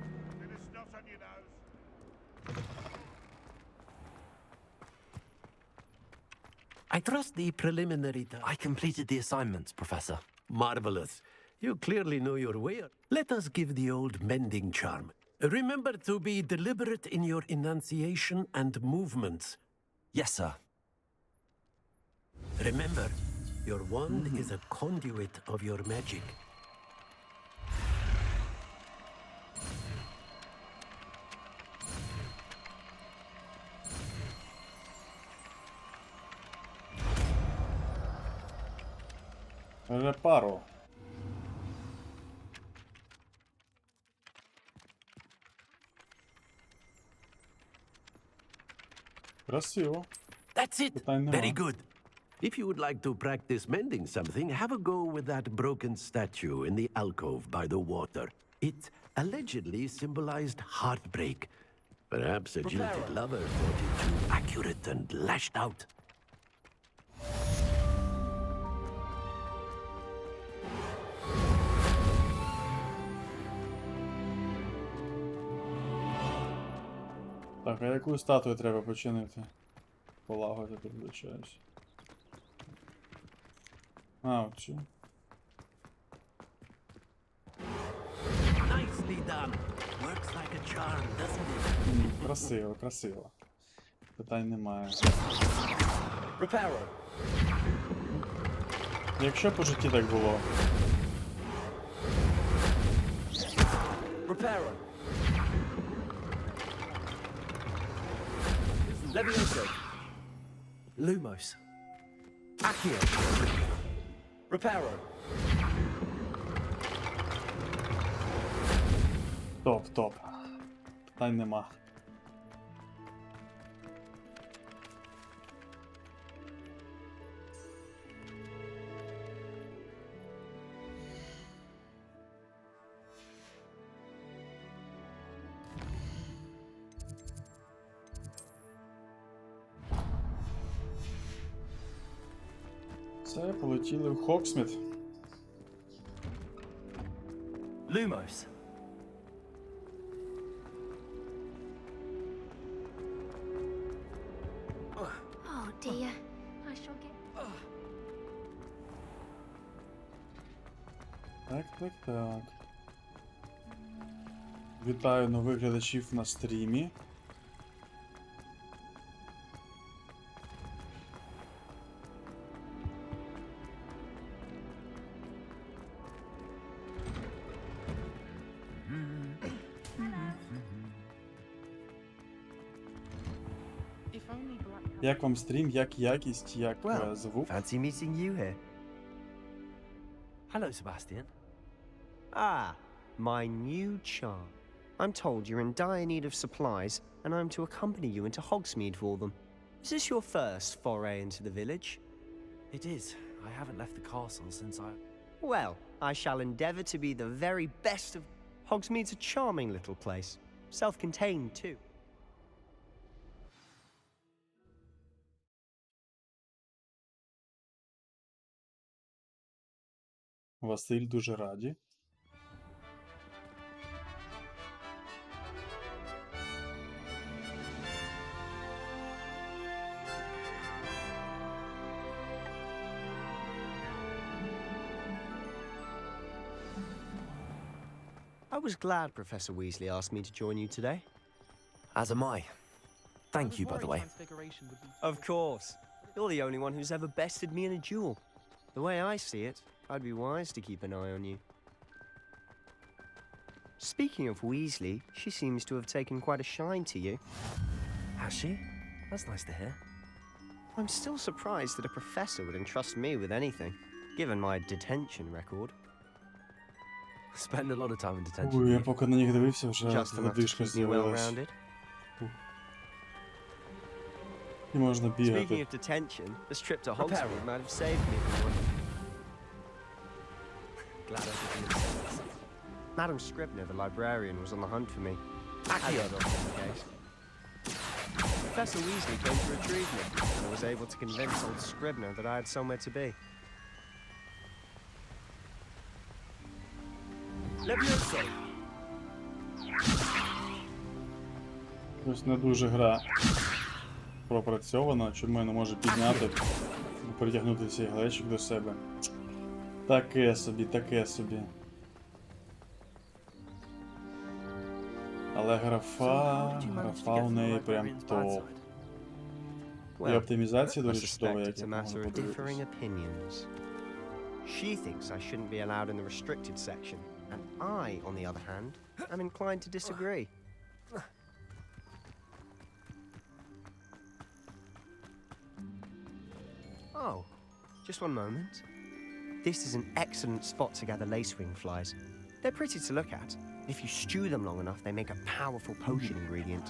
I trust the preliminary... I completed the assignments, Professor. Marvelous. You clearly know your way. Let us give the old mending charm. Remember to be deliberate in your enunciation and movements. Yes, sir. Remember, your wand is a conduit of your magic. Репаро. Красиво. That's it. Very good. If you would like to practice mending something, have a go with that broken statue in the alcove by the water. It allegedly symbolized heartbreak. Perhaps a jilted lover thought it too accurate and lashed out. Так, а яку статую треба починити? Полагодити, вибачаюсь. А, оцю. Nicely done. Works like a charm, doesn't it? Красиво, красиво. Питань немає. Reparo. Якщо по житті так було. Reparo. Levioso. Lumos. Accio. Reparo. Топ. Питань нема. Все, полетіли в Хоксміт. Lumos. Oh dear. I shall get. Так. Вітаю нових глядачів на стрімі. Як вам стрім, як якість, як звук? Fancy meeting you here. Hello, Sebastian. Ah, my new charm. I'm told you're in dire need of supplies, and I'm to accompany you into Hogsmeade for them. Is this your first foray into the village? It is. I haven't left the castle since I... Well, I shall endeavour to be the very best of... Hogsmeade's a charming little place. Self-contained, too. Василь, дуже раді. I was glad Professor Weasley asked me to join you today. As am I. Thank you, by the way. Of course. You're the only one who's ever bested me in a duel. The way I see it, I'd be wise to keep an eye on you. Speaking of Weasley, she seems to have taken quite a shine to you. Has she? That's nice to hear. I'm still surprised that a professor would entrust me with anything, given my detention record. Spend a lot of time in detention. Ой, я поки на них дивився, вже Just enough to задишка keep me з'явилась. well-rounded. І можна Speaking бігати. of detention, this trip to Hogsmeade might have saved me from one. Glad I could be of service. Madam Scribner, the librarian, was on the hunt for me. Accio. As was the case. Professor Weasley came to retrieve me, and I was able to convince old Scribner that I had somewhere to be. Levioso. Ось не дуже гра пропрацьована, чому я не можу підняти і притягнути цей глечик до себе. Таке собі. Але графа у неї прям топ. І оптимізація I дуже чудова, suspect як it's я a можу matter of differing подивитися. opinions. She thinks I shouldn't be allowed in the restricted section, and I, on the other hand, am inclined to disagree. Oh, just one moment. This is an excellent spot to gather lacewing flies. They're pretty to look at. If you stew them long enough, they make a powerful potion ingredient.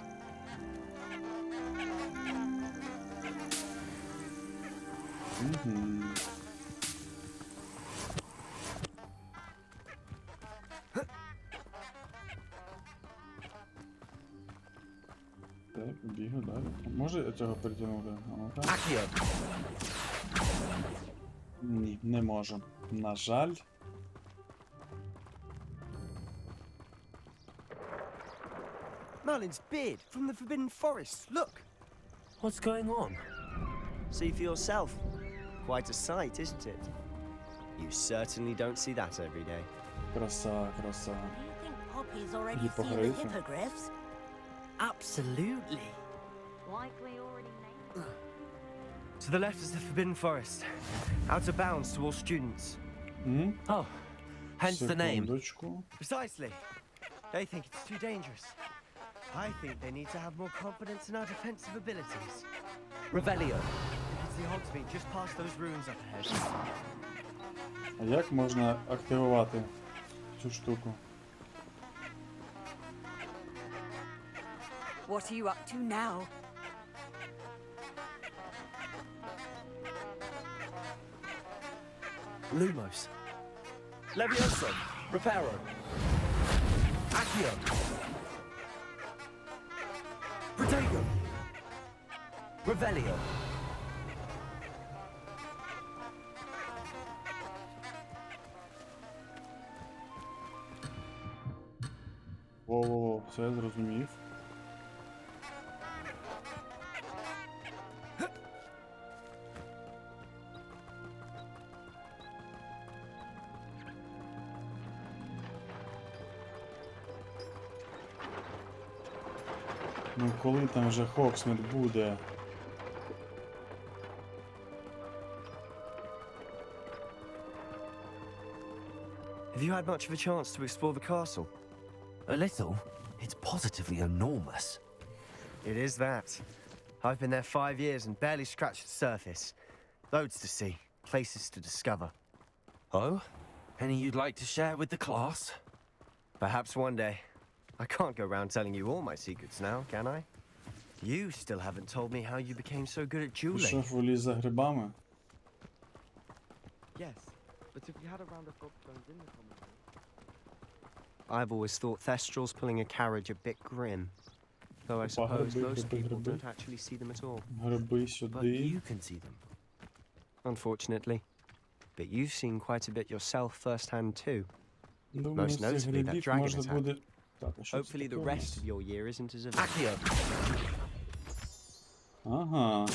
Так, бігаю далі. Може я цього перетягнути? А ну-ка. Ні, не можу. На жаль. Merlin's beard from the Forbidden Forest. Look! What's going on? See for yourself. Quite a sight, isn't it? You certainly don't see that every day. Краса. Do you think Poppy's already Иди seen the погрейся. hippogriffs? Absolutely. Likely already named. To the left is the Forbidden Forest. Out of bounds to all students. Oh, hence the name. Секундочку. Precisely. They think it's too dangerous. I think they need to have more confidence in our defensive abilities. Revelio. It's the Hogsmeade just past those ruins up ahead. А як можна активувати цю штуку? What are you up to now? Lumos. Levioso. Reparo. Accio. Protego. Revelio. Во-во-во, все я зрозумів. Ну коли там вже Хоксмід буде? Have you had much of a chance to explore the castle? A little. It's positively enormous. It is that. I've been there 5 years and barely scratched the surface. Loads to see, places to discover. Oh? Any you'd like to share with the class? Perhaps one day. I can't go around telling you all my secrets now, can I? You still haven't told me how you became so good at dueling. Пішов у ліс за грибами? Yes, but if we had a round of Frogstones in the common room... I've always thought Thestral's pulling a carriage a bit grim. Though I suppose most people don't actually see them at all. Гриби сюди. You can see them. Unfortunately. But you've seen quite a bit yourself firsthand too. Думаю, Most з цих notably that грибів dragon можна attack. буде... Так, а що це Hopefully таке the у нас? rest of your year isn't as eventful. Accio. Ага.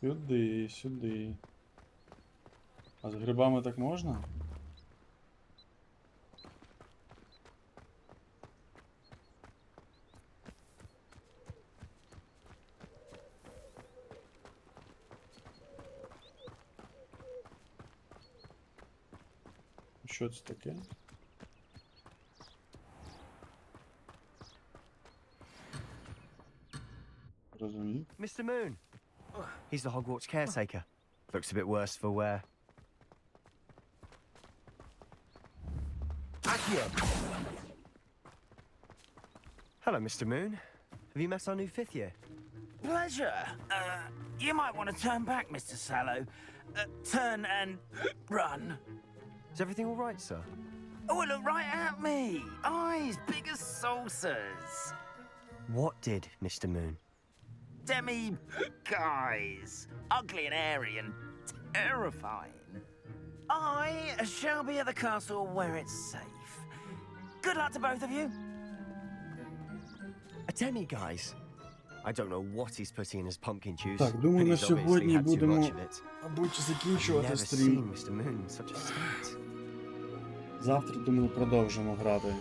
Сюди, сюди. А з грибами так можна? Що це таке? Розумію. Mr. Moon. He's the Hogwarts caretaker. Looks a bit worse for wear. Accio. Hello, Mr. Moon. Have you met our new 5th year? Pleasure. You might want to turn back, Mr. Sallow. Turn and run. Is everything all right, sir? Oh, look right at me. Eyes big as saucers. What did, Mr. Moon? Guys. Ugly and airy and terrifying. I shall be at the castle where it's safe. Good luck to both of you. A demi-guise? I don't know what he's putting in his pumpkin juice. Так, думаю, but на he's obviously сьогодні had too будемо, much of it. мабуть, I've закінчувати never стрім. seen Mr. Moon in such a state. Завтра, думаю, продовжимо грати.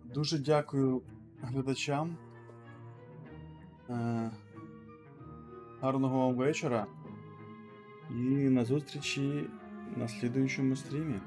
Дуже дякую глядачам. Гарного вам вечора. І на зустрічі на слідуючому стрімі.